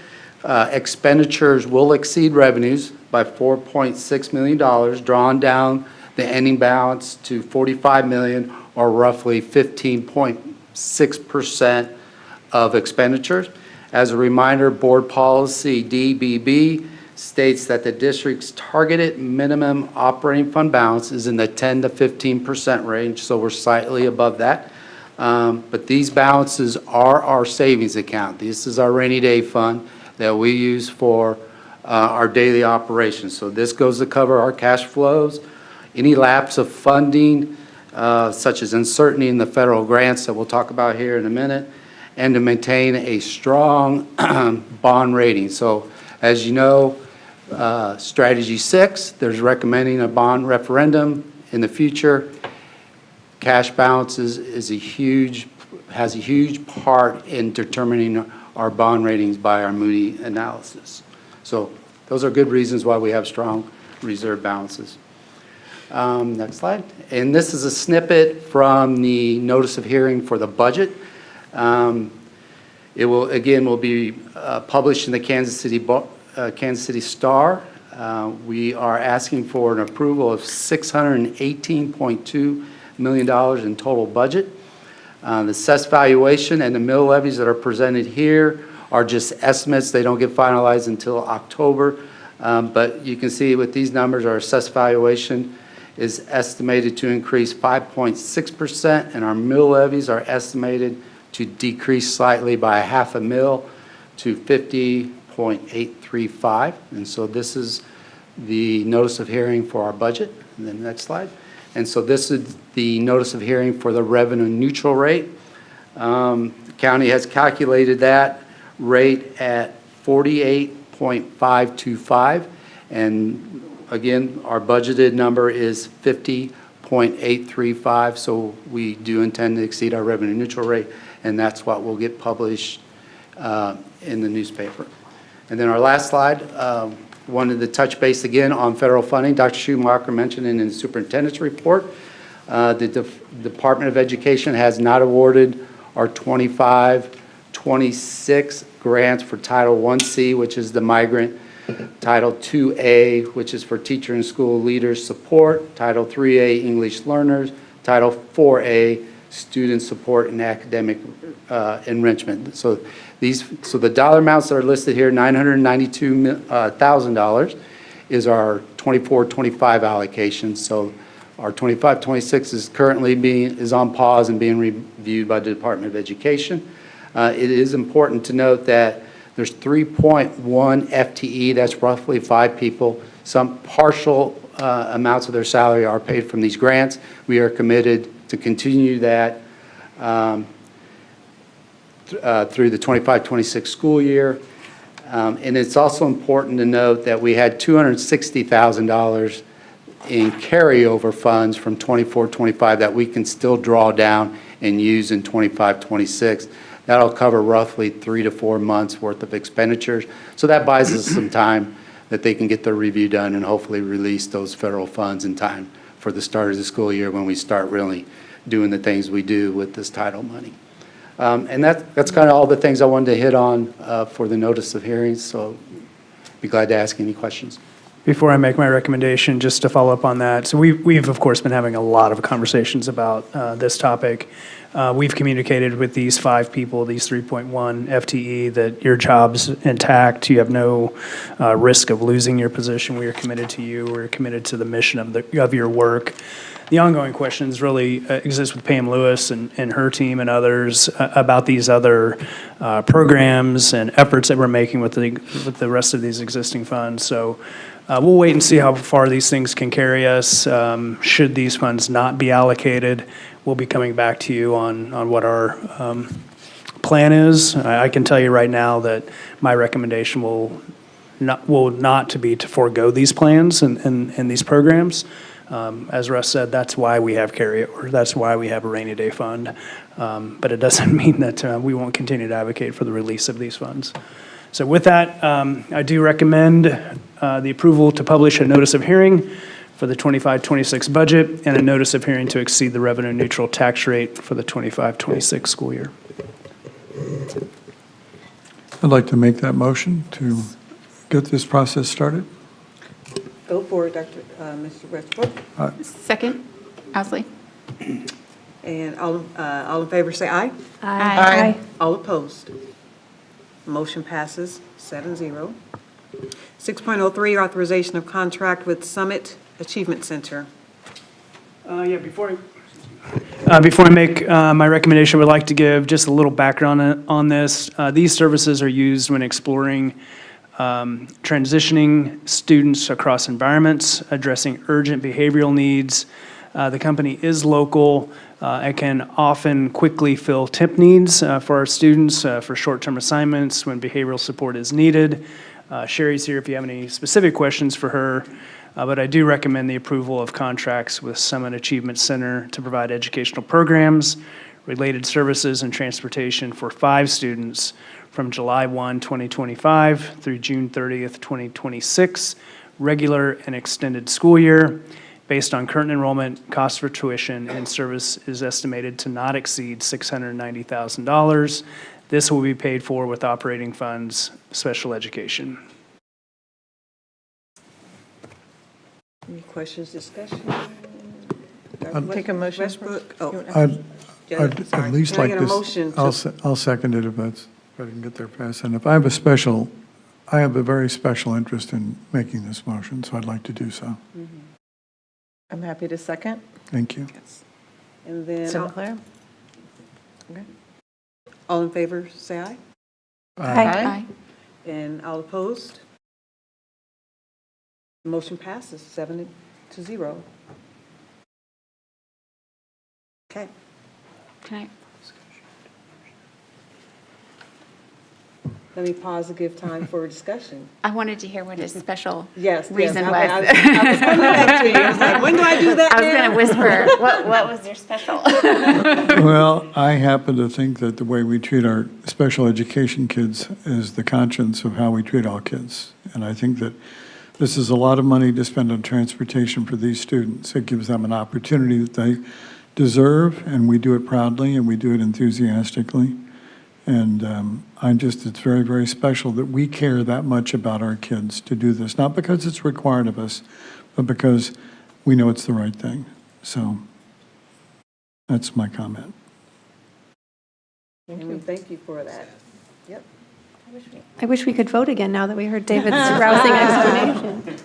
expenditures will exceed revenues by $4.6 million, drawing down the ending balance to $45 million, or roughly 15.1% 6% of expenditures. As a reminder, Board Policy DBB states that the district's targeted minimum operating fund balance is in the 10 to 15% range, so we're slightly above that. But these balances are our savings account. This is our rainy day fund that we use for our daily operations. So this goes to cover our cash flows, any lapse of funding, such as uncertainty in the federal grants that we'll talk about here in a minute, and to maintain a strong bond rating. So as you know, Strategy 6, there's recommending a bond referendum in the future. Cash balances has a huge part in determining our bond ratings by our Moody analysis. So those are good reasons why we have strong reserve balances. Next slide. And this is a snippet from the notice of hearing for the budget. It will be published in the Kansas City Star. We are asking for an approval of $618.2 million in total budget. The assessed valuation and the mill levies that are presented here are just estimates. They don't get finalized until October. But you can see with these numbers, our assessed valuation is estimated to increase 5.6%, and our mill levies are estimated to decrease slightly by $0.5 to 50.835. And so this is the notice of hearing for our budget. And then next slide. And so this is the notice of hearing for the revenue neutral rate. The county has calculated that rate at 48.525. And again, our budgeted number is 50.835. So we do intend to exceed our revenue neutral rate, and that's what will get published in the newspaper. And then our last slide, wanted to touch base again on federal funding. Dr. Schumacher mentioned in his superintendent's report, the Department of Education has not awarded our 25-26 grants for Title 1C, which is the migrant, Title 2A, which is for teacher and school leaders support, Title 3A, English learners, Title 4A, student support and academic enrichment. So the dollar amounts that are listed here, $992,000 is our 24-25 allocation. So our 25-26 is currently is on pause and being reviewed by the Department of Education. It is important to note that there's 3.1 FTE, that's roughly 5 people. Some partial amounts of their salary are paid from these grants. We are committed to continue that through the 25-26 school year. And it's also important to note that we had $260,000 in carryover funds from 24-25 that we can still draw down and use in 25-26. That'll cover roughly 3 to 4 months worth of expenditures. So that buys us some time that they can get their review done and hopefully release those federal funds in time for the start of the school year when we start really doing the things we do with this title money. And that's kind of all the things I wanted to hit on for the notice of hearings, so be glad to ask any questions. Before I make my recommendation, just to follow up on that, so we've of course been having a lot of conversations about this topic. We've communicated with these 5 people, these 3.1 FTE, that your job's intact. You have no risk of losing your position. We are committed to you. We're committed to the mission of your work. The ongoing questions really exist with Pam Lewis and her team and others about these other programs and efforts that we're making with the rest of these existing funds. So we'll wait and see how far these things can carry us. Should these funds not be allocated, we'll be coming back to you on what our plan is. I can tell you right now that my recommendation will not to be to forego these plans and these programs. As Russ said, that's why we have carryover. That's why we have a rainy day fund. But it doesn't mean that we won't continue to advocate for the release of these funds. So with that, I do recommend the approval to publish a notice of hearing for the 25-26 budget and a notice of hearing to exceed the revenue neutral tax rate for the 25-26 school year. I'd like to make that motion to get this process started. Go for it, Mr. Westbrook. Second, Ousley. And all in favor say aye. Aye. All opposed? Motion passes 7-0. 6.03, authorization of contract with Summit Achievement Center. Before I make my recommendation, I would like to give just a little background on this. These services are used when exploring transitioning students across environments, addressing urgent behavioral needs. The company is local and can often quickly fill temp needs for our students for short-term assignments when behavioral support is needed. Sherry's here if you have any specific questions for her. But I do recommend the approval of contracts with Summit Achievement Center to provide educational programs, related services, and transportation for 5 students from July 1, 2025 through June 30th, 2026, regular and extended school year. Based on current enrollment, cost for tuition and service is estimated to not exceed $690,000. This will be paid for with operating funds, special education. Any questions, discussion? Take a motion. Westbrook? Oh, I'd sorry. at least Can I like get a motion this, to- I'll second it if I can get there fast. And if I have a very special interest in making this motion, so I'd like to do so. I'm happy to second. Thank you. And then, Sinclair? all in favor, say aye. Aye. And all opposed? Motion passes 7-0. Okay. Can I, Let me pause to give time for discussion. I wanted to hear what his special Yes. reason I was. was coming back to you. I was like, when do I do that I was now? going to whisper, what was their special? Well, I happen to think that the way we treat our special education kids is the conscience of how we treat all kids. And I think that this is a lot of money to spend on transportation for these students. It gives them an opportunity that they deserve, and we do it proudly, and we do it enthusiastically. And it's very, very special that we care that much about our kids to do this, not because it's required of us, but because we know it's the right thing. So that's my comment. And we thank you for that. Yep. I wish we could vote again now that we heard David's rousing explanation.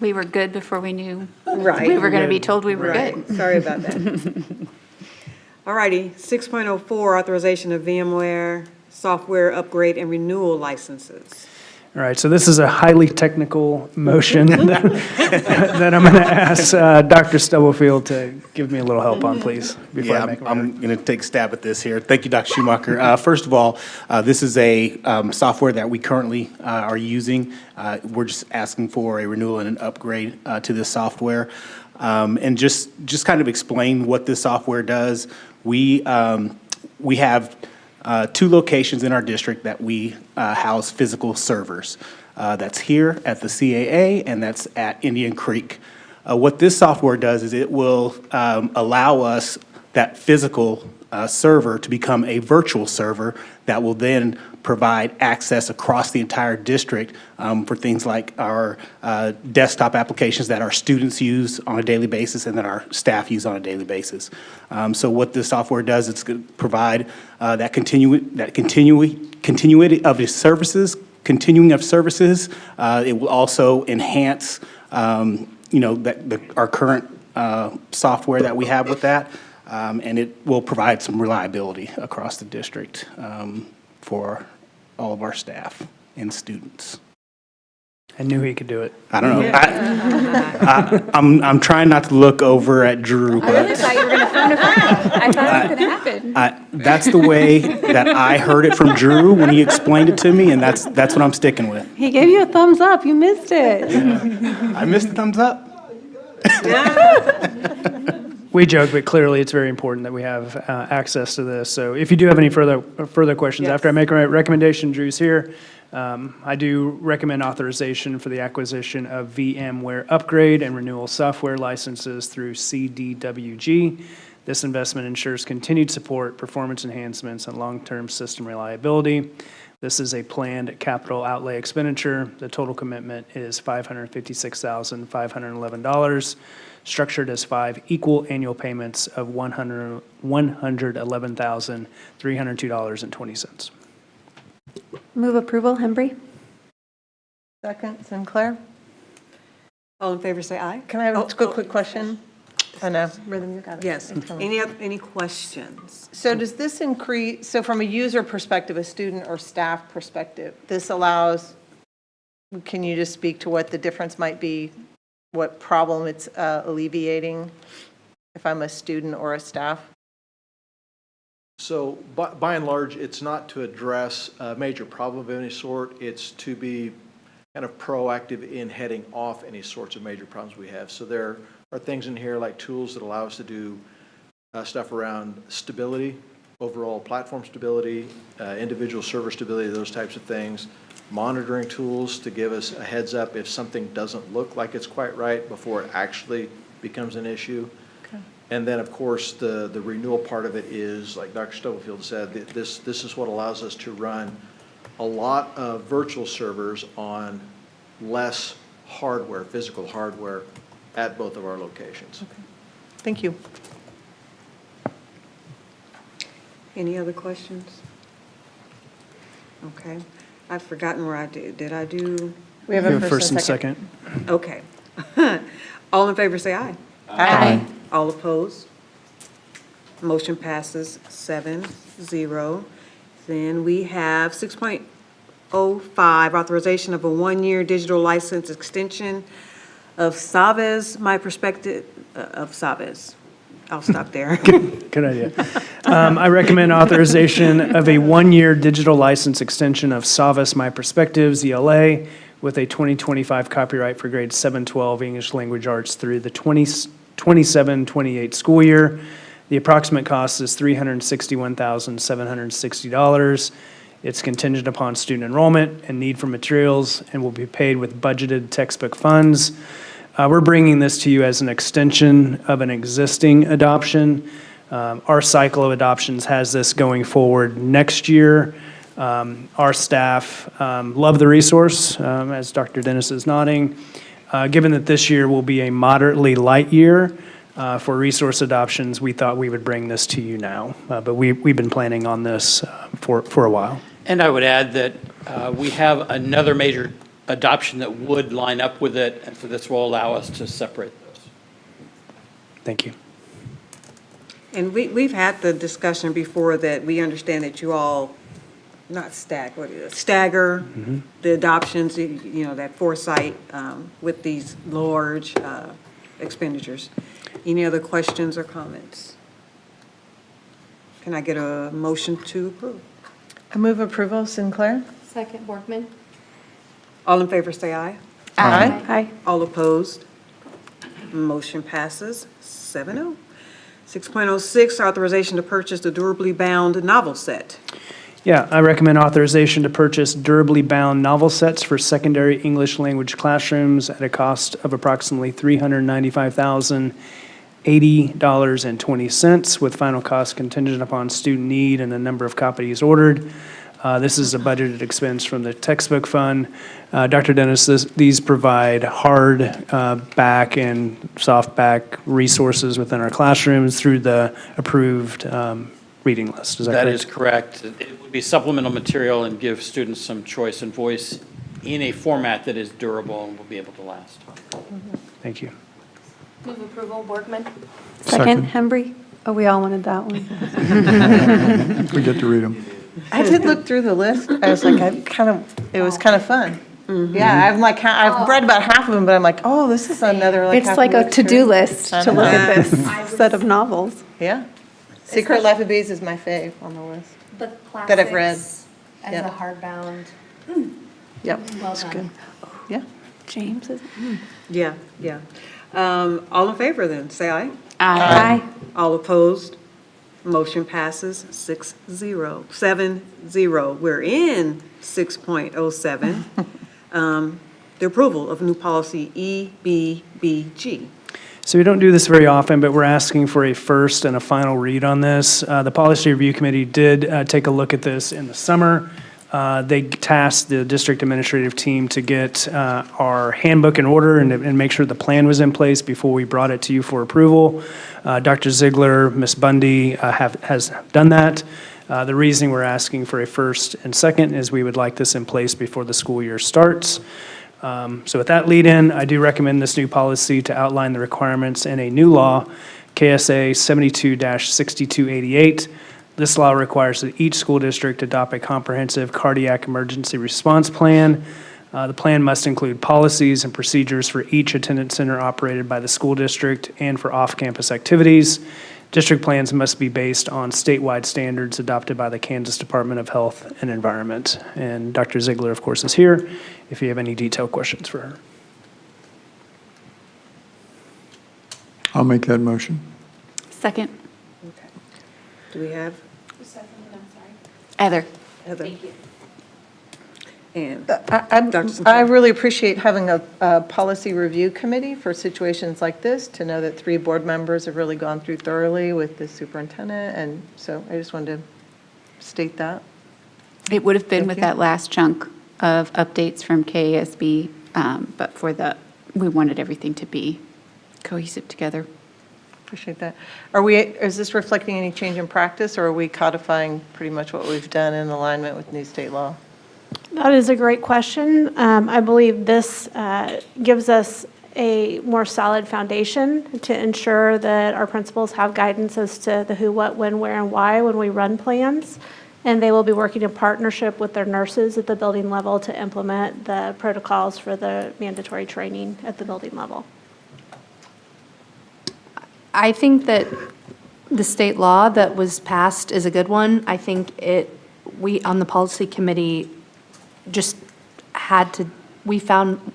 We were good before we knew Right. we were going to be told we were Right. good. Sorry about that. All righty, 6.04, authorization of VMware software upgrade and renewal licenses. All right, so this is a highly technical motion that I'm going to ask Dr. Stubblefield to give me a little help on, please, before I make my I'm going to take a stab at this here. Thank you, Dr. Schumacher. First of all, this is a software that we currently are using. We're just asking for a renewal and an upgrade to this software. And just kind of explain what this software does. We have 2 locations in our district that we house physical servers. That's here at the CAA, and that's at Indian Creek. What this software does is it will allow us, that physical server, to become a virtual server that will then provide access across the entire district for things like our desktop applications that our students use on a daily basis and that our staff use on a daily basis. So what this software does, it's going to provide that continuity of the services, continuing of services. It will also enhance, our current software that we have with that, and it will provide some reliability across the district for all of our staff and students. I knew he could do it. I don't know. I'm trying not to look over at Drew, I really but thought you were going to phone a friend. I thought it was going to happen. that's the way that I heard it from Drew when he explained it to me, and that's what I'm sticking with. He gave you a thumbs up. You missed it. I missed the thumbs up. We joke, but clearly it's very important that we have access to this. So if you do have any further questions, Yes. after I make my recommendation, Drew's here. I do recommend authorization for the acquisition of VMware upgrade and renewal software licenses through CDWG. This investment ensures continued support, performance enhancements, and long-term system reliability. This is a planned capital outlay expenditure. The total commitment is $556,511, structured as 5 equal annual payments of $111,302.20. Move approval, Hembry? Second, Sinclair? All in favor, say aye. Can I have a quick question? I know. Rhythm, you got it. Yes. Any questions? So does this increase, so from a user perspective, a student or staff perspective, this allows, can you just speak to what the difference might be, what problem it's alleviating if I'm a student or a staff? So by and large, it's not to address a major problem of any sort. It's to be kind of proactive in heading off any sorts of major problems we have. So there are things in here like tools that allow us to do stuff around stability, overall platform stability, individual server stability, those types of things. Monitoring tools to give us a heads up if something doesn't look like it's quite right before it actually becomes an issue. And then, of course, the renewal part of it is, like Dr. Stubblefield said, this is what allows us to run a lot of virtual servers on less hardware, physical hardware, at both of our locations. Okay. Thank you. Any other questions? Okay. I've forgotten where I did. Did I do? We have a first and second. Okay. All in favor, say aye. Aye. All opposed? Motion passes 7-0. Then we have 6.05, authorization of a one-year digital license extension of Savez, my perspective, of Savez. I'll stop there. Good idea. I recommend authorization of a one-year digital license extension of Savas My Perspectives, ELA, with a 2025 copyright for grades 7-12 English Language Arts through the 27-28 school year. The approximate cost is $361,760. It's contingent upon student enrollment and need for materials and will be paid with budgeted textbook funds. We're bringing this to you as an extension of an existing adoption. Our cycle of adoptions has this going forward next year. Our staff love the resource, as Dr. Dennis is nodding. Given that this year will be a moderately light year for resource adoptions, we thought we would bring this to you now. But we've been planning on this for a while. And I would add that we have another major adoption that would line up with it, and so this will allow us to separate those. Thank you. And we've had the discussion before that we understand that you all, not stagger the adoptions, you know, that foresight with these large expenditures. Any other questions or comments? Can I get a motion to approve? I move approval, Sinclair? Second, Borgman? All in favor, say aye. Aye. Aye. All opposed? Motion passes 7-0. 6.06, authorization to purchase the durably bound novel set. Yeah, I recommend authorization to purchase durably bound novel sets for secondary English language classrooms at a cost of approximately $395,080.20, with final cost contingent upon student need and the number of copies ordered. This is a budgeted expense from the textbook fund. Dr. Dennis, these provide hard back and soft back resources within our classrooms through the approved reading list. Is that correct? That is correct. It would be supplemental material and give students some choice and voice in a format that is durable and will be able to last. Thank you. Move approval, Borgman? Second. Second, Hembry? Oh, we all wanted that one. We get to read them. I did look through the list. I was like, it was kind of fun. Yeah, I've read about half of them, but I'm like, oh, this is another like. It's like a to-do list to look at this set of novels. Yeah. Secret Life of Bees is my fave on the list. The That I've read. classics as Yep. a hardbound. Yep, Well it's done. good. Yeah. James is. Yeah. All in favor then, say aye. Aye. All opposed? Motion passes 6-0, 7-0. We're in 6.07, the approval of new policy EBBG. So we don't do this very often, but we're asking for a first and a final read on this. The Policy Review Committee did take a look at this in the summer. They tasked the district administrative team to get our handbook in order and make sure the plan was in place before we brought it to you for approval. Dr. Ziegler, Ms. Bundy has done that. The reason we're asking for a first and second is we would like this in place before the school year starts. So with that lead in, I do recommend this new policy to outline the requirements in a new law, KSA 72-6288. This law requires that each school district adopt a comprehensive cardiac emergency response plan. The plan must include policies and procedures for each attendance center operated by the school district and for off-campus activities. District plans must be based on statewide standards adopted by the Kansas Department of Health and Environment. And Dr. Ziegler, of course, is here if you have any detailed questions for her. I'll make that motion. Second. Do we have Heather. Heather? Thank you. And I really appreciate having a policy review committee for situations like this, to know that 3 board members have really gone through thoroughly with the superintendent, and so I just wanted to state that. It would have been Thank with you. that last chunk of updates from KASB, but we wanted everything to be cohesive together. Appreciate that. Is this reflecting any change in practice, or are we codifying pretty much what we've done in alignment with new state law? That is a great question. I believe this gives us a more solid foundation to ensure that our principals have guidance as to the who, what, when, where, and why when we run plans. And they will be working in partnership with their nurses at the building level to implement the protocols for the mandatory training at the building level. I think that the state law that was passed is a good one. I think we on the policy committee just we found,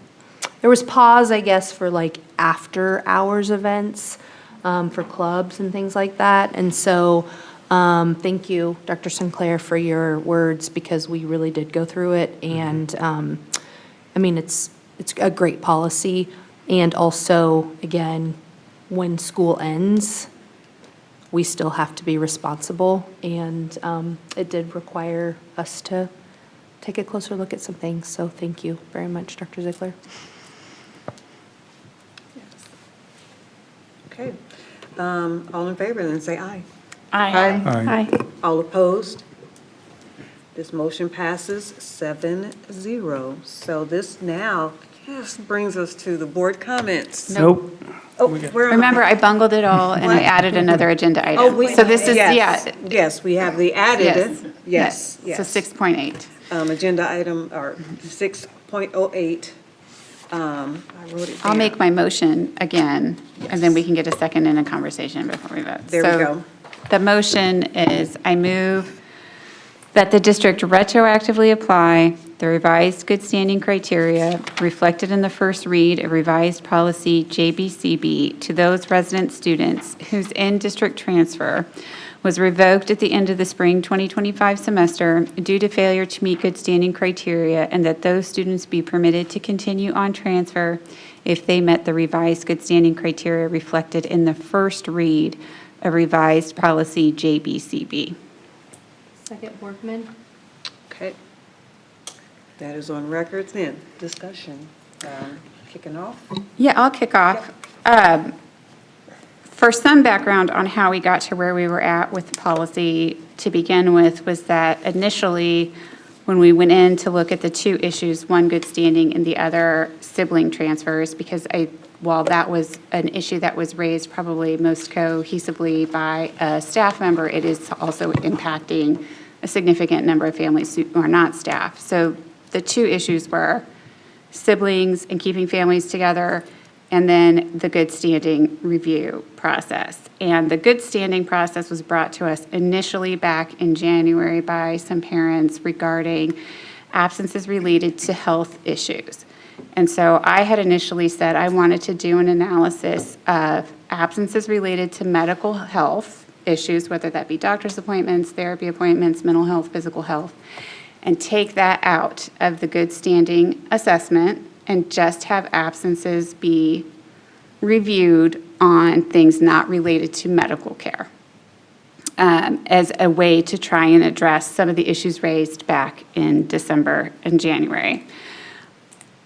there was pause, I guess, for like after hours events for clubs and things like that. And so thank you, Dr. Sinclair, for your words, because we really did go through it. And I mean, it's a great policy. And also, again, when school ends, we still have to be responsible, and it did require us to take a closer look at some things, so thank you very much, Dr. Ziegler. Okay. All in favor, then say aye. Aye. Aye. All opposed? This motion passes 7-0. So this now brings us to the board comments. Nope. Oh, where am I? Remember, I bungled it all and I added another agenda item. So this is, yes, yes, we have the added, yes, So 6.8. Agenda item, or 6.08. I wrote it I'll down. make my motion again, and then we can get a second and a conversation before we vote. There we So go. the motion is, I move that the district retroactively apply the revised good standing criteria reflected in the first read of revised policy JBCB to those resident students whose in-district transfer was revoked at the end of the spring 2025 semester due to failure to meet good standing criteria, and that those students be permitted to continue on transfer if they met the revised good standing criteria reflected in the first read of revised policy JBCB. Second, Workman. Okay. That is on record then. Discussion. Kicking off. Yeah, I'll kick off. For some background on how we got to where we were at with the policy to begin with, was that initially, when we went in to look at the 2 issues, one good standing and the other sibling transfers, because while that was an issue that was raised probably most cohesively by a staff member, it is also impacting a significant number of families who are not staff. So the 2 issues were siblings and keeping families together, and then the good standing review process. And the good standing process was brought to us initially back in January by some parents regarding absences related to health issues. And so I had initially said I wanted to do an analysis of absences related to medical health issues, whether that be doctor's appointments, therapy appointments, mental health, physical health, and take that out of the good standing assessment and just have absences be reviewed on things not related to medical care. as a way to try and address some of the issues raised back in December and January.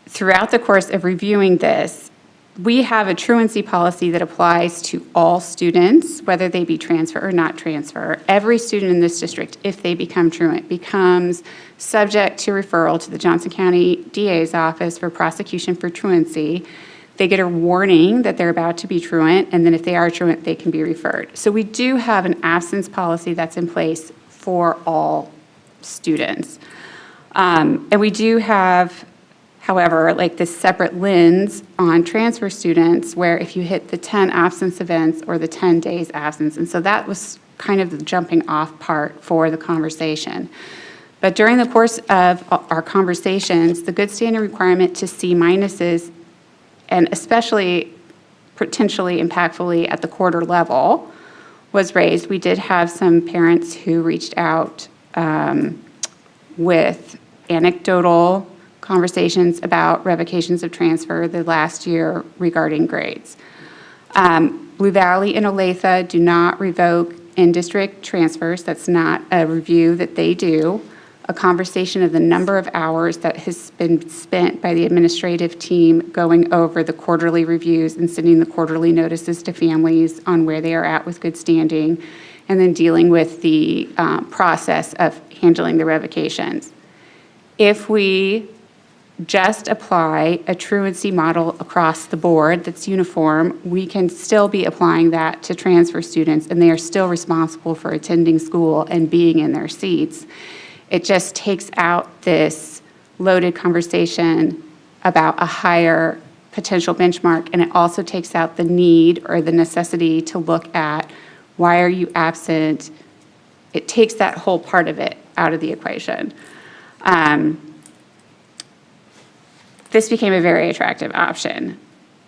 Throughout the course of reviewing this, we have a truancy policy that applies to all students, whether they be transfer or not transfer. Every student in this district, if they become truant, becomes subject to referral to the Johnson County DA's office for prosecution for truancy. They get a warning that they're about to be truant, and then if they are truant, they can be referred. So we do have an absence policy that's in place for all students. And we do have, however, like this separate lens on transfer students where if you hit the 10 absence events or the 10 days absence, and so that was kind of the jumping off part for the conversation. But during the course of our conversations, the good standing requirement to C minuses, and especially potentially impactfully at the quarter level, was raised. We did have some parents who reached out with anecdotal conversations about revocations of transfer the last year regarding grades. Blue Valley and Olathe do not revoke in-district transfers. That's not a review that they do. A conversation of the number of hours that has been spent by the administrative team going over the quarterly reviews and sending the quarterly notices to families on where they are at with good standing, and then dealing with the process of handling the revocations. If we just apply a truancy model across the board that's uniform, we can still be applying that to transfer students, and they are still responsible for attending school and being in their seats. It just takes out this loaded conversation about a higher potential benchmark, and it also takes out the need or the necessity to look at why are you absent. It takes that whole part of it out of the equation. This became a very attractive option,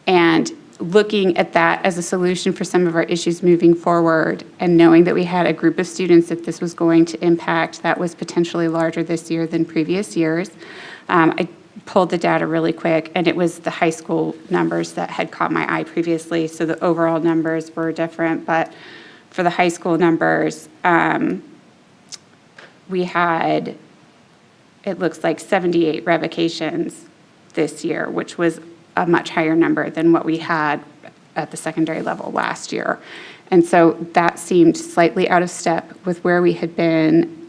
and looking at that as a solution for some of our issues moving forward, and knowing that we had a group of students that this was going to impact that was potentially larger this year than previous years. I pulled the data really quick, and it was the high school numbers that had caught my eye previously, so the overall numbers were different, but for the high school numbers, we had, it looks like 78 revocations this year, which was a much higher number than what we had at the secondary level last year. And so that seemed slightly out of step with where we had been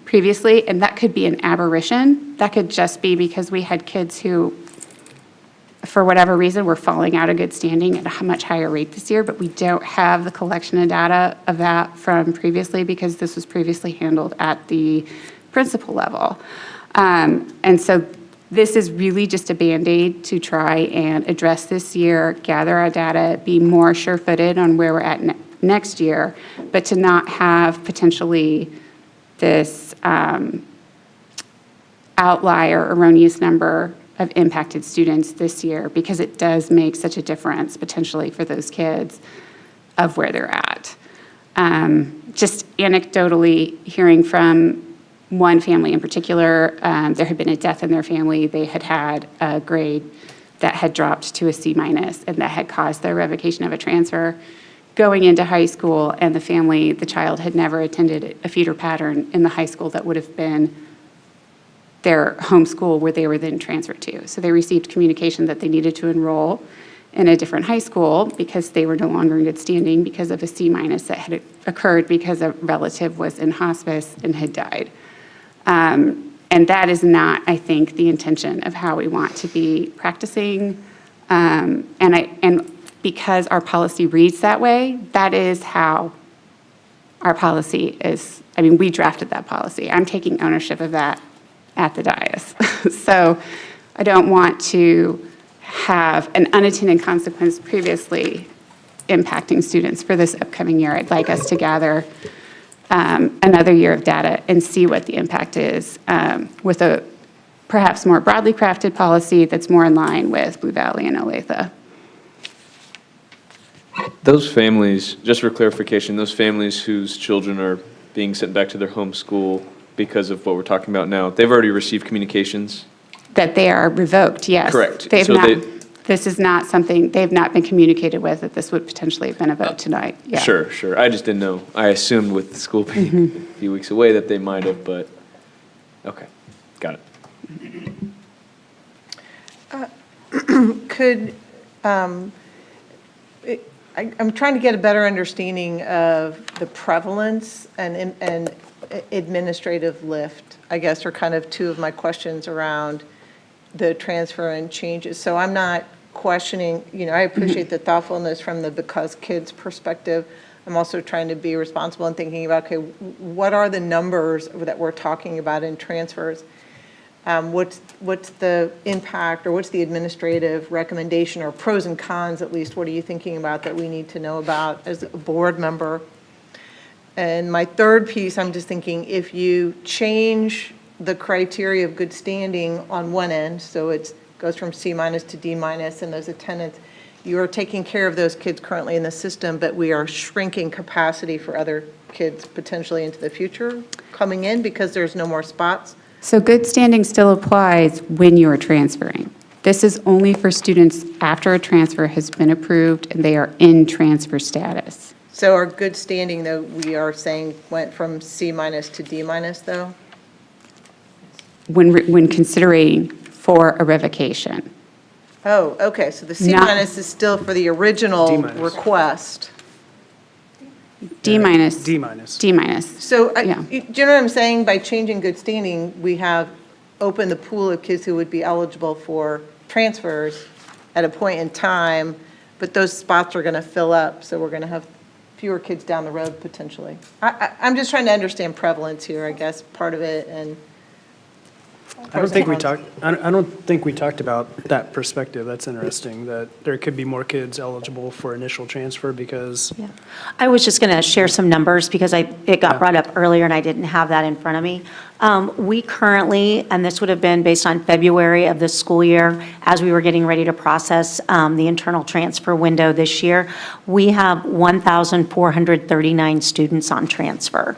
previously, and that could be an aberration. That could just be because we had kids who, for whatever reason, were falling out of good standing at a much higher rate this year, but we don't have the collection of data of that from previously because this was previously handled at the principal level. And so this is really just a Band-Aid to try and address this year, gather our data, be more sure-footed on where we're at next year, but to not have potentially this outlier erroneous number of impacted students this year, because it does make such a difference potentially for those kids of where they're at. Just anecdotally hearing from one family in particular, there had been a death in their family. They had had a grade that had dropped to a C minus, and that had caused their revocation of a transfer going into high school, and the child had never attended a feeder pattern in the high school that would have been their home school where they were then transferred to. So they received communication that they needed to enroll in a different high school because they were no longer in good standing because of a C minus that had occurred because a relative was in hospice and had died. And that is not, I think, the intention of how we want to be practicing. And because our policy reads that way, that is how our policy is. I mean, we drafted that policy. I'm taking ownership of that at the dais. So I don't want to have an unintended consequence previously impacting students for this upcoming year. I'd like us to gather another year of data and see what the impact is with a perhaps more broadly crafted policy that's more in line with Blue Valley and Olathe. Those families, just for clarification, those families whose children are being sent back to their home school because of what we're talking about now, they've already received communications? That they are revoked, yes. Correct. They've So not. This is not something, they've not been communicated with, that this would potentially have been a vote tonight. Yeah. Sure, sure. I just didn't know. I assumed with the school being a few weeks away that they might have, but, okay, got it. Could, I'm trying to get a better understanding of the prevalence and administrative lift, I guess, are kind of two of my questions around the transfer and changes. So I'm not questioning, I appreciate the thoughtfulness from the because kids perspective. I'm also trying to be responsible and thinking about, okay, what are the numbers that we're talking about in transfers? What's the impact, or what's the administrative recommendation, or pros and cons at least? What are you thinking about that we need to know about as a board member? And my third piece, I'm just thinking, if you change the criteria of good standing on one end, so it goes from C- to D- and those attendance, you are taking care of those kids currently in the system, but we are shrinking capacity for other kids potentially into the future coming in because there's no more spots. So good standing still applies when you're transferring. This is only for students after a transfer has been approved and they are in transfer status. So our good standing, though, we are saying went from C- to D- though? When considering for a revocation. Oh, okay, so the C- Not- is still for the original D-. request. D-. D-. So, Yeah. do you know what I'm saying? By changing good standing, we have opened the pool of kids who would be eligible for transfers at a point in time, but those spots are going to fill up, so we're going to have fewer kids down the road potentially. I'm just trying to understand prevalence here, I guess, part of it, and I don't think we talked about that perspective. That's interesting, that there could be more kids eligible for initial transfer because. Yeah. I was just going to share some numbers because it got brought up earlier and I didn't have that in front of me. We currently, and this would have been based on February of this school year, as we were getting ready to process the internal transfer window this year, we have 1,439 students on transfer.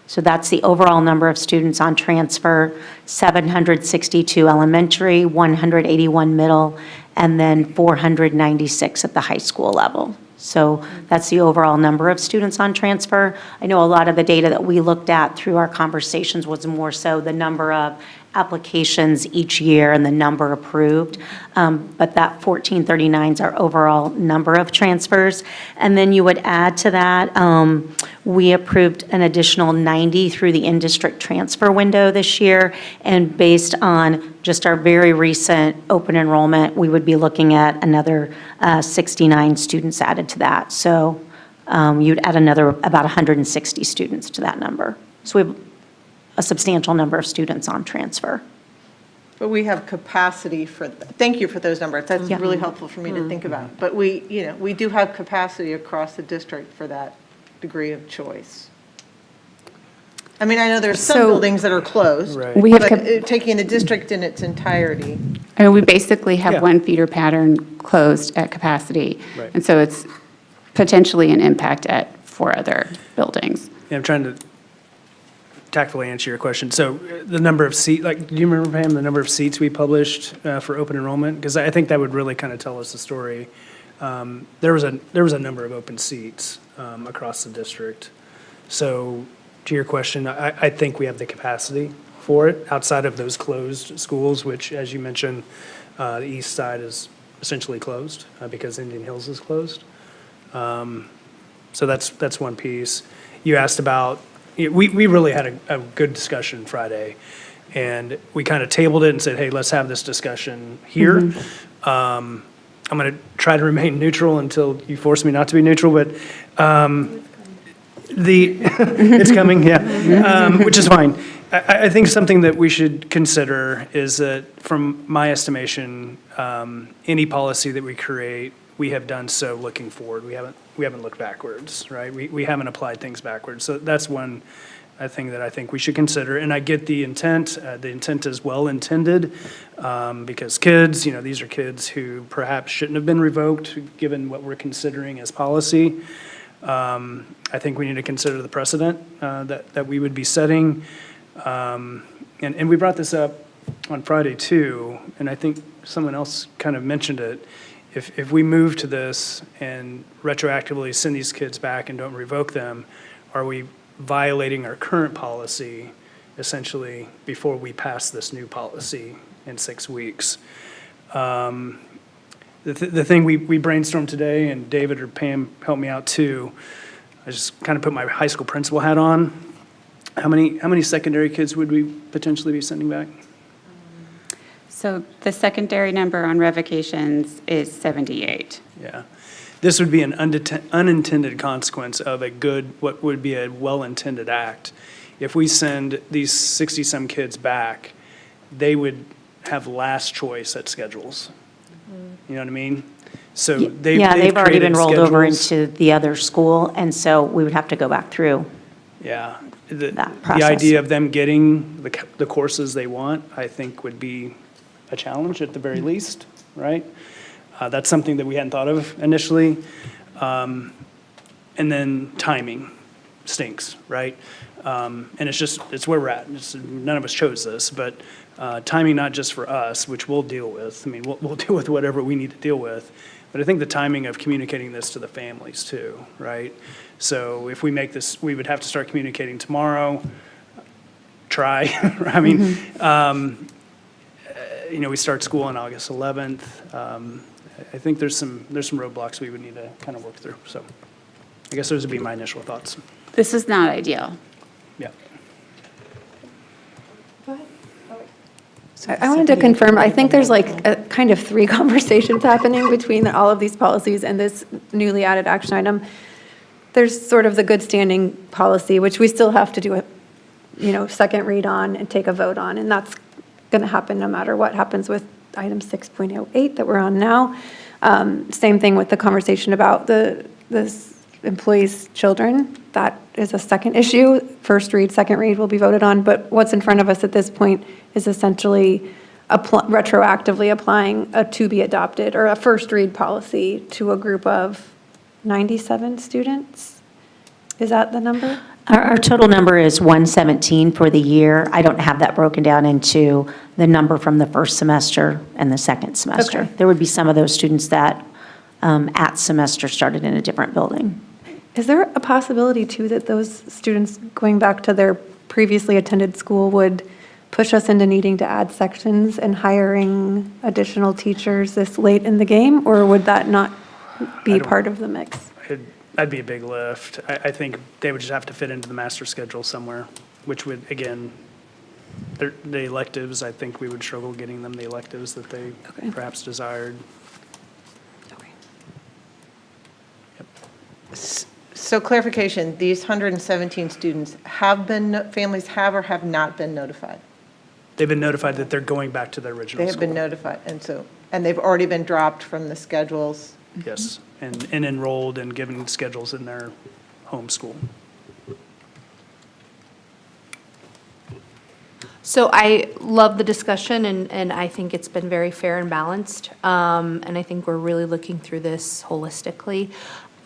So that's the overall number of students on transfer, 762 elementary, 181 middle, and then 496 at the high school level. So that's the overall number of students on transfer. I know a lot of the data that we looked at through our conversations was more so the number of applications each year and the number approved. But that 1439 is our overall number of transfers. And then you would add to that, we approved an additional 90 through the in-district transfer window this year. And based on just our very recent open enrollment, we would be looking at another 69 students added to that. So you'd add another about 160 students to that number. So we have a substantial number of students on transfer. but we have capacity for, thank you for those numbers. That's Yeah. really helpful for me to think about. But we do have capacity across the district for that degree of choice. I mean, I know there's some So- buildings that are closed, Right. We have but taking the district in its entirety. I mean, we basically have Yeah. one feeder pattern closed at capacity. Right. And so it's potentially an impact at 4 other buildings. Yeah, I'm trying to tactfully answer your question. So the number of seat, do you remember, Pam, the number of seats we published for open enrollment? Because I think that would really kind of tell us the story. There was a number of open seats across the district. So to your question, I think we have the capacity for it outside of those closed schools, which, as you mentioned, the east side is essentially closed because Indian Hills is closed. So that's one piece. You asked about, we really had a good discussion Friday, and we kind of tabled it and said, hey, let's have this discussion here. I'm going to try to remain neutral until you force me not to be neutral, but it's coming, yeah, which is fine. I think something that we should consider is that, from my estimation, any policy that we create, we have done so looking forward. We haven't looked backwards, right? We haven't applied things backwards. So that's one thing that I think we should consider. And I get the intent. The intent is well intended because kids, these are kids who perhaps shouldn't have been revoked given what we're considering as policy. I think we need to consider the precedent that we would be setting. And we brought this up on Friday too, and I think someone else kind of mentioned it, if we move to this and retroactively send these kids back and don't revoke them, are we violating our current policy essentially before we pass this new policy in 6 weeks? The thing we brainstormed today, and David or Pam helped me out too, I just kind of put my high school principal hat on. How many secondary kids would we potentially be sending back? So the secondary number on revocations is 78. Yeah. This would be an unintended consequence of what would be a well-intended act. If we send these 60-some kids back, they would have last choice at schedules. You know what I mean? So they've already been created rolled over schedules. into the other school, and so we would have to go back through. Yeah. that The process. idea of them getting the courses they want, I think would be a challenge at the very least, right? That's something that we hadn't thought of initially. And then timing stinks, right? And it's where we're at. None of us chose this, but timing not just for us, which we'll deal with. I mean, we'll deal with whatever we need to deal with. But I think the timing of communicating this to the families too, right? So if we make this, we would have to start communicating tomorrow. Try, I mean, we start school on August 11th. I think there's some roadblocks we would need to kind of work through. So I guess those would be my initial thoughts. This is not ideal. Yeah. I wanted to confirm, I think there's like a kind of three conversations happening between all of these policies and this newly added action item. There's sort of the good standing policy, which we still have to do a, second read on and take a vote on, and that's going to happen no matter what happens with item 6.08 that we're on now. Same thing with the conversation about the employees' children. That is a second issue. First read, second read will be voted on, but what's in front of us at this point is essentially retroactively applying a to-be-adopted or a first read policy to a group of 97 students. Is that the number? Our total number is 117 for the year. I don't have that broken down into the number from the first semester and the second semester. Okay. There would be some of those students that at semester started in a different building. Is there a possibility, too, that those students going back to their previously attended school would push us into needing to add sections and hiring additional teachers this late in the game, or would that not be part of the mix? That'd be a big lift. I think they would just have to fit into the master schedule somewhere, which would, again, the electives, I think we would struggle getting them the electives that they perhaps desired. So clarification, these 117 students families have or have not been notified? They've been notified that they're going back to their original They have school. been notified, and they've already been dropped from the schedules? Yes, and enrolled and given schedules in their home school. So I love the discussion, and I think it's been very fair and balanced. And I think we're really looking through this holistically.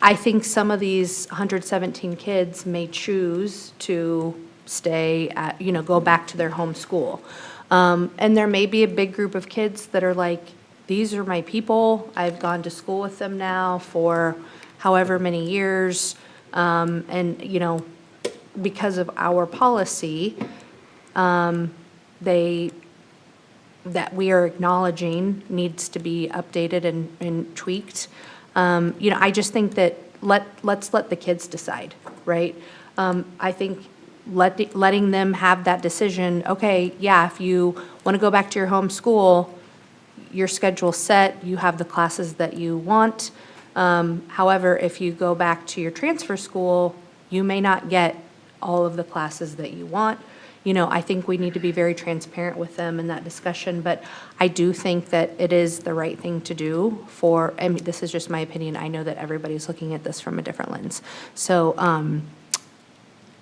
I think some of these 117 kids may choose to stay at, go back to their home school. And there may be a big group of kids that are like, these are my people. I've gone to school with them now for however many years. And, because of our policy, that we are acknowledging needs to be updated and tweaked. I just think that let's let the kids decide, right? I think letting them have that decision, okay, yeah, if you want to go back to your home school, your schedule's set, you have the classes that you want. However, if you go back to your transfer school, you may not get all of the classes that you want. I think we need to be very transparent with them in that discussion, but I do think that it is the right thing to do this is just my opinion. I know that everybody's looking at this from a different lens. So I'm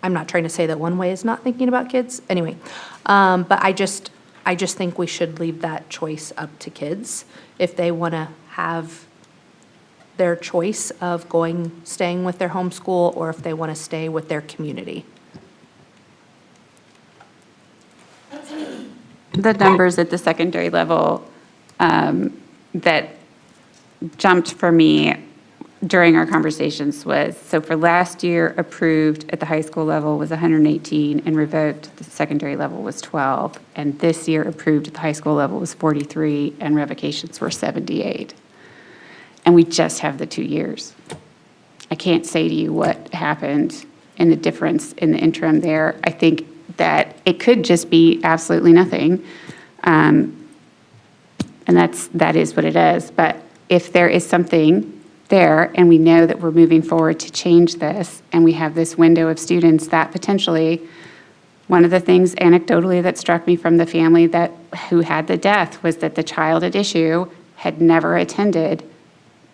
not trying to say that one way is not thinking about kids. Anyway, but I just think we should leave that choice up to kids if they want to have their choice of staying with their home school, or if they want to stay with their community. the numbers at the secondary level that jumped for me during our conversations was, so for last year, approved at the high school level was 118 and revoked at the secondary level was 12. And this year, approved at the high school level was 43 and revocations were 78. And we just have the 2 years. I can't say to you what happened and the difference in the interim there. I think that it could just be absolutely nothing. And that is what it is. But if there is something there and we know that we're moving forward to change this and we have this window of students that potentially, one of the things anecdotally that struck me from the family who had the death was that the child at issue had never attended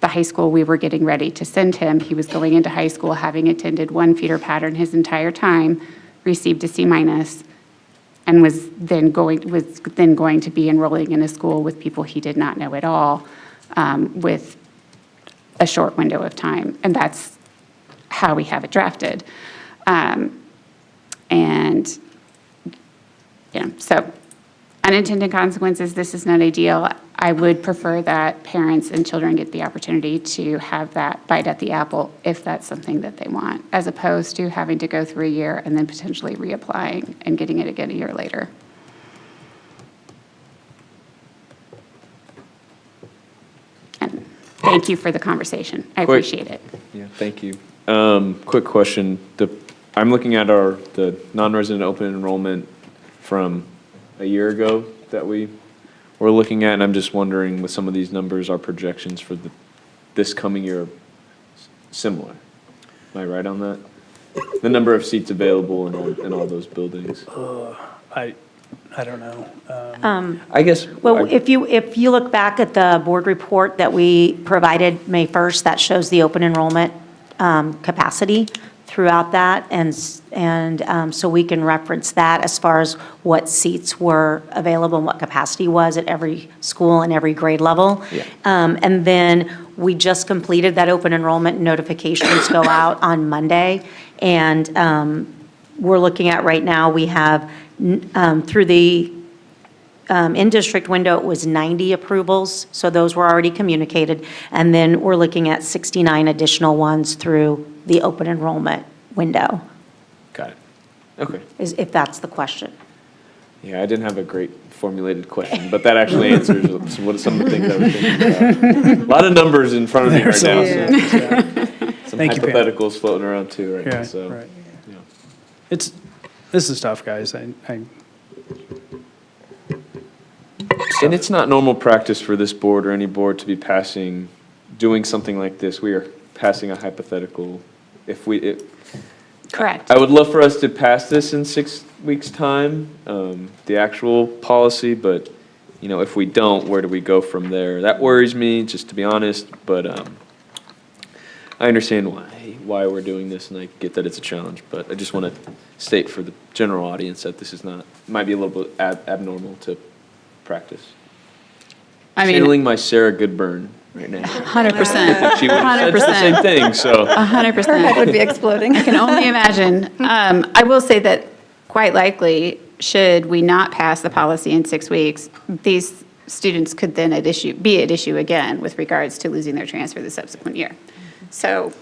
the high school we were getting ready to send him. He was going into high school having attended one feeder pattern his entire time, received a C-, and was then going to be enrolling in a school with people he did not know at all, with a short window of time. And that's how we have it drafted. So unintended consequences, this is not ideal. I would prefer that parents and children get the opportunity to have that bite at the apple if that's something that they want, as opposed to having to go through a year and then potentially reapplying and getting it again a year later. And thank you for the conversation. I appreciate it. Yeah, thank you. Quick question. I'm looking at the non-resident open enrollment from a year ago that we were looking at, and I'm just wondering with some of these numbers, our projections for this coming year are similar. Am I right on that? The number of seats available in all those buildings. I don't know. I guess. Well, if you look back at the board report that we provided May 1st, that shows the open enrollment capacity throughout that, and so we can reference that as far as what seats were available and what capacity was at every school and every grade level. Yeah. And then we just completed that open enrollment. Notifications go out on Monday, and we're looking at right now, we have through the in-district window, it was 90 approvals, so those were already communicated. And then we're looking at 69 additional ones through the open enrollment window, Got it. Okay. if that's the question. Yeah, I didn't have a great formulated question, but that actually answers some of the things I was thinking about. A lot of numbers in front of me right now. Some Thank you, Pam. hypotheticals floating around too right now. Yeah, So, right. yeah. This is tough, guys. And it's not normal practice for this board or any board to be doing something like this. We are passing a hypothetical. Correct. I would love for us to pass this in 6 weeks' time, the actual policy, but, if we don't, where do we go from there? That worries me, just to be honest, but I understand why we're doing this, and I get that it's a challenge, but I just want to state for the general audience that this might be a little bit abnormal to practice. Channeling my Sarah Goodburn right now. 100%. She would have said the same thing, so. 100%. Her head would be exploding. I can only imagine. I will say that quite likely, should we not pass the policy in 6 weeks, these students could then be at issue again with regards to losing their transfer the subsequent year. So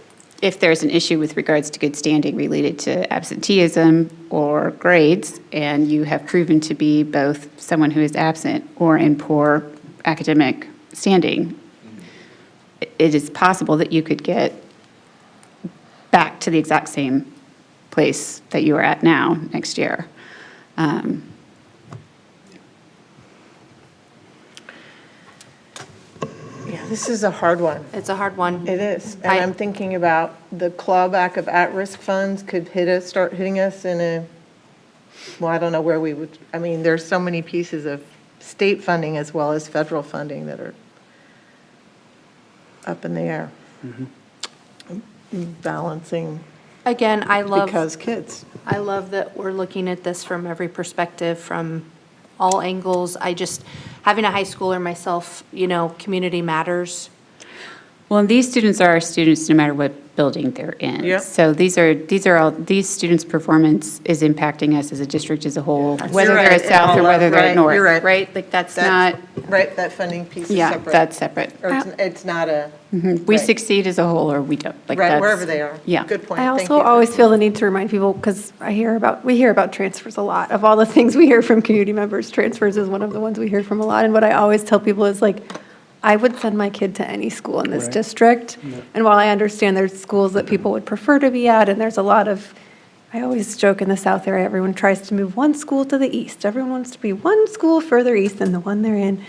if there's an issue with regards to good standing related to absenteeism or grades, and you have proven to be both someone who is absent or in poor academic standing, it is possible that you could get back to the exact same place that you are at now next year. Yeah, this is a hard one. It's a hard one. It is. And I'm thinking about the clawback of at-risk funds could start hitting us I don't know where we would, there's so many pieces of state funding as well as federal funding that are up in the air. Balancing. Again, Because kids. I love that we're looking at this from every perspective, from all angles. Having a high schooler myself, community matters. Well, and these students are our students no matter what building they're in. Yep. So these students' performance is impacting us as a district as a whole, whether You're they're right. at South or whether they're Right, at North. you're right. Right? Like that's not, Right, that funding piece is yeah, separate. that's separate. Or it's not a. We right. succeed as a whole or we don't. Like Right, that's- wherever they are. Yeah. Good point. I Thank also you. always feel the need to remind people, because we hear about transfers a lot. Of all the things we hear from community members, transfers is one of the ones we hear from a lot. And what I always tell people is like, I would send my kid to any school in this district. And while I understand there's schools that people would prefer to be at, and there's a lot of, I always joke in the South area, everyone tries to move one school to the east. Everyone wants to be one school further east than the one they're in.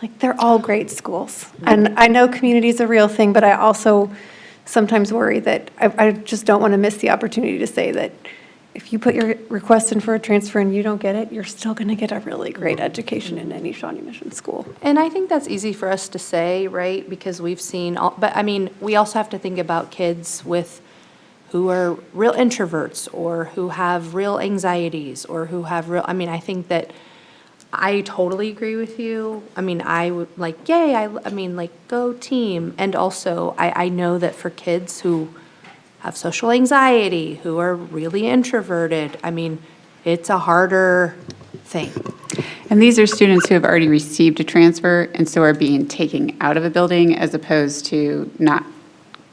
Like, they're all great schools. And I know community is a real thing, but I also sometimes worry that I just don't want to miss the opportunity to say that if you put your request in for a transfer and you don't get it, you're still going to get a really great education in any Shawnee Mission school. And I think that's easy for us to say, right? Because we've seen, but I mean, we also have to think about kids who are real introverts or who have real anxieties or who have I mean, I think that I totally agree with you. I mean, I would like, yay, I mean, like, go team. And also, I know that for kids who have social anxiety, who are really introverted, I mean, it's a harder thing. And these are students who have already received a transfer and so are being taken out of a building as opposed to not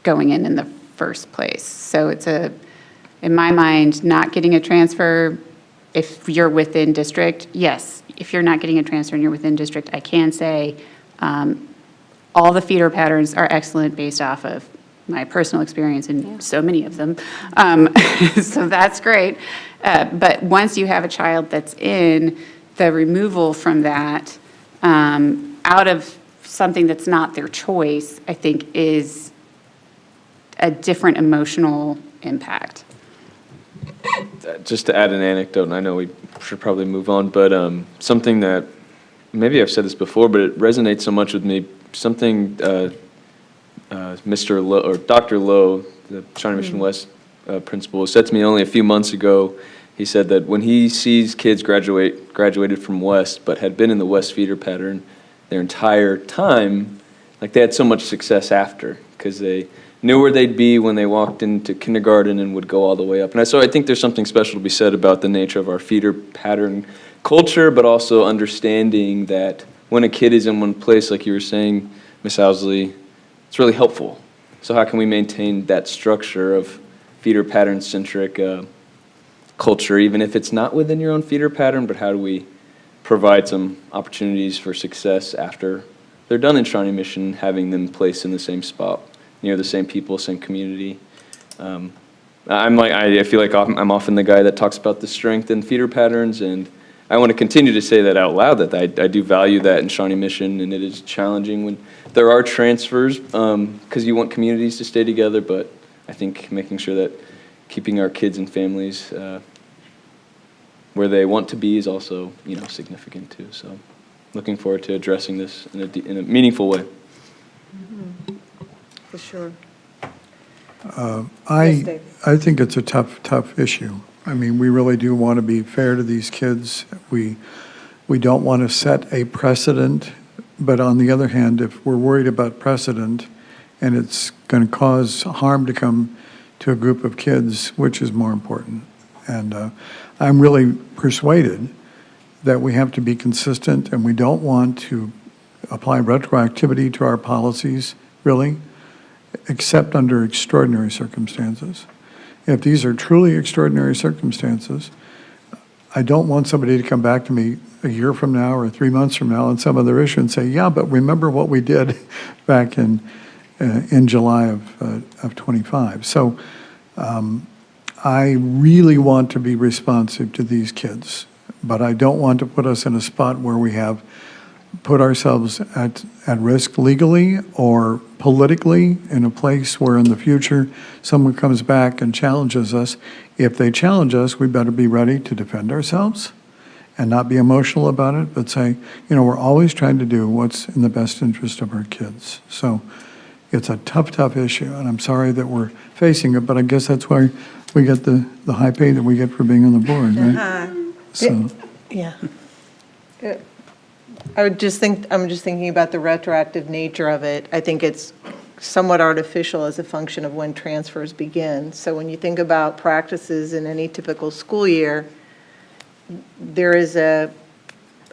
going in the first place. So it's in my mind, not getting a transfer, if you're within district, yes. If you're not getting a transfer and you're within district, I can say all the feeder patterns are excellent based off of my personal experience and so many of them. So that's great. But once you have a child that's in, the removal from that out of something that's not their choice, I think is a different emotional impact. Just to add an anecdote, and I know we should probably move on, but something that, maybe I've said this before, but it resonates so much with me, something Mr. Lowe, or Dr. Lowe, the Shawnee Mission West principal, said to me only a few months ago. He said that when he sees kids graduated from West, but had been in the West feeder pattern their entire time, like they had so much success after, because they knew where they'd be when they walked into kindergarten and would go all the way up. And so I think there's something special to be said about the nature of our feeder pattern culture, but also understanding that when a kid is in one place, like you were saying, Ms. Owsley, it's really helpful. So how can we maintain that structure of feeder pattern-centric culture, even if it's not within your own feeder pattern, but how do we provide some opportunities for success after they're done in Shawnee Mission, having them placed in the same spot, near the same people, same community. I feel like I'm often the guy that talks about the strength in feeder patterns, and I want to continue to say that out loud, that I do value that in Shawnee Mission, and it is challenging when there are transfers, because you want communities to stay together, but I think making sure that keeping our kids and families where they want to be is also, significant too. So looking forward to addressing this in a meaningful way. For sure. I think it's a tough issue. I mean, we really do want to be fair to these kids. We don't want to set a precedent, but on the other hand, if we're worried about precedent and it's going to cause harm to come to a group of kids, which is more important? And I'm really persuaded that we have to be consistent and we don't want to apply retroactivity to our policies, really, except under extraordinary circumstances. If these are truly extraordinary circumstances, I don't want somebody to come back to me a year from now or 3 months from now on some other issue and say, yeah, but remember what we did back in July of 25. So I really want to be responsive to these kids, but I don't want to put us in a spot where we have put ourselves at risk legally or politically in a place where in the future someone comes back and challenges us. If they challenge us, we better be ready to defend ourselves and not be emotional about it, but say, we're always trying to do what's in the best interest of our kids. So it's a tough issue, and I'm sorry that we're facing it, but I guess that's why we get the high pay that we get for being on the board, right? So. Yeah. I'm just thinking about the retroactive nature of it. I think it's somewhat artificial as a function of when transfers begin. So when you think about practices in any typical school year, there is a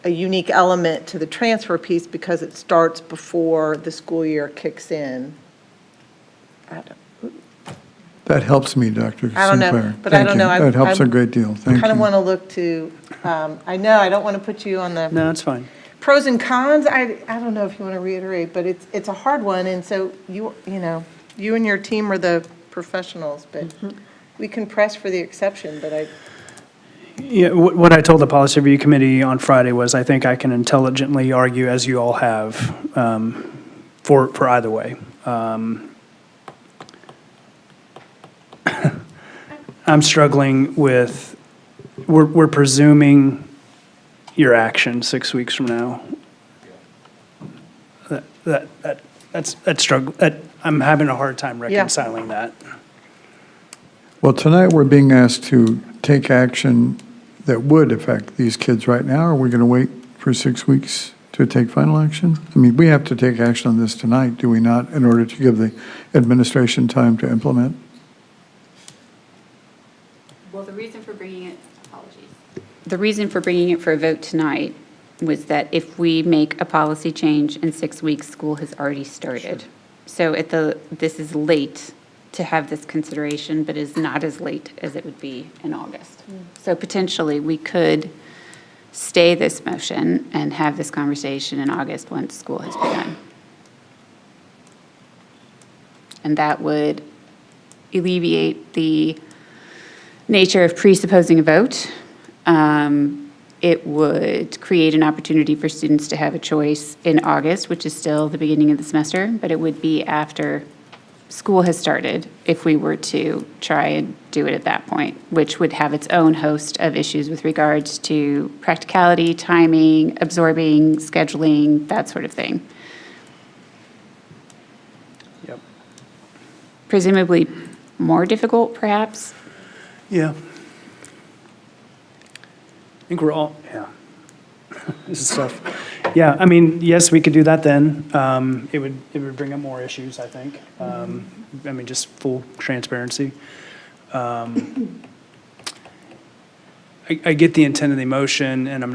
unique element to the transfer piece because it starts before the school year kicks in. That helps me, Dr. I don't know, Sinclair. but I Thank don't you. know. That helps a great deal. Thank you. Kind of want to look to, I know, I don't want to put you on the No, it's fine. pros and cons. I don't know if you want to reiterate, but it's a hard one. And so you and your team are the professionals, but we can press for the exception, but Yeah, what I told the Policy Review Committee on Friday was I think I can intelligently argue, as you all have, for either way. I'm struggling with, we're presuming your action 6 weeks from now. That's struggle, I'm having a hard time reconciling that. Well, tonight we're being asked to take action that would affect these kids right now. Are we going to wait for 6 weeks to take final action? I mean, we have to take action on this tonight, do we not, in order to give the administration time to implement? Well, the reason for bringing it, apologies. The reason for bringing it for a vote tonight was that if we make a policy change in 6 weeks, school has already started. So this is late to have this consideration, but is not as late as it would be in August. So potentially, we could stay this motion and have this conversation in August once school has begun. And that would alleviate the nature of presupposing a vote. It would create an opportunity for students to have a choice in August, which is still the beginning of the semester, but it would be after school has started if we were to try and do it at that point, which would have its own host of issues with regards to practicality, timing, absorbing, scheduling, that sort of thing. Yep. Presumably more difficult, perhaps? Yeah. I think we're all, yeah. This is tough. Yeah, I mean, yes, we could do that then. It would bring up more issues, I think. I mean, just full transparency. I get the intent of the motion, and I'm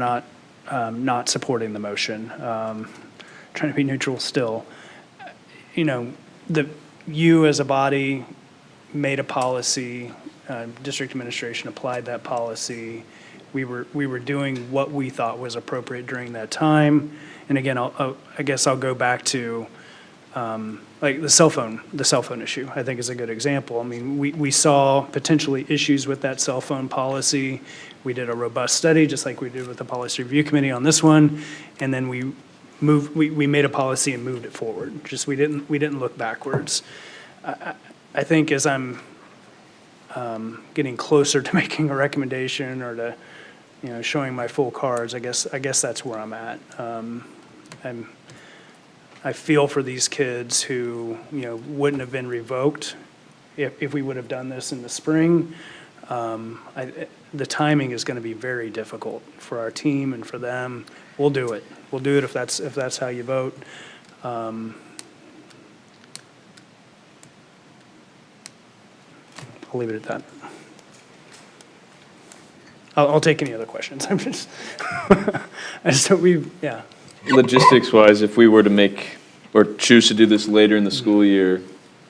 not supporting the motion. Trying to be neutral still. You know, you as a body made a policy, district administration applied that policy. We were doing what we thought was appropriate during that time. And again, I guess I'll go back to like the cell phone issue, I think is a good example. I mean, we saw potentially issues with that cell phone policy. We did a robust study, just like we did with the Policy Review Committee on this one. And then we made a policy and moved it forward. Just we didn't look backwards. I think as I'm getting closer to making a recommendation or to, showing my full cards, I guess that's where I'm at. I feel for these kids who, wouldn't have been revoked if we would have done this in the spring. The timing is going to be very difficult for our team and for them. We'll do it. We'll do it if that's how you vote. I'll leave it at that. I'll take any other questions. I'm just, yeah. Logistics-wise, if we were to make, or choose to do this later in the school year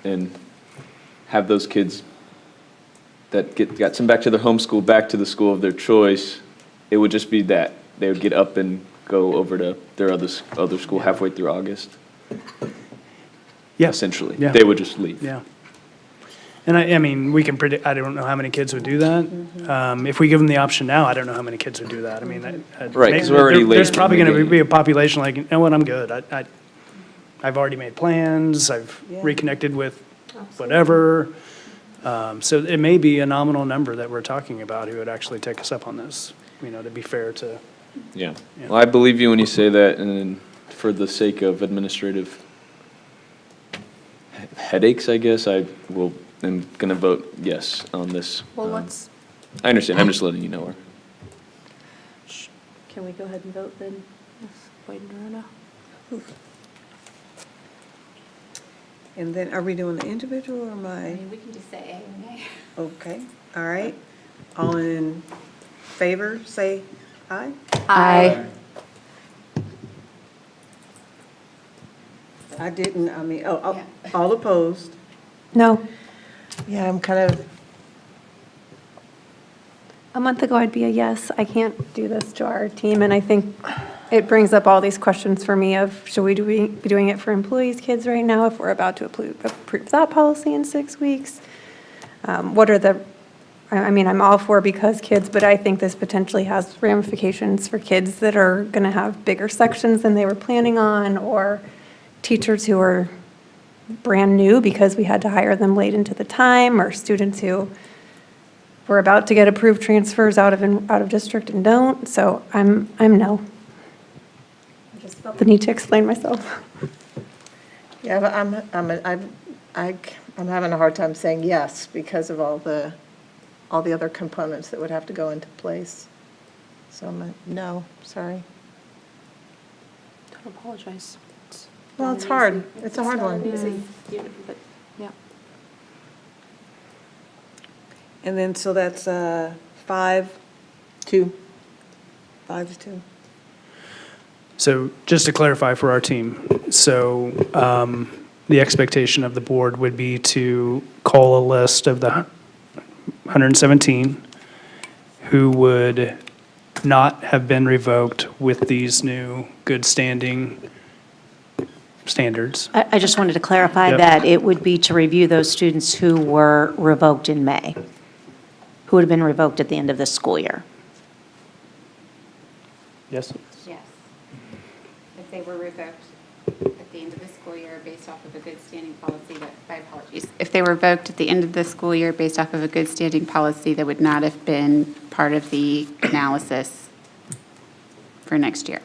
and have those kids that got sent back to their home school, back to the school of their choice, it would just be that. They would get up and go over to their other school halfway through August. Yeah. Essentially. Yeah. They would just leave. Yeah. And I mean, we can predict, I don't know how many kids would do that. If we give them the option now, I don't know how many kids would do that. I mean, Right, 'cause we're already late. There's probably going to be a population like, you know what, I'm good. I've already made plans, I've reconnected with whatever. So it may be a nominal number that we're talking about who would actually take us up on this, to be fair to. Yeah. Well, I believe you when you say that, and then for the sake of administrative headaches, I guess, I'm going to vote yes on this. Well, I understand. I'm just letting you know. Can we go ahead and vote then? And then, are we doing the individual or my? We can just say A or nay. Okay, all right. All in favor, say aye. Aye. I didn't, all opposed? No. Yeah, I'm kind of, A month ago, I'd be a yes. I can't do this to our team, and I think it brings up all these questions for me of, should we be doing it for employees' kids right now if we're about to approve that policy in 6 weeks? What are the, I mean, I'm all for because kids, but I think this potentially has ramifications for kids that are going to have bigger sections than they were planning on, or teachers who are brand new because we had to hire them late into the time, or students who were about to get approved transfers out of district and don't. So I'm no. I just felt the need to explain myself. yeah, but I'm having a hard time saying yes because of all the other components that would have to go into place. So I'm a no, sorry. Don't apologize. Well, it's hard. It's a hard one. But, yeah. And then, so that's 5-2. 5-2. So just to clarify for our team, so the expectation of the board would be to call a list of the 117 who would not have been revoked with these new good standing standards. I just wanted to clarify Yep. that it would be to review those students who were revoked in May, who would have been revoked at the end of this school year. Yes? Yes. If they were revoked at the end of the school year based off of a good standing policy my apologies. If they were revoked at the end of the school year based off of a good standing policy that would not have been part of the analysis for next year.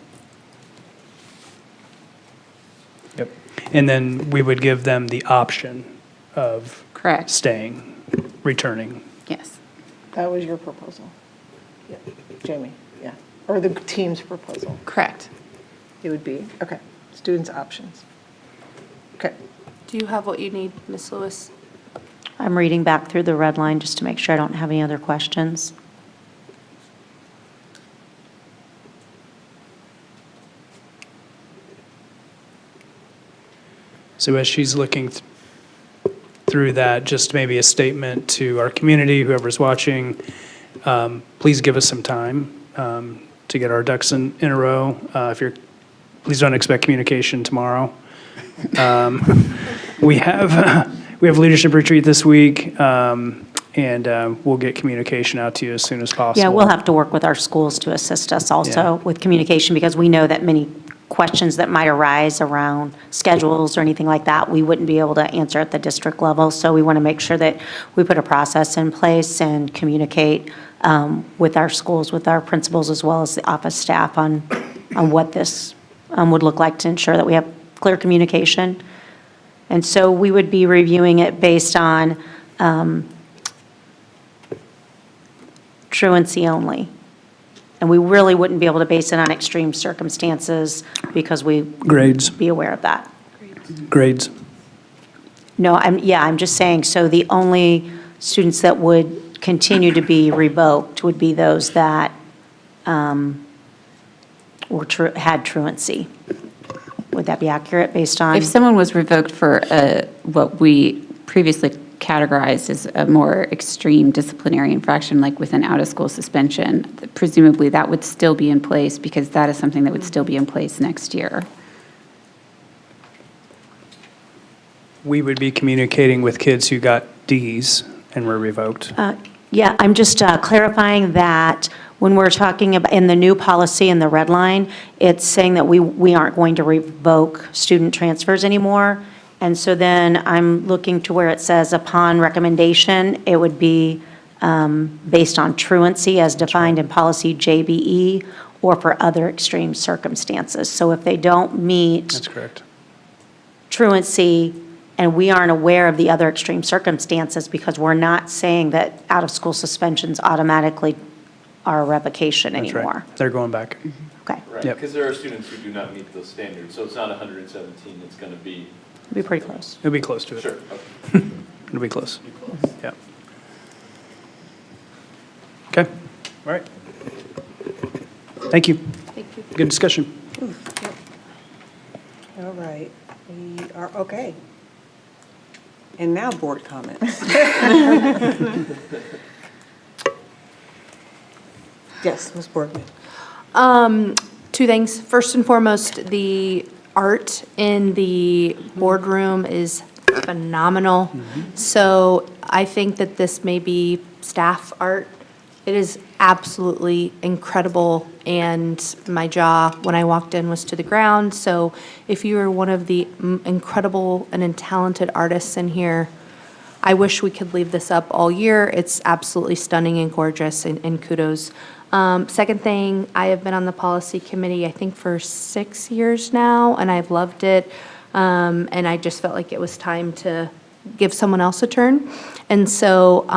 Yep. And then we would give them the option of Correct. staying, returning. Yes. That was your proposal. Yeah, Jamie, yeah. Or the team's proposal. Correct. It would be, okay, students' options. Okay. Do you have what you need, Ms. Lewis? I'm reading back through the red line just to make sure I don't have any other questions. So as she's looking through that, just maybe a statement to our community, whoever's watching, please give us some time to get our ducks in a row. Please don't expect communication tomorrow. We have leadership retreat this week, and we'll get communication out to you as soon as possible. Yeah, we'll have to work with our schools to assist us also with communication, because we know that many questions that might arise around schedules or anything like that, we wouldn't be able to answer at the district level. So we want to make sure that we put a process in place and communicate with our schools, with our principals, as well as the office staff on what this would look like to ensure that we have clear communication. And so we would be reviewing it based on truancy only. And we really wouldn't be able to base it on extreme circumstances because we Grades. be aware of that. Grades. No, I'm just saying, so the only students that would continue to be revoked would be those that had truancy. Would that be accurate based on? If someone was revoked for what we previously categorized as a more extreme disciplinary infraction, like with an out-of-school suspension, presumably that would still be in place because that is something that would still be in place next year. We would be communicating with kids who got Ds and were revoked. Yeah, I'm just clarifying that when we're talking about, in the new policy in the red line, it's saying that we aren't going to revoke student transfers anymore. And so then I'm looking to where it says upon recommendation, it would be based on truancy as defined in policy JBE or for other extreme circumstances. So if they don't meet That's correct. truancy and we aren't aware of the other extreme circumstances, because we're not saying that out-of-school suspensions automatically are a revocation That's anymore. right. They're going back. Okay. Right, Yep. because there are students who do not meet those standards, so it's not 117, it's going to be It'd be pretty close. It'll be close to it. Sure. It'll be close. Yeah. Okay, all right. Thank you. Thank you. Good discussion. All right, we are, okay. And now board comments. Yes, Ms. Borgman. Two things. First and foremost, the art in the boardroom is phenomenal. So I think that this may be staff art. It is absolutely incredible, and my jaw, when I walked in, was to the ground. So if you are one of the incredible and talented artists in here, I wish we could leave this up all year. It's absolutely stunning and gorgeous, and kudos. Second thing, I have been on the policy committee, I think, for 6 years now, and I've loved it. And I just felt like it was time to give someone else a turn. And so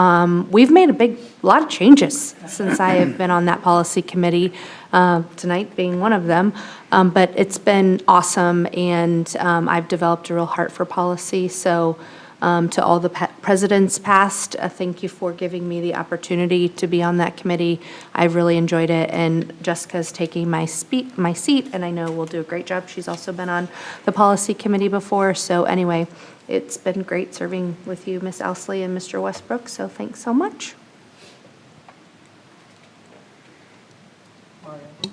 we've made a lot of changes since I have been on that policy committee, tonight being one of them. But it's been awesome, and I've developed a real heart for policy. So to all the presidents past, thank you for giving me the opportunity to be on that committee. I've really enjoyed it, and Jessica's taking my seat, and I know will do a great job. She's also been on the policy committee before. So anyway, it's been great serving with you, Ms. Ousley and Mr. Westbrook, so thanks so much.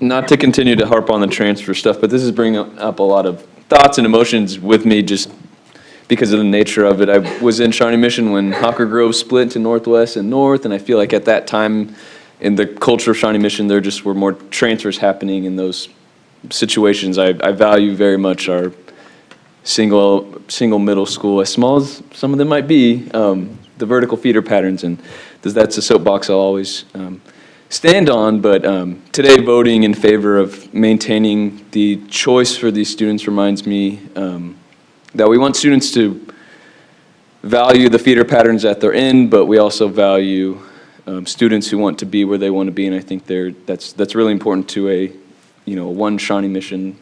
Not to continue to harp on the transfer stuff, but this is bringing up a lot of thoughts and emotions with me just because of the nature of it. I was in Shawnee Mission when Hawker Grove split into Northwest and North, and I feel like at that time in the culture of Shawnee Mission, there just were more transfers happening in those situations. I value very much our single middle school, as small as some of them might be, the vertical feeder patterns, and that's a soapbox I'll always stand on. But today, voting in favor of maintaining the choice for these students reminds me that we want students to value the feeder patterns that they're in, but we also value students who want to be where they want to be, and I think that's really important to a one Shawnee Mission,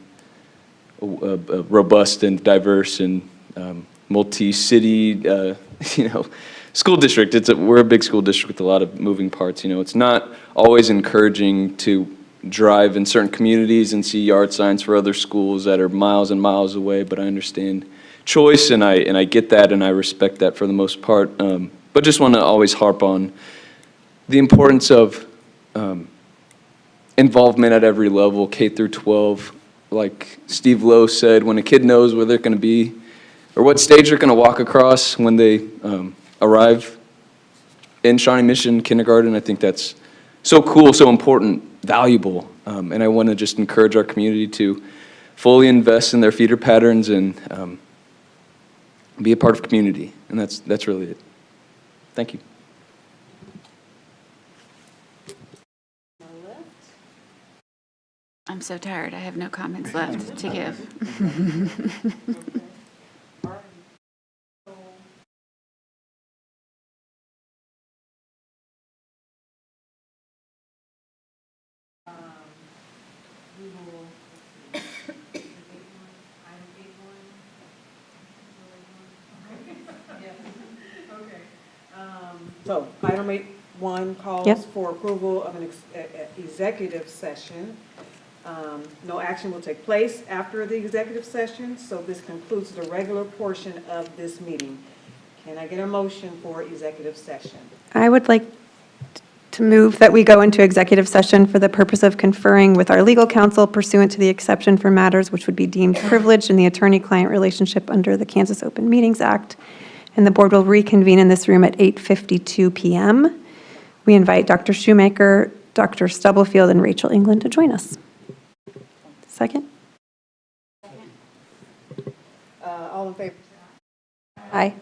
a robust and diverse and multi-city school district. We're a big school district with a lot of moving parts. It's not always encouraging to drive in certain communities and see yard signs for other schools that are miles and miles away, but I understand choice, and I get that, and I respect that for the most part. But just want to always harp on the importance of involvement at every level, K through 12. Like Steve Lowe said, when a kid knows where they're going to be or what stage they're going to walk across when they arrive in Shawnee Mission kindergarten, I think that's so cool, so important, valuable. And I want to just encourage our community to fully invest in their feeder patterns and be a part of community. And that's really it. Thank you. I'm so tired. I have no comments left to give. So item 8.1 calls Yep. for approval of an executive session. No action will take place after the executive session, so this concludes the regular portion of this meeting. Can I get a motion for executive session? I would like to move that we go into executive session for the purpose of conferring with our legal counsel pursuant to the exception for matters which would be deemed privileged in the attorney-client relationship under the Kansas Open Meetings Act. And the board will reconvene in this room at 8:52 p.m. We invite Dr. Shoemaker, Dr. Stubblefield, and Rachel England to join us. Second? All in favor? Aye.